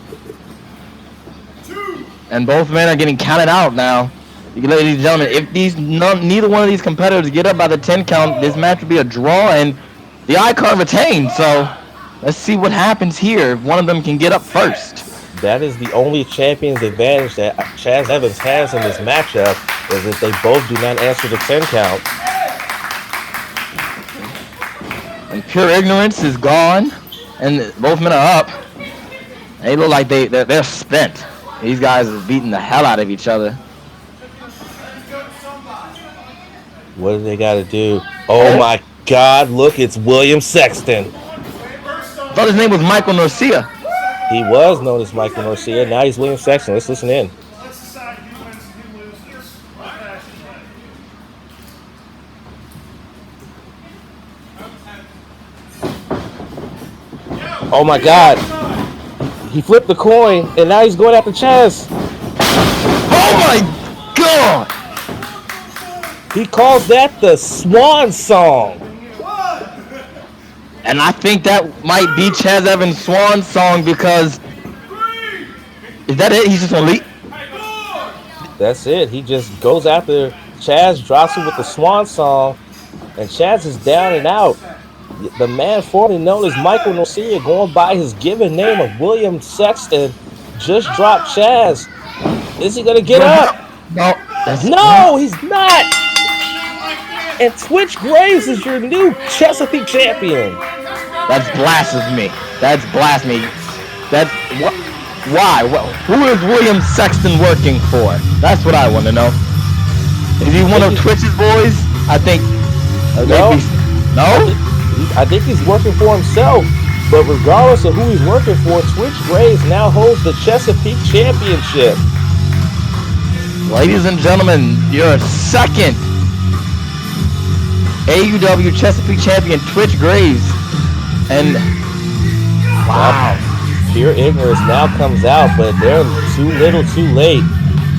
And both men are getting counted out now. Ladies and gentlemen, if neither one of these competitors get up by the 10 count, this match will be a draw, and the Icon retains. So let's see what happens here if one of them can get up first. That is the only champion's advantage that Chaz Evans has in this matchup, is if they both do not answer the 10 count. And Pure Ignorance is gone, and both men are up. They look like they're spent. These guys are beating the hell out of each other. What do they got to do? Oh my God! Look, it's William Sexton. I thought his name was Michael Norcia. He was known as Michael Norcia. Now he's William Sexton. Let's listen in. Oh my God! He flipped the coin, and now he's going after Chaz. Oh my God! He calls that the Swan Song. And I think that might be Chaz Evans' Swan Song because is that it? He's just gonna leave. That's it. He just goes after Chaz, drops him with the Swan Song, and Chaz is down and out. The man formerly known as Michael Norcia, going by his given name of William Sexton, just dropped Chaz. Is he gonna get up? No, he's not. And Twitch Graves is your new Chesapeake champion. That's blasphemy. That's blasphemy. That's why? Who is William Sexton working for? That's what I want to know. Is he one of Twitch's boys? I think. No. No? I think he's working for himself. But regardless of who he's working for, Twitch Graves now holds the Chesapeake Championship. Ladies and gentlemen, your second AUW Chesapeake champion, Twitch Graves. And wow. Pure Ignorance now comes out, but they're too little too late,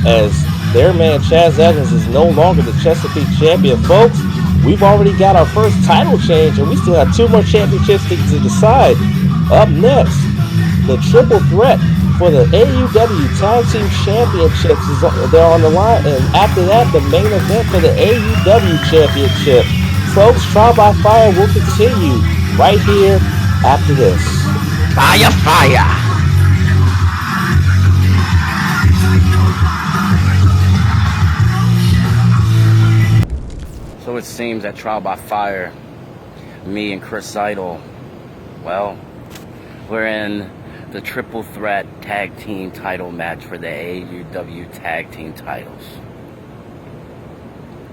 as their man Chaz Evans is no longer the Chesapeake champion. Folks, we've already got our first title change, and we still have 2 more championships to decide. Up next, the triple threat for the AUW Tag Team Championships they're on the line, and after that, the main event for the AUW Championship. Folks, Trial by Fire will continue right here after this. Fire, fire! So it seems at Trial by Fire, me and Chris Idol, well, we're in the triple threat tag team title match for the AUW tag team titles.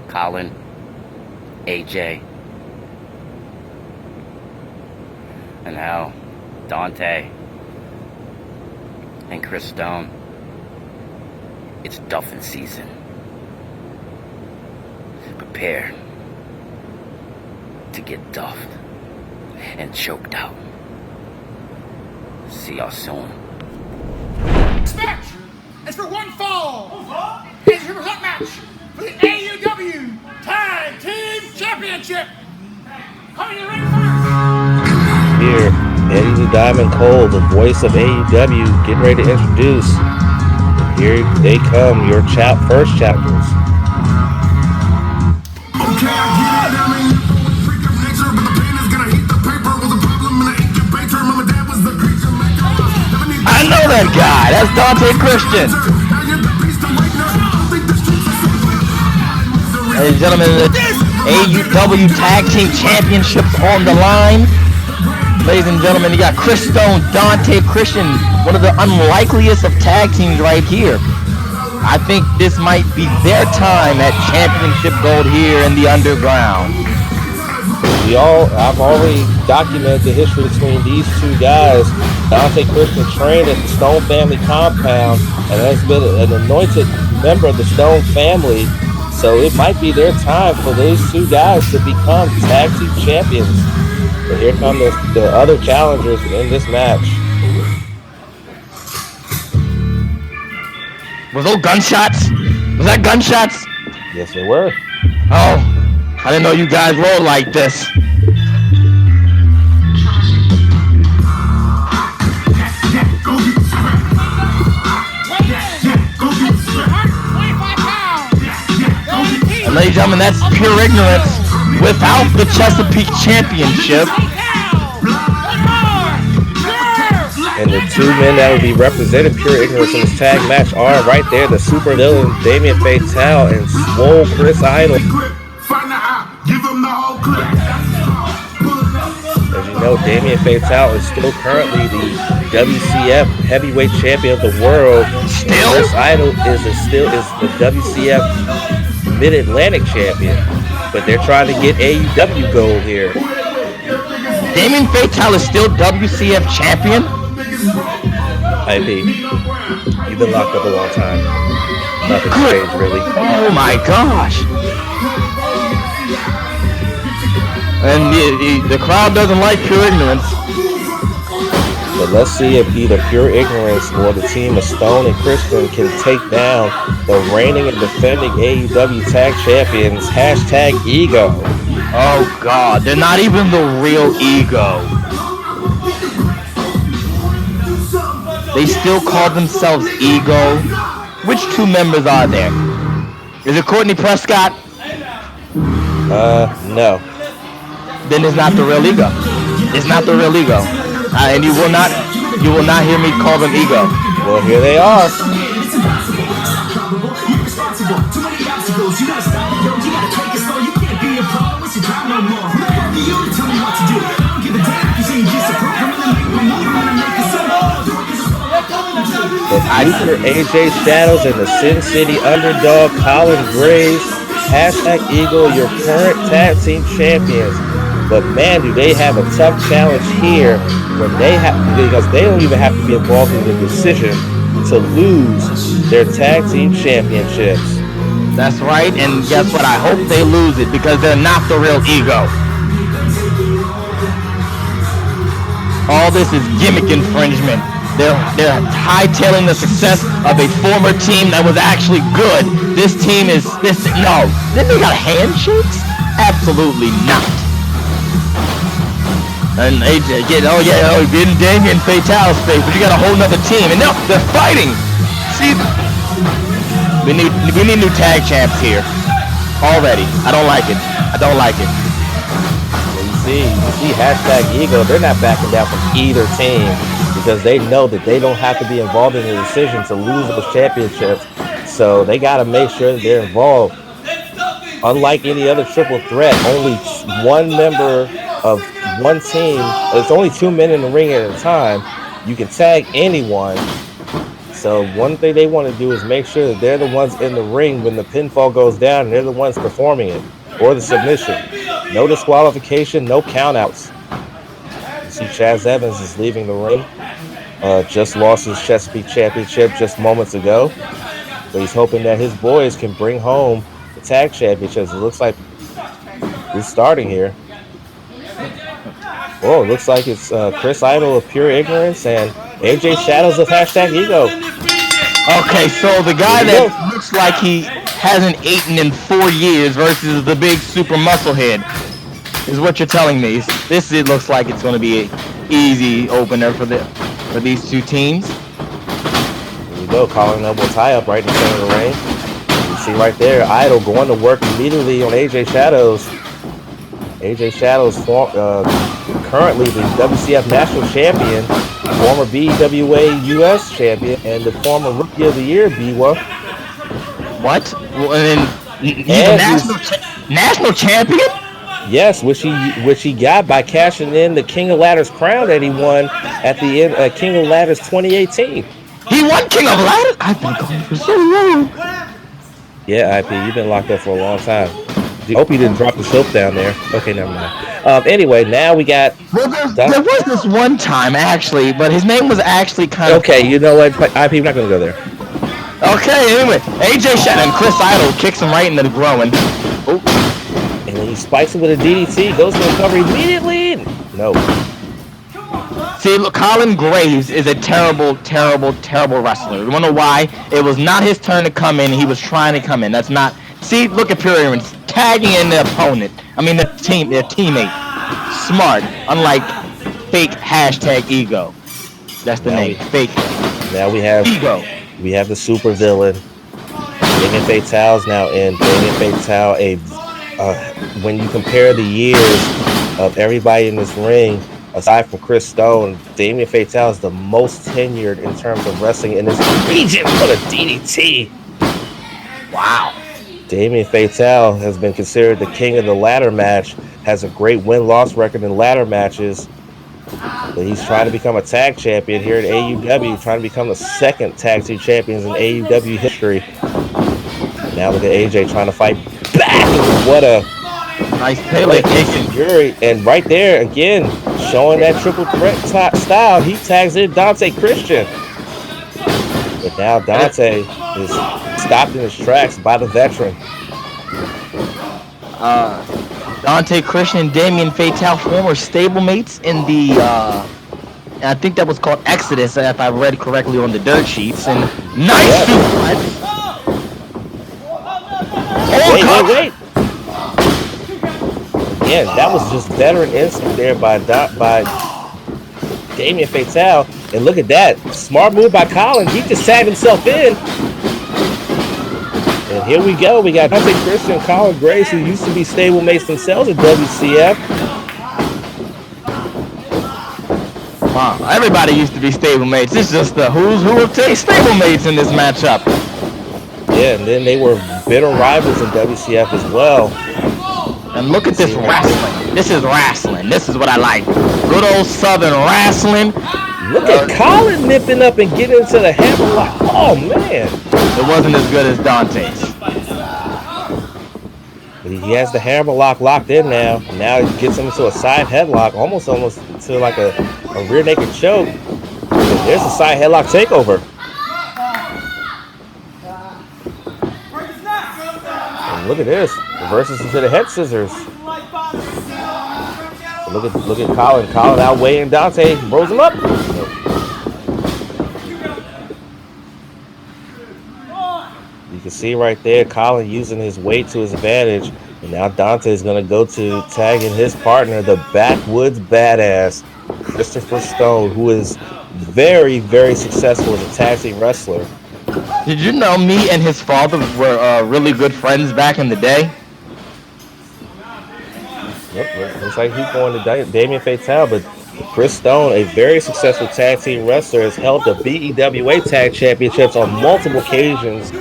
Colin, AJ, and now Dante and Chris Stone. It's duffing season. Prepare to get duffed and choked out. See y'all soon. This match is for one fall. It's a triple threat match for the AUW Tag Team Championship. Coming to the ring first. Here, Eddie the Diamond Cole, the voice of AUW, getting ready to introduce. Here they come, your first chapters. I know that guy. That's Dante Christian. Ladies and gentlemen, the AUW Tag Team Championships on the line. Ladies and gentlemen, you got Chris Stone, Dante Christian, one of the unlikeliest of tag teams right here. I think this might be their time at championship gold here in the underground. I've already documented the history between these two guys. Dante Christian trained at the Stone family compound and has been an anointed member of the Stone family. So it might be their time for these two guys to become tag team champions. But here come the other challengers in this match. Was those gunshots? Was that gunshots? Yes, they were. Oh, I didn't know you guys rolled like this. And ladies and gentlemen, that's pure ignorance without the Chesapeake Championship. And the two men that will be representing Pure Ignorance in this tag match are right there, the super villain Damien Fatale and Swole Chris Idol. As you know, Damien Fatale is still currently the WCF heavyweight champion of the world. Chris Idol is the WCF Mid-Atlantic champion. but they're trying to get AUW gold here. Damien Fatale is still WCF champion? IP, you've been locked up a long time. Nothing's changed, really. Oh my gosh. And the crowd doesn't like pure ignorance. But let's see if either Pure Ignorance or the team of Stone and Christian can take down the reigning and defending AUW Tag Champions, #Ego. Oh God, they're not even the real Ego. They still call themselves Ego. Which two members are there? Is it Courtney Prescott? No. Then it's not the real Ego. It's not the real Ego. And you will not hear me call them Ego. Well, here they are. The future AJ Shadows and the Sin City underdog Colin Graves, #Eagle, your current tag team champions. But man, do they have a tough challenge here when because they don't even have to be involved in the decision to lose their tag team championships. That's right, and guess what? I hope they lose it because they're not the real Ego. All this is gimmick infringement. They're hightailing the success of a former team that was actually good. This team is no. Then they got handshakes? Absolutely not. And AJ, getting Damien Fatale's face, but you got a whole nother team, and now they're fighting. See, we need new tag champs here already. I don't like it. Well, you see, #Ego. They're not backing down from either team because they know that they don't have to be involved in the decision to lose those championships. So they got to make sure that they're involved. Unlike any other triple threat, only one member of one team. It's only 2 men in the ring at a time. You can tag anyone. So one thing they want to do is make sure that they're the ones in the ring when the pinfall goes down and they're the ones performing it or the submission. No disqualification, no countouts. You see Chaz Evans is leaving the ring. Just lost his Chesapeake Championship just moments ago. But he's hoping that his boys can bring home the tag championships. It looks like it's starting here. Oh, it looks like it's Chris Idol of Pure Ignorance and AJ Shadows of #Ego. Okay, so the guy that looks like he hasn't eaten in 4 years versus the big super muscle head is what you're telling me. It looks like it's going to be an easy opener for these two teams. There you go, calling elbow tie up right in the center of the ring. You see right there, Idol going to work immediately on AJ Shadows. AJ Shadows, currently the WCF National Champion, former BWA US Champion, and the former Rookie of the Year, BWA. What? Well, and he's a national champion? Yes, which he got by cashing in the King of Ladders crown that he won at the end of King of Ladders 2018. He won King of Ladders? I've been going for so long. Yeah, IP, you've been locked up for a long time. I hope you didn't drop the soap down there. Okay, never mind. Anyway, now we got... Well, there was this one time, actually, but his name was actually kind of... Okay, you know what? IP, we're not going to go there. Okay, anyway, AJ Shadow and Chris Idol kicks him right into the groin. Oh. And then he spikes him with a DDT, goes to recover immediately. No. See, look, Colin Graves is a terrible, terrible, terrible wrestler. You wanna know why? It was not his turn to come in. He was trying to come in. That's not... See, look at Pure Ignorance tagging in the opponent. I mean, their teammate. Smart, unlike fake #Ego. That's the name. Fake. Now we have Ego. We have the super villain. Damien Fatale's now in. Damien Fatale, when you compare the years of everybody in this ring, aside from Chris Stone, Damien Fatale is the most tenured in terms of wrestling in this region. What a DDT! Wow. Damien Fatale has been considered the king of the ladder match, has a great win-loss record in ladder matches, but he's trying to become a tag champion here at AUW, trying to become the second tag team champions in AUW history. Now look at AJ trying to fight back. What a Nice pele kicking. Fury, and right there again, showing that triple threat style, he tags in Dante Christian. But now Dante is stopped in his tracks by the veteran. Dante Christian and Damien Fatale, former stablemates in the I think that was called Exodus, if I read correctly on the dirt sheets. And nice suplex. Wait. Yeah, that was just veteran instinct there by Damien Fatale. And look at that. Smart move by Colin. He just tagged himself in. And here we go. We got Dante Christian and Colin Grace, who used to be stablemates themselves at WCF. Wow, everybody used to be stablemates. It's just the who's who of stablemates in this matchup. Yeah, and then they were bitter rivals in WCF as well. And look at this wrestling. This is wrestling. This is what I like. Good old Southern wrestling. Look at Colin nipping up and getting into the hammerlock. Oh, man. It wasn't as good as Dante's. But he has the hammerlock locked in now. Now he gets him into a side headlock, almost to like a rear naked choke. And there's a side headlock takeover. And look at this. Reverses into the head scissors. Look at Colin. Colin outweighing Dante. Rolls him up. You can see right there Colin using his weight to his advantage. And now Dante is going to go to tagging his partner, the backwoods badass, Christopher Stone, who is very, very successful as a tag team wrestler. Did you know me and his father were really good friends back in the day? Yep, looks like he's going to Damien Fatale, but Chris Stone, a very successful tag team wrestler, has held the BEWA Tag Championships on multiple occasions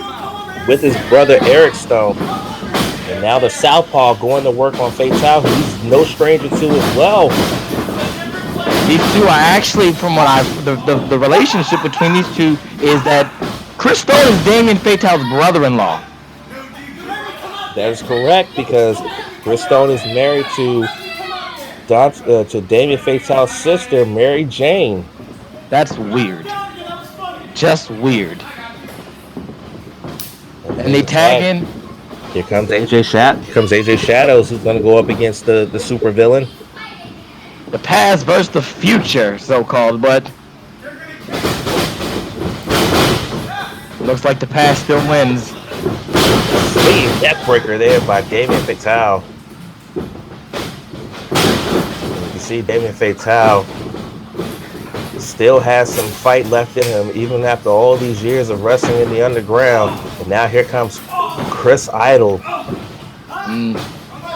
with his brother Eric Stone. And now the Southpaw going to work on Fatale, who he's no stranger to as well. These two are actually, from what the relationship between these two is that Chris Stone is Damien Fatale's brother-in-law. That is correct, because Chris Stone is married to Damien Fatale's sister, Mary Jane. That's weird. Just weird. And they tag in. Here comes AJ Shadows, who's going to go up against the supervillain. The past versus the future, so-called, but looks like the past still wins. Clean neckbreaker there by Damien Fatale. You can see Damien Fatale still has some fight left in him, even after all these years of wrestling in the underground. And now here comes Chris Idol.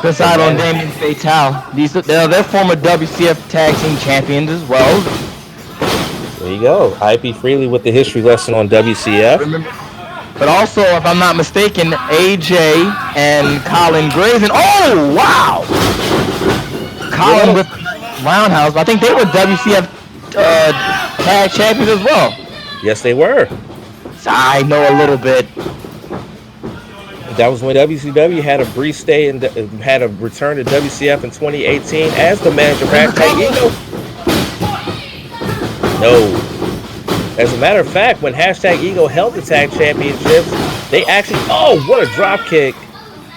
Chris Idol and Damien Fatale. They're former WCF Tag Team Champions as well. There you go. IP Freely with the history lesson on WCF. But also, if I'm not mistaken, AJ and Colin Graves. And oh, wow! Colin with Roundhouse. I think they were WCF Tag Champions as well. Yes, they were. So I know a little bit. That was when WCW had a brief stay and had a return to WCF in 2018 as the manager of Hashtag Ego. No. As a matter of fact, when Hashtag Ego held the tag championships, they actually, oh, what a drop kick.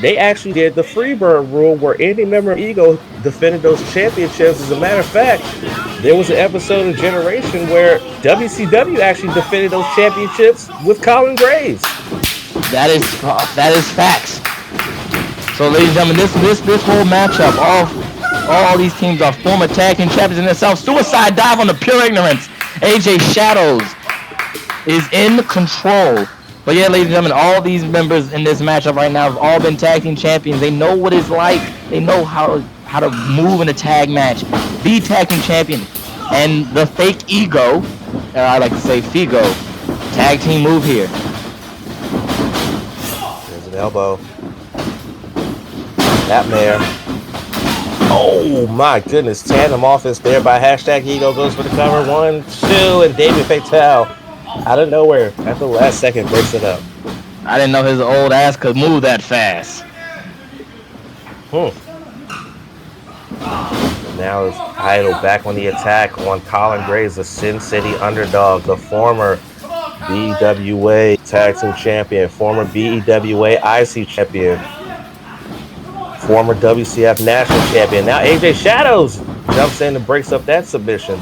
They actually did the Freebird rule where any member of Ego defended those championships. As a matter of fact, there was an episode of Generation where WCW actually defended those championships with Colin Graves. That is facts. So, ladies and gentlemen, this whole matchup, all these teams are former tag team champions in themselves. Suicide dive on the pure ignorance. AJ Shadows is in control. But yeah, ladies and gentlemen, all these members in this matchup right now have all been tag team champions. They know what it's like. They know how to move in a tag match. Be tag team champion. And the fake Ego, or I like to say Figo, tag team move here. There's an elbow. That mare. Oh my goodness. Tandem offense there by Hashtag Ego goes for the cover. 1, 2, and Damien Fatale out of nowhere at the last second breaks it up. I didn't know his old ass could move that fast. Now it's Idol back on the attack on Colin Graves, the Sin City underdog, the former BWA Tag Team Champion, former BEWA IC Champion, former WCF National Champion. Now AJ Shadows jumps in and breaks up that submission.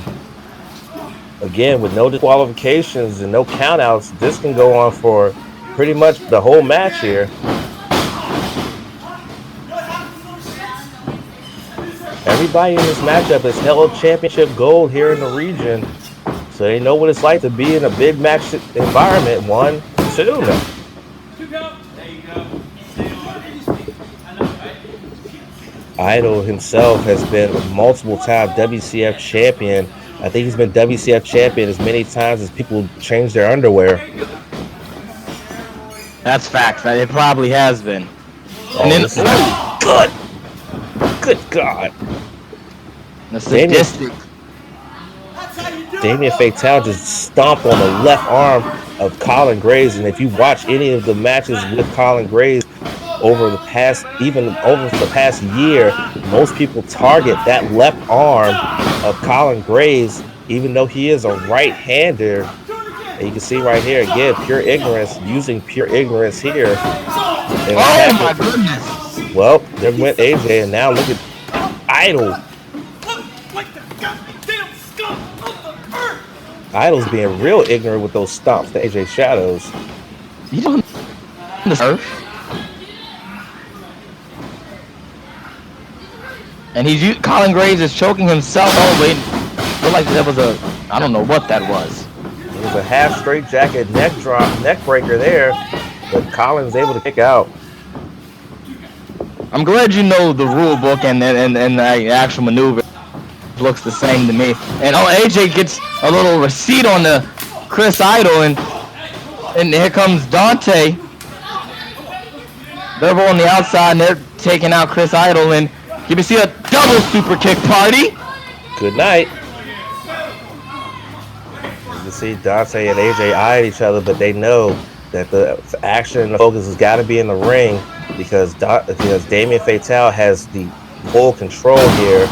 Again, with no disqualifications and no countouts, this can go on for pretty much the whole match here. Everybody in this matchup has held championship gold here in the region, so they know what it's like to be in a big match environment. 1, 2. Idol himself has been a multiple-time WCF champion. I think he's been WCF champion as many times as people change their underwear. That's facts. It probably has been. Oh, this is good. Good God. The sadistic. Damien Fatale just stomped on the left arm of Colin Graves, and if you watch any of the matches with Colin Graves over the past year, most people target that left arm of Colin Graves, even though he is a right-hander. And you can see right here again, pure ignorance, using pure ignorance here. Oh my goodness! Well, there went AJ, and now look at Idol. Idol's being real ignorant with those stomps to AJ Shadows. You don't deserve. And Colin Graves is choking himself. Oh wait, looked like that was I don't know what that was. It was a half straight jacket neck breaker there, but Colin's able to kick out. I'm glad you know the rule book and the actual maneuver looks the same to me. And AJ gets a little receipt on the Chris Idol, and here comes Dante. They're on the outside and they're taking out Chris Idol, and you can see a double super kick party. Good night. You can see Dante and AJ eyeing each other, but they know that the action and the focus has got to be in the ring because Damien Fatale has the full control here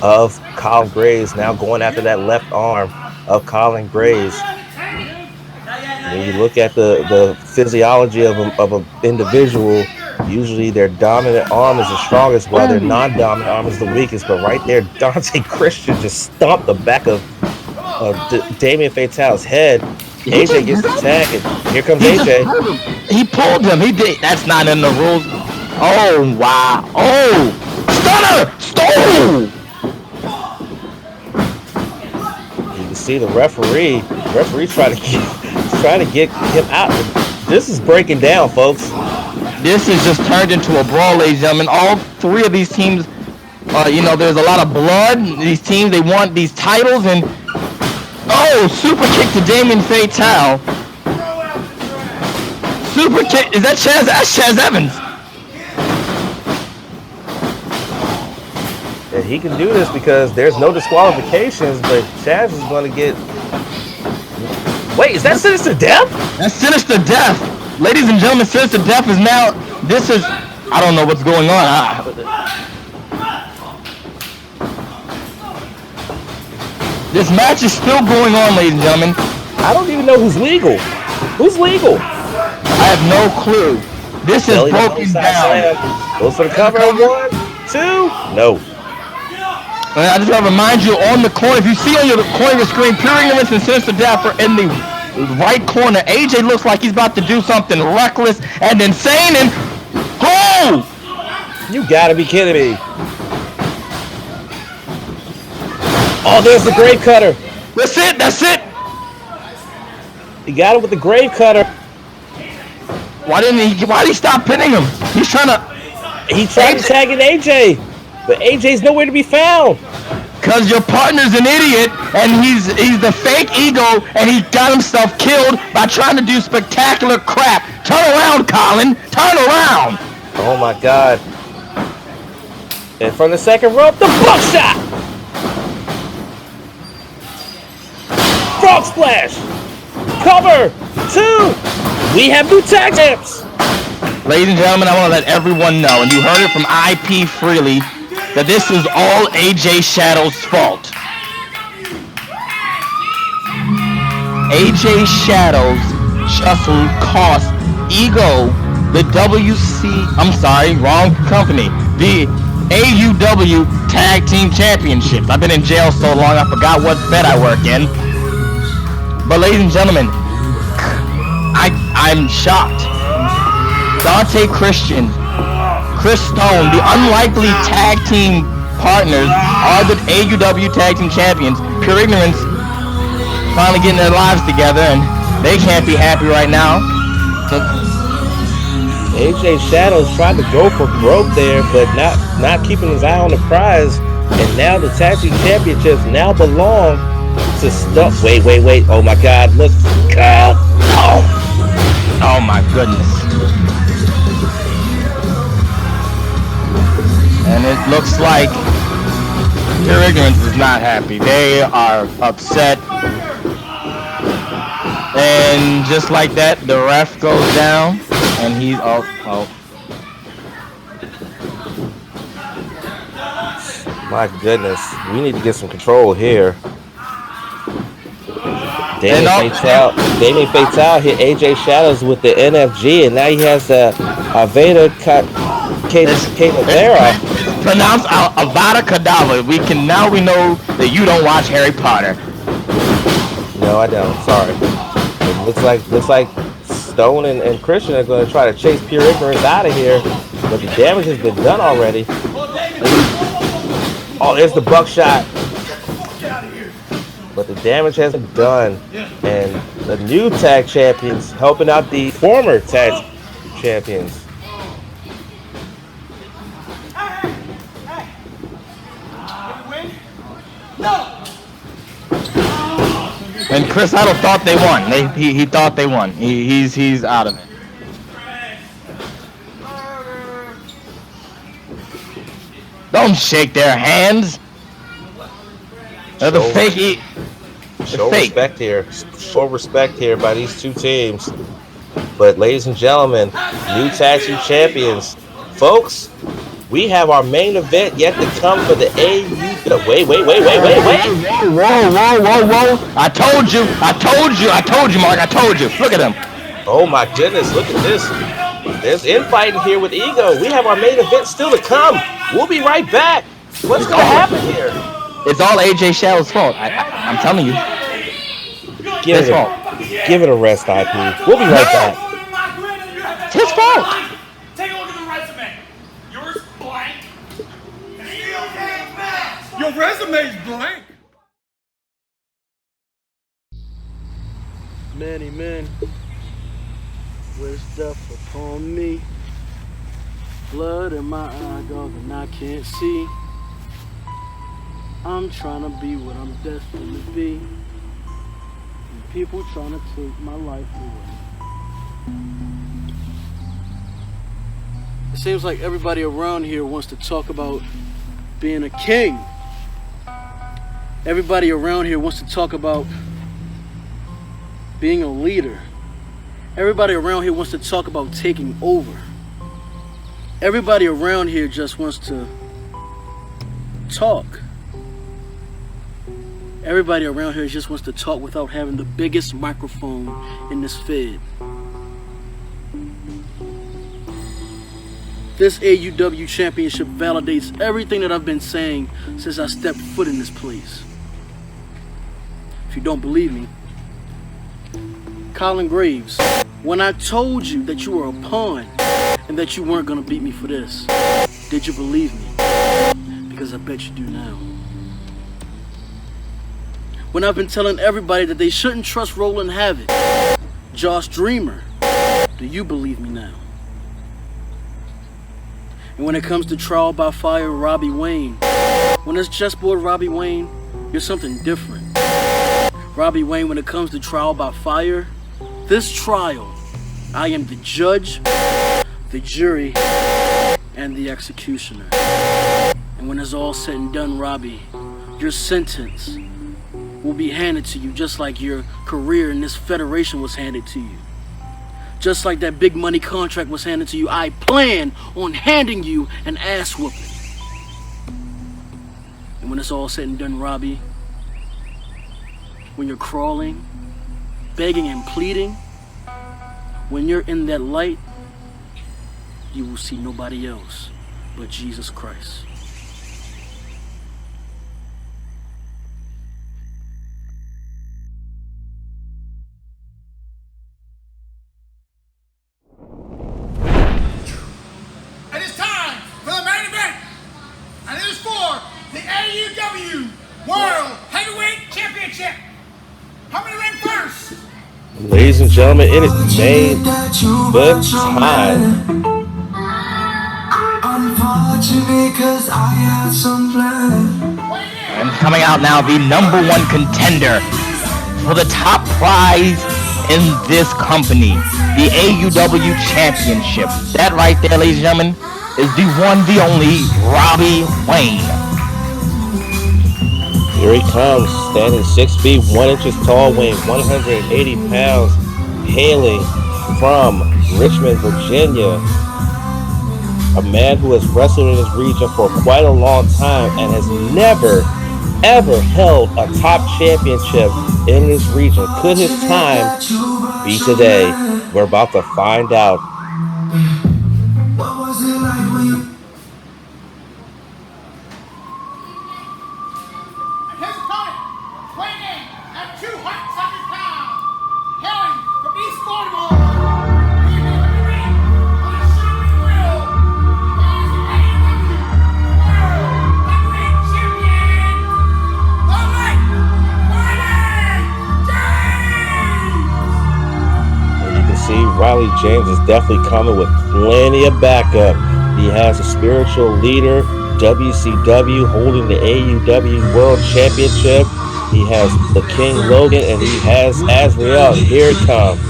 of Colin Graves, now going after that left arm of Colin Graves. When you look at the physiology of an individual, usually their dominant arm is the strongest while their non-dominant arm is the weakest. But right there, Dante Christian just stomped the back of Damien Fatale's head. AJ gets the tag, and here comes AJ. He pulled him. He did. That's not in the rules. Oh, wow. Oh, stunner! Stone! You can see the referee trying to get him out. This is breaking down, folks. This is just turned into a brawl, ladies and gentlemen. All three of these teams, there's a lot of blood. These teams, they want these titles, and super kick to Damien Fatale. Super kick. Is that Chaz? That's Chaz Evans. And he can do this because there's no disqualifications, but Chaz is going to get... Wait, is that Sinister Death? That's Sinister Death. Ladies and gentlemen, Sinister Death is now... I don't know what's going on. This match is still going on, ladies and gentlemen. I don't even know who's legal. Who's legal? I have no clue. This is broken down. Goes for the cover. 1, 2. No. I just want to remind you, on the corner, if you see on the corner of the screen, Pure Ignorance and Sinister Death are in the right corner. AJ looks like he's about to do something reckless and insane, and you gotta be kidding me. Oh, there's the grave cutter. That's it. He got it with the grave cutter. Why did he stop pinning him? He tried to tag in AJ, but AJ's nowhere to be found. Cause your partner's an idiot, and he's the fake ego, and he got himself killed by trying to do spectacular crap. Turn around, Colin. Turn around. Oh my God. And from the second rope, the buckshot. Frog splash. Cover. 2. We have new tag champs. Ladies and gentlemen, I want to let everyone know, and you heard it from IP Freely, that this is all AJ Shadow's fault. AJ Shadow's just cost Ego the wrong company, the AUW Tag Team Championships. I've been in jail so long I forgot what fed I work in. But ladies and gentlemen, I'm shocked. Dante Christian, Chris Stone, the unlikely tag team partners, are the AUW Tag Team Champions. Pure Ignorance finally getting their lives together, and they can't be happy right now. So, AJ Shadows tried to go for broke there, but not keeping his eye on the prize. And now the Tag Team Championships now belong to stuff. Wait. Oh my God, let's go. Oh my goodness. And it looks like Pure Ignorance is not happy. They are upset. And just like that, the ref goes down, and he's oh. My goodness, we need to get some control here. Damien Fatale hit AJ Shadows with the NFG, and now he has the Avada Kedavra. Pronounced Avada Kedavra. We know that you don't watch Harry Potter. No, I don't. Sorry. It looks like Stone and Christian are going to try to chase Pure Ignorance out of here, but the damage has been done already. Oh, there's the buckshot. But the damage has been done, and the new tag champions helping out the former tag champions. And Chris Idol thought they won. He thought they won. He's out of it. Don't shake their hands. The fake. Show respect here. Show respect here by these two teams. But ladies and gentlemen, new tag team champions, folks. We have our main event yet to come for the AUW. Wait. Whoa. I told you, Mark. I told you. Look at him. Oh my goodness, look at this. There's infighting here with Ego. We have our main event still to come. We'll be right back. What's going to happen here? It's all AJ Shadow's fault. I'm telling you. Give it a rest, IP. We'll be right back. It's his fault. Take a look at the resume. Yours blank. Your resume's blank. Many men wish death upon me. Blood in my eye, dog, and I can't see. I'm trying to be what I'm destined to be. And people trying to take my life away. It seems like everybody around here wants to talk about being a king. Everybody around here wants to talk about being a leader. Everybody around here wants to talk about taking over. Everybody around here just wants to talk. Everybody around here just wants to talk without having the biggest microphone in this fed. This AUW Championship validates everything that I've been saying since I stepped foot in this place. If you don't believe me, Colin Graves, when I told you that you were a pawn and that you weren't gonna beat me for this, did you believe me? Because I bet you do now. When I've been telling everybody that they shouldn't trust Roland Havoc, Josh Dreamer, do you believe me now? And when it comes to Trial by Fire, Robbie Wayne, when it's chessboard Robbie Wayne, you're something different. Robbie Wayne, when it comes to Trial by Fire, this trial, I am the judge, the jury, and the executioner. And when it's all said and done, Robbie, your sentence will be handed to you just like your career in this federation was handed to you. Just like that big money contract was handed to you, I plan on handing you an ass whooping. when it's all said and done, Robbie, when you're crawling, begging and pleading, when you're in that light, you will see nobody else but Jesus Christ. It is time for the main event, and it is for the AUW World Heavyweight Championship. Coming to ring first. Ladies and gentlemen, it is main event time. And coming out now, the #1 contender for the top prize in this company, the AUW Championship. That right there, ladies and gentlemen, is the one, the only Robbie Wayne. Here he comes, standing 6 feet 1 inches tall, weighing 180 pounds, hailing from Richmond, Virginia. A man who has wrestled in this region for quite a long time and has never, ever held a top championship in this region. Could his time be today? We're about to find out. What was it like when you... His opponent, weighing in at 270 pounds, hailing from East Baltimore. He is in the ring on a shocking will. He is the AUW World Heavyweight Champion, the late Riley James. And you can see Riley James is definitely coming with plenty of backup. He has a spiritual leader, WCW, holding the AUW World Championship. He has the King Logan, and he has Azrael. Here it comes.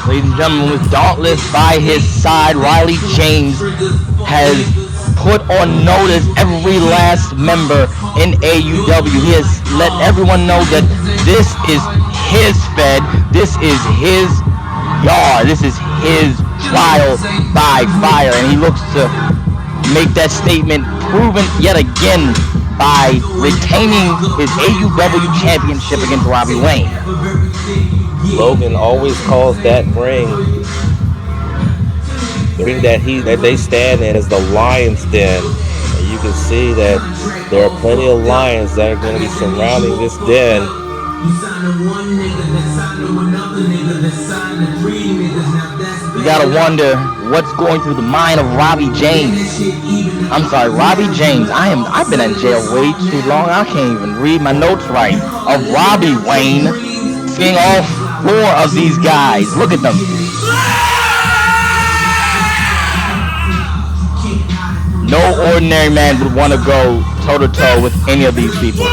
Ladies and gentlemen, with Dauntless by his side, Riley James has put on notice every last member in AUW. He has let everyone know that this is his Fed, this is his yard, this is his trial by fire, and he looks to make that statement proven yet again by retaining his AUW championship against Robbie Wayne. Logan always calls that ring, the ring that they stand in, as the Lion's Den. And you can see that there are plenty of lions that are going to be surrounding this den. You gotta wonder what's going through the mind of Robbie James. I'm sorry, Robbie James. I've been in jail way too long. I can't even read my notes right. Of Robbie Wayne, seeing all 4 of these guys. Look at them. No ordinary man would want to go toe to toe with any of these people.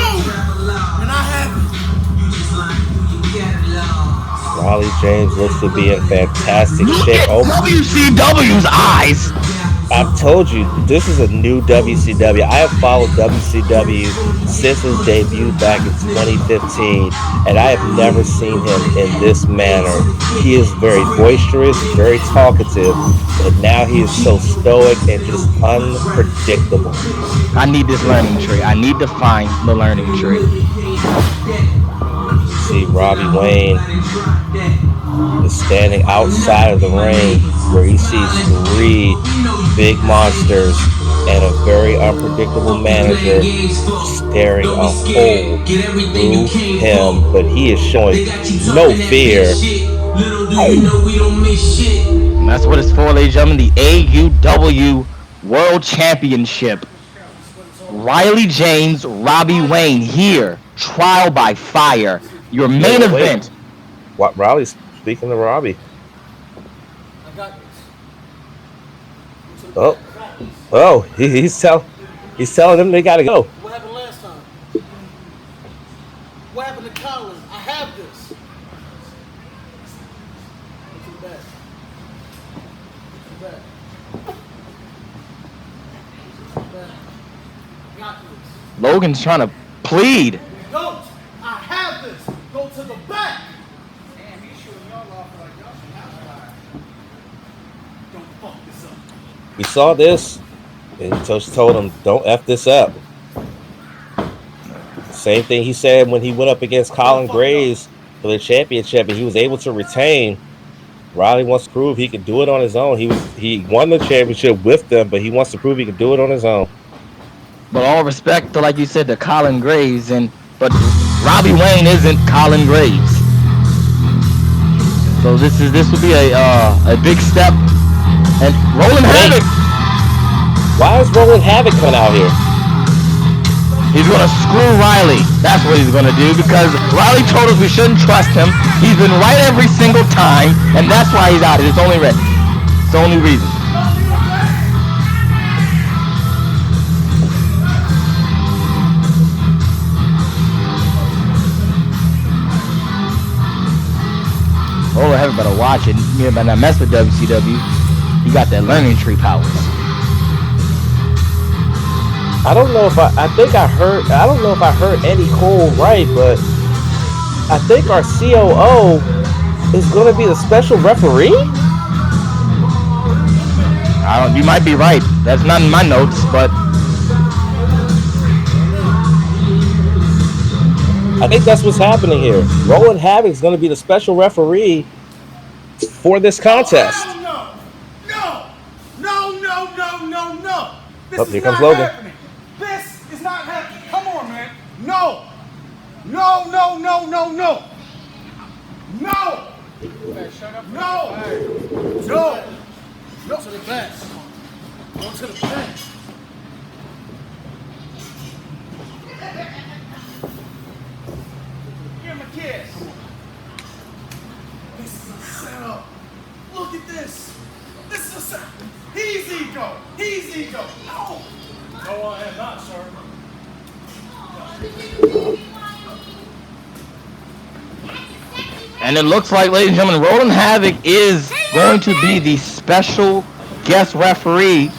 Riley James looks to be in fantastic shape. Oh, WCW's eyes. I've told you, this is a new WCW. I have followed WCW since his debut back in 2015, and I have never seen him in this manner. He is very boisterous, very talkative, but now he is so stoic and just unpredictable. I need this learning tree. I need to find the learning tree. See, Robbie Wayne is standing outside of the ring where he sees 3 big monsters and a very unpredictable manager staring a hole through him, but he is showing no fear. And that's what it's for, ladies and gentlemen, the AUW World Championship. Riley James, Robbie Wayne here, trial by fire. Your main event. What, Riley's speaking to Robbie? Oh, he's telling them they gotta go. What happened last time? What happened to Colin? I have this. Go to the back. Go to the back. Got this. Logan's trying to plead. Don't! I have this! Go to the back! Damn, he's shooting y'all off like y'all should have We saw this, and Coach told him, "Don't F this up." Same thing he said when he went up against Colin Graves for the championship, and he was able to retain. Riley wants to prove he can do it on his own. He won the championship with them, but he wants to prove he can do it on his own. But all respect to, like you said, to Colin Graves, but Robbie Wayne isn't Colin Graves. So this would be a big step. And Roland Havoc. Why is Roland Havoc coming out here? He's gonna screw Riley. That's what he's gonna do, because Riley told us we shouldn't trust him. He's been right every single time, and that's why he's out. It's only right. It's the only reason. Oh, Havoc better watch it. You better not mess with WCW. You got that learning tree powers. I don't know if I don't know if I heard Eddie Cole right, but I think our COO is going to be the special referee. You might be right. That's not in my notes, but I think that's what's happening here. Roland Havoc is going to be the special referee for this contest. No. This Here is comes not Logan. happening. This is not happening. Come on, man. No. Go to the back. Go to the back. Give him a kiss. This is a setup. Look at this. This is a setup. He's ego. No. No, I am not, sir. and it looks like, ladies and gentlemen, Roland Havoc is going to be the special guest referee.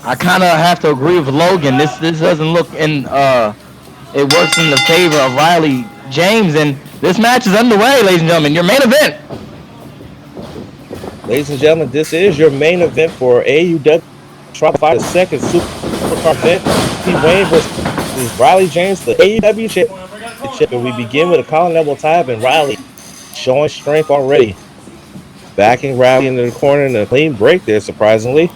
I kind of have to agree with Logan. This doesn't look in it works in the favor of Riley James, and this match is underway, ladies and gentlemen. Your main event. Ladies and gentlemen, this is your main event for AUW Trial By Fire, the second supercard event. Wayne versus Riley James, the AUW Championship, and we begin with a collar level tab, and Riley showing strength already. Backing Riley into the corner and a clean break there, surprisingly.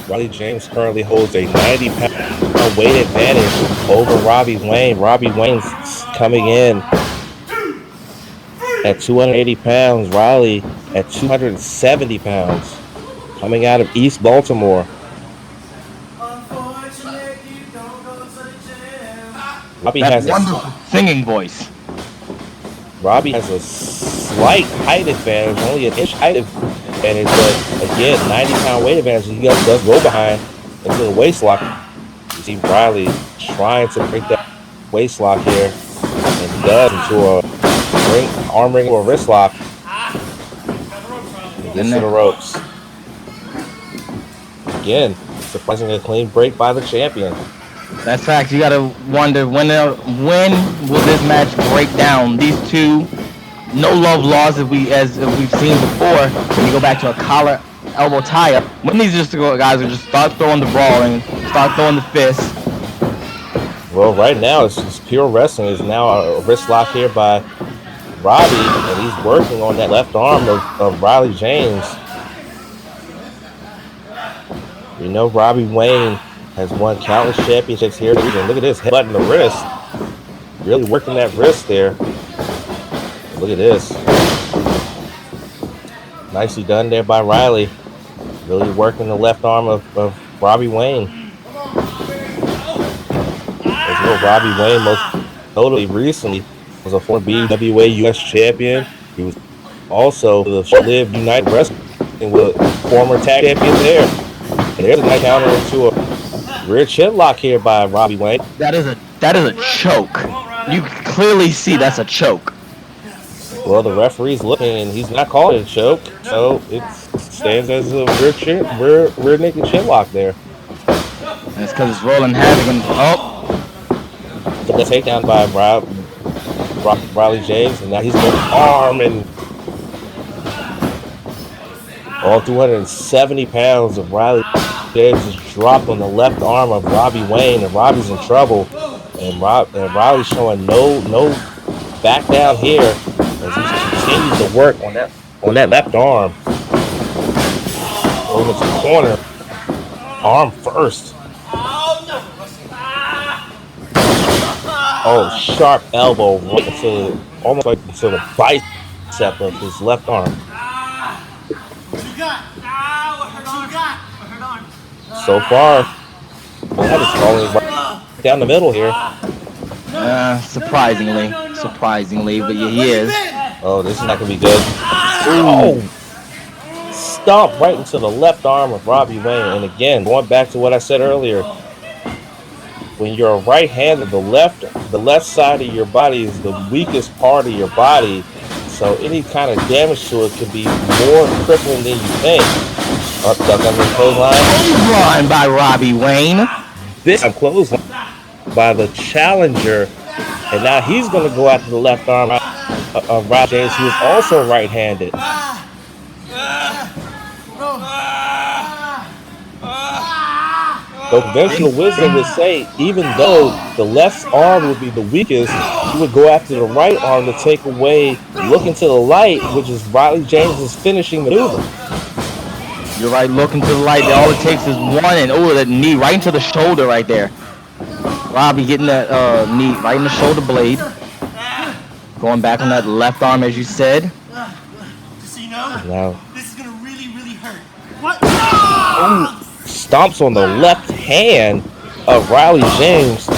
Riley James currently holds a 90-pound weight advantage over Robbie Wayne. Robbie Wayne's coming in at 280 pounds. Riley at 270 pounds. Coming out of East Baltimore. Robbie has a wonderful singing voice. Robbie has a slight height advantage, only an inch height advantage, but again, 90-pound weight advantage. He does go behind into the waist lock. You see Riley trying to break that waist lock here, and he does into a arm ring or a wrist lock. He gets to the ropes. Again, surprising a clean break by the champion. That's fact. You gotta wonder when will this match break down? These two, no love lost as we've seen before. When you go back to a collar elbow tie up, when these guys are just start throwing the brawl and start throwing the fists. Well, right now it's pure wrestling. It's now a wrist lock here by Robbie, and he's working on that left arm of Riley James. You know, Robbie Wayne has won countless championships here. And look at this, headbutting the wrist. Really working that wrist there. Look at this. Nicely done there by Riley. Really working the left arm of Robbie Wayne. As you know, Robbie Wayne most notably recently was a former BWA US champion. He was also the short-lived United Wrestling with former tag champion there. And there's a nice counter into a rear chin lock here by Robbie Wayne. That is a choke. You clearly see that's a choke. Well, the referee's looking and he's not calling it a choke, so it stands as a rear naked chin lock there. And it's because it's rolling Havoc and The takedown by Riley James, and now he's going arm, and all 270 pounds of Riley James is dropped on the left arm of Robbie Wayne, and Robbie's in trouble, and Riley's showing no back down here as he continues to work on that left arm. Over to the corner, arm first. Oh, sharp elbow right into, almost like into the bicep of his left arm. So far, that is falling right down the middle here. Surprisingly, but yeah, he is. Oh, this is not gonna be good. Oh, stomp right into the left arm of Robbie Wayne. And again, going back to what I said earlier, when you're a right-handed, the left side of your body is the weakest part of your body. So any kind of damage to it could be more crippling than you think. Up, duck under the clothesline. Run by Robbie Wayne. This time clothesline by the challenger. And now he's going to go after the left arm of Robbie James, who is also right-handed. So conventional wisdom would say, even though the left arm would be the weakest, he would go after the right arm to take away, look into the light, which is Riley James' finishing maneuver. You're right, looking to the light. All it takes is one, and that knee right into the shoulder right there. Robbie getting that knee right in the shoulder blade. Going back on that left arm, as you said. Just so you know, now, this is gonna really, really hurt. What? Stomps on the left hand of Riley James.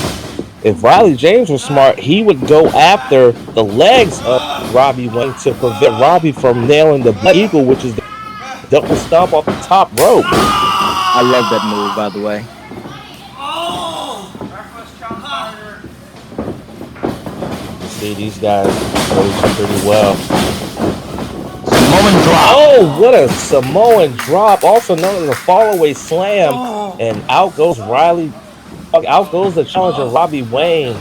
If Riley James was smart, he would go after the legs of Robbie Wayne to prevent Robbie from nailing the Black Eagle, which is the double stomp off the top rope. I love that move, by the way. You see, these guys know each other pretty well. Samoan drop. Oh, what a Samoan drop, also known as a fallaway slam. And out goes the challenger, Robbie Wayne.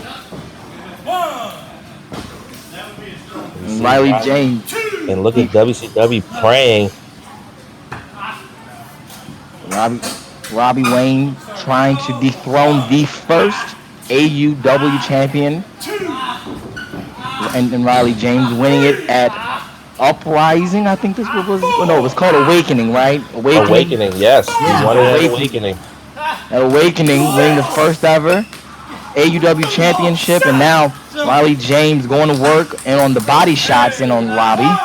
Riley James. And look at WCW praying. Robbie Wayne trying to dethrone the first AUW champion. And Riley James winning it at Uprising, I think this was. No, it was called Awakening, right? Awakening, yes. Yeah, He won it at Awakening. At Awakening, winning the first ever AUW championship, and now Riley James going to work and on the body shots and on Robbie.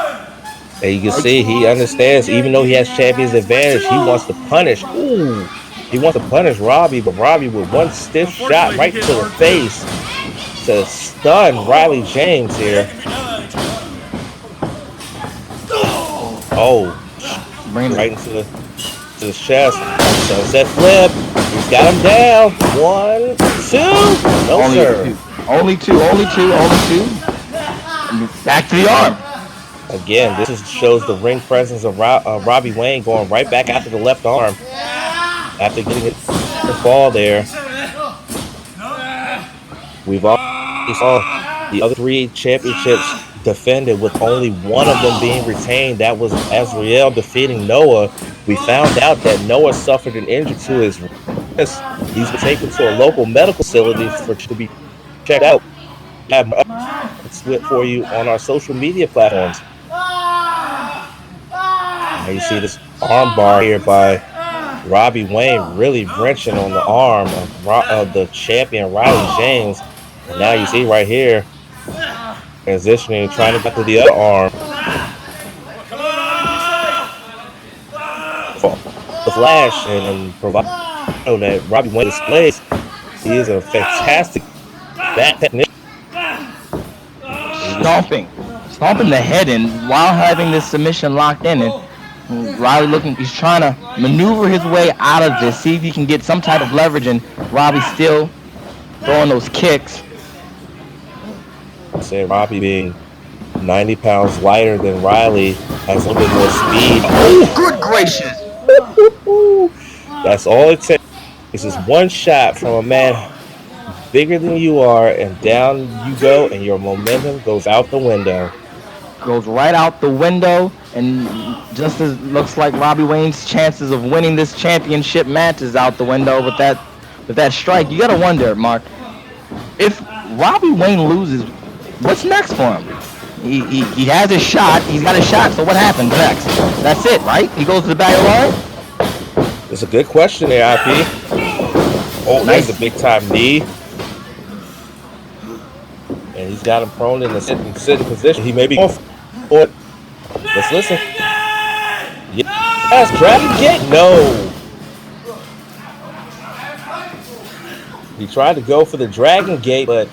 And you can see he understands, even though he has champion's advantage, he wants to punish. Ooh, he wants to punish Robbie, but Robbie with one stiff shot right to the face to stun Riley James here. Oh, right into the chest. Sunset flip. He's got him down. 1, 2. No, sir. Only two. Back to the arm. Again, this shows the ring presence of Robbie Wayne going right back after the left arm after getting the fall there. We've already saw the other 3 championships defended with only one of them being retained. That was Azrael defeating Noah. We found out that Noah suffered an injury to his wrist. He's been taken to a local medical facility to be checked out. It's for you on our social media platforms. Now you see this arm bar here by Robbie Wayne really wrenching on the arm of the champion Riley James. And now you see right here, transitioning, trying to get to the other arm. The flash and provide that Robbie Wayne displays. He is a fantastic back technician. Stomping the head in while having this submission locked in, and Riley he's trying to maneuver his way out of this, see if he can get some type of leverage, and Robbie still throwing those kicks. I say Robbie being 90 pounds lighter than Riley has a little bit more speed. Oh, good gracious! That's all it takes. This is one shot from a man bigger than you are, and down you go, and your momentum goes out the window. Goes right out the window, and just as looks like Robbie Wayne's chances of winning this championship match is out the window with that strike. You gotta wonder, Mark, if Robbie Wayne loses, what's next for him? He has his shot. He's got his shot. So what happens next? That's it, right? He goes to the back of the line. It's a good question there, IP. Oh, nice. That's a big time knee. And he's got him prone in the sitting position. He may be going for it. Let's listen. Yes, Dragon Gate. No. He tried to go for the Dragon Gate, but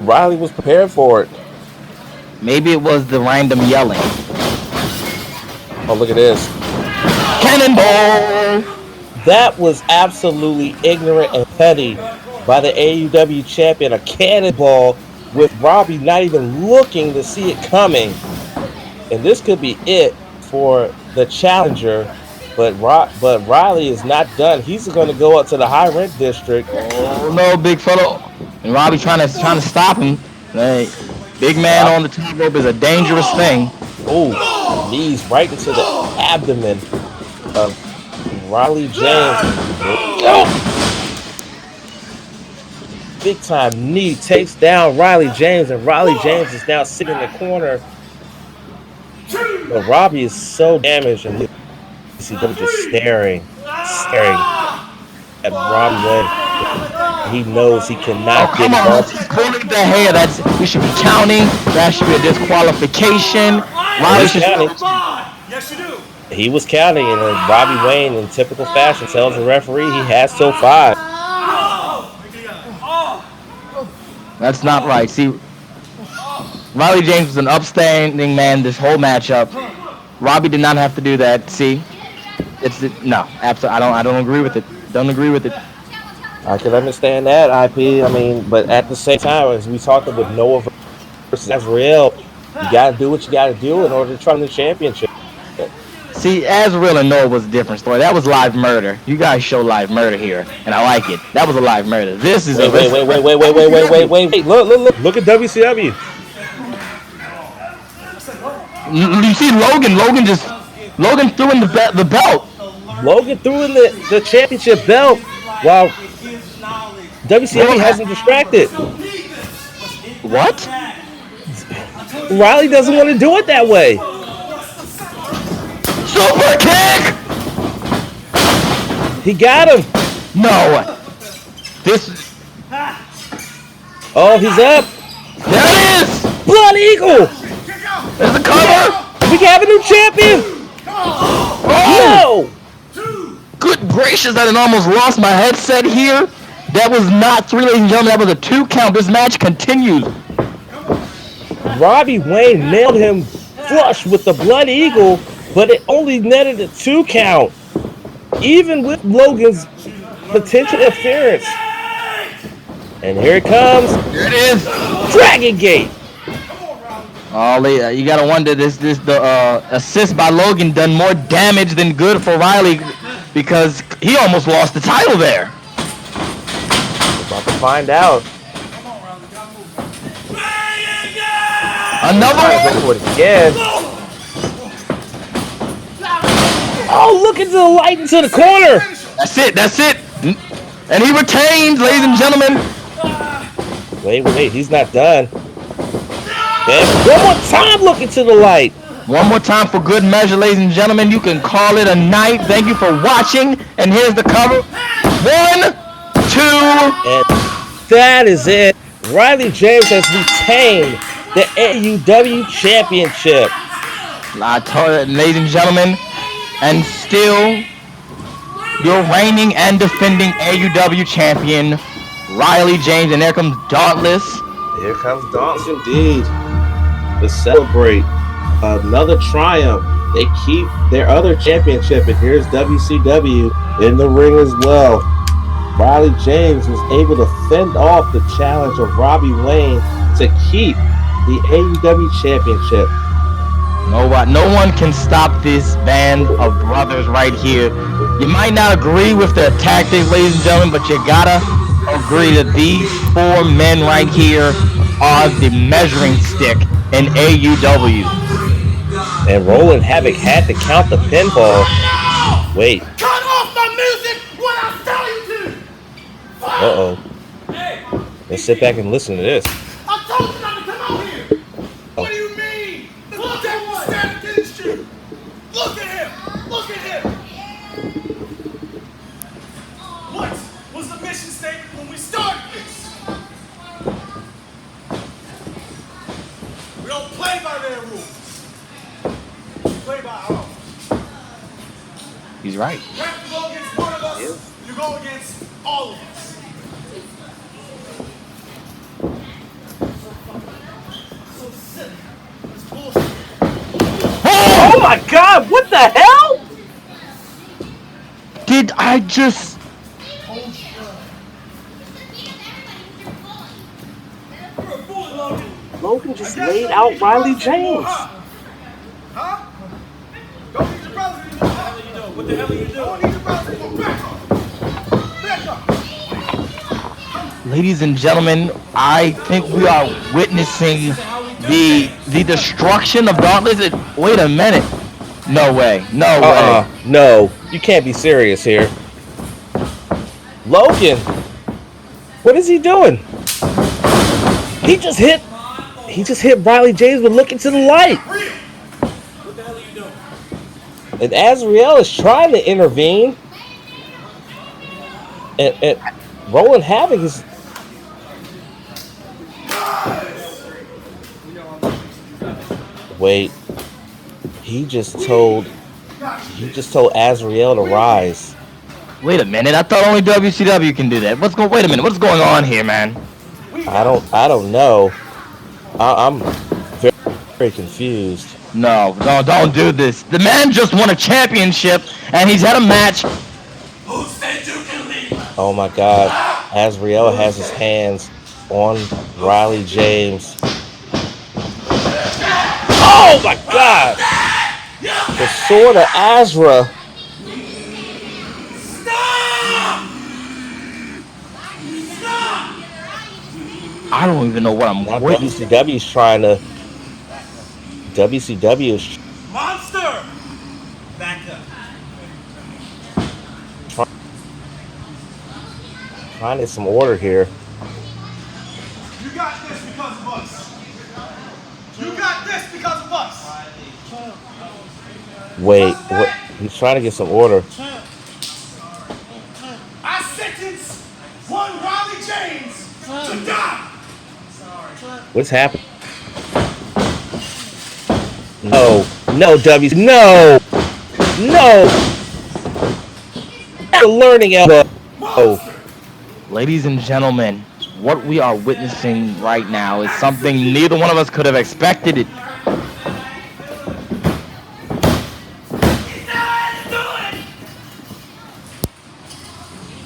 Riley was prepared for it. Maybe it was the random yelling. Oh, look at this. Cannonball! That was absolutely ignorant and petty by the AUW champion. A cannonball with Robbie not even looking to see it coming. And this could be it for the challenger. But Riley is not done. He's going to go up to the high rent district. Oh no, big fellow! And Robbie trying to stop him. Hey, big man on the top rope is a dangerous thing. Oh, knees right into the abdomen of Riley James. Oh. Big time knee takes down Riley James, and Riley James is now sitting in the corner. But Robbie is so damaged, and he's just staring at Robbie Wayne. He knows he cannot get involved. He's pulling the hair. We should be counting. That should be a disqualification. Riley should Yes, you do. He was counting, and Robbie Wayne, in typical fashion, tells the referee he has till 5. That's not right. See, Riley James was an upstanding man this whole matchup. Robbie did not have to do that. See, no, absolutely. I don't agree with it. Don't agree with it. I can understand that, IP. I mean, but at the same time, as we talked about Noah versus Azrael, you got to do what you got to do in order to try to win the championship. See, Azrael and Noah was a different story. That was live murder. You guys show live murder here, and I like it. That was a live murder. This is wait. Look at WCW. You see Logan threw in the belt. Logan threw in the championship belt while WCW hasn't distracted. What? Riley doesn't want to do it that way. Super kick! He got him. No. Oh, he's up. There it is. Blood Eagle. There's the cover. We have a new champion. Oh. No. Good gracious, I almost lost my headset here. That was not 3, ladies and gentlemen. That was a 2 count. This match continues. Robbie Wayne nailed him flush with the Blood Eagle, but it only netted a 2 count, even with Logan's potential interference. And here it comes. Here it is. Dragon Gate. Oh, you gotta wonder the assist by Logan done more damage than good for Riley, because he almost lost the title there. About to find out. Another one. For it again. Oh, look at the light into the corner. That's it. And he retains, ladies and gentlemen. Wait, he's not done. And one more time, look into the light. One more time for good measure, ladies and gentlemen. You can call it a night. Thank you for watching. And here's the cover. 1, 2. And that is it. Riley James has retained the AUW Championship. I told it, ladies and gentlemen. And still, your reigning and defending AUW champion, Riley James. And there comes Dauntless. Here comes Dauntless indeed. To celebrate another triumph. They keep their other championship, and here's WCW in the ring as well. Riley James was able to fend off the challenge of Robbie Wayne to keep the AUW championship. No one can stop this band of brothers right here. You might not agree with their tactics, ladies and gentlemen, but you gotta agree that these four men right here are the measuring stick in AUW. And Roland Havoc had to count the pinfall. Wait. Cut off my music when I tell you to! Uh-oh. Let's sit back and listen to this. I told you not to come out here! What do you mean? Look at what's standing against you! Look at him! Look at him! What was the mission statement when we started this? We don't play by their rules. We play by our own. He's right. You have to go against one of us, you go against all of us. So silly. It's bullshit. Oh my God! What the hell? Did I just... Logan just laid out Riley James. Huh? Don't need your brother anymore. What the hell are you doing? Don't need your brother anymore. Back up. Back up. Ladies and gentlemen, I think we are witnessing the destruction of Dauntless. Wait a minute. No way. No way. No. You can't be serious here. Logan. What is he doing? He just hit Riley James with looking to the light. What the hell are you doing? And Azrael is trying to intervene. And Roland Havoc is... Wait. He just told Azrael to rise. Very a minute. I thought only WCW can do that. Wait a minute. What's going on here, man? I don't know. I'm very confused. No, don't do this. The man just won a championship, and he's had a match. Who said you can leave? Oh my God. Azrael has his hands on Riley James. Oh my God! The sword of Azrael. I don't even know what I'm witnessing. WCW's trying to... WCW is Monster! Back up. trying to get some order here. You got this because of us. You got this because of us. Wait, what? He's trying to get some order. I sentence one Riley James to die. What's happening? No, no. You're learning, Elbow. Oh. Ladies and gentlemen, what we are witnessing right now is something neither one of us could have expected it.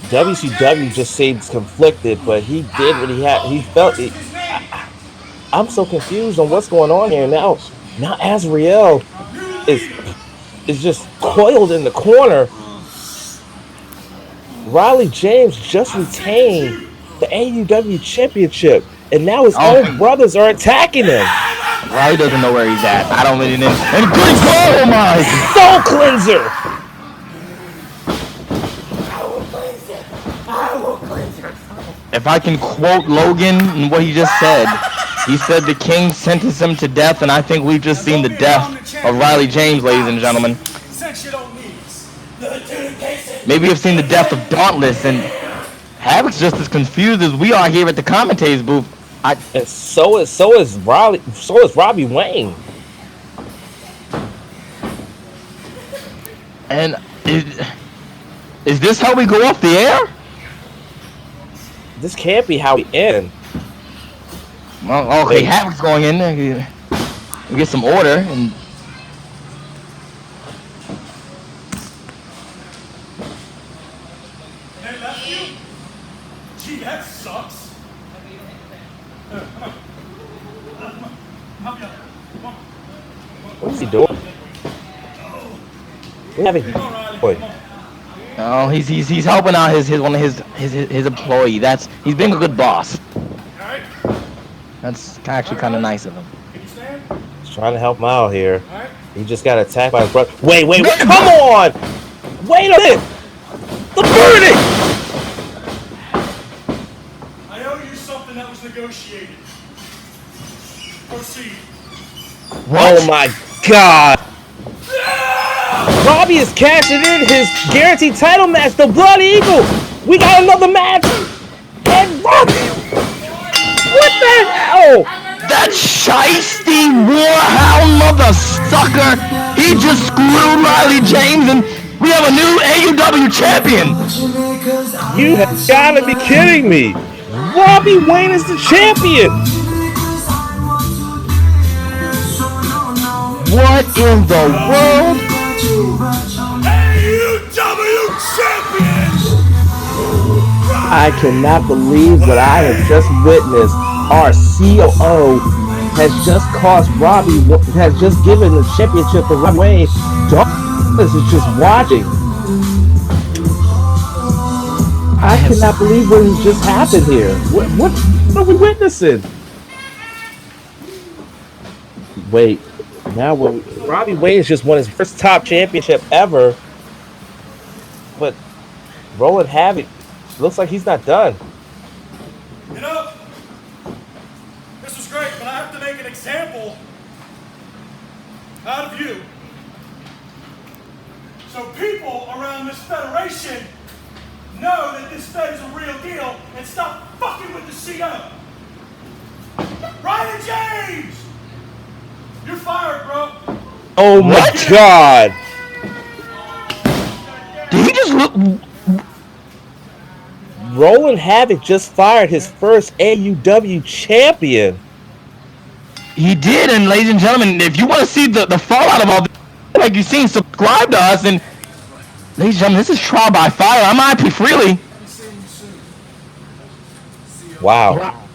WCW just seems conflicted, but he did what he had. He felt it. I'm so confused on what's going on here now. Now Azrael is just coiled in the corner. Riley James just retained the AUW Championship, and now his own brothers are attacking him. Riley doesn't know where he's at. I don't really know. And good God, oh my! Soul Cleanser! If I can quote Logan and what he just said, he said the king sentenced him to death, and I think we've just seen the death of Riley James, ladies and gentlemen. Maybe you've seen the death of Dauntless, and Havoc's just as confused as we are here at the commentators booth. And so is Robbie Wayne. And is this how we go off the air? This can't be how we end. Well, okay, Havoc's going in there. We get some order and. They left you? Gee, that sucks. What is he doing? We have a boy. Oh, he's helping out his one of his employee. He's being a good boss. That's actually kind of nice of him. He's trying to help him out here. He just got attacked by his brother. Wait! Come on! Wait a minute! The verdict! I owe you something that was negotiated. Proceed. What? Oh my God! Robbie is cashing in his guaranteed title match, the Blood Eagle. We got another match. And Robbie, what the hell? That shiesty warhound mother sucker! He just screwed Riley James, and we have a new AUW champion. You have got to be kidding me! Robbie Wayne is the champion. What in the world? AUW champions! I cannot believe what I have just witnessed. Our COO has just has just given the championship to Robbie Wayne. Douglas is just watching. I cannot believe what has just happened here. What are we witnessing? Wait. Now Robbie Wayne's just won his first top championship ever, but Roland Havoc looks like he's not done. You know, this was great, but I have to make an example out of you. So people around this federation know that this Fed is a real deal and stop fucking with the CO. Riley James! You're fired, bro. Oh my God! Did he just look? Roland Havoc just fired his first AUW champion. He did, and ladies and gentlemen, if you want to see the fallout of all this, like you've seen, subscribe to us. And ladies and gentlemen, this is Trial by Fire. I'm IP Freely. Wow.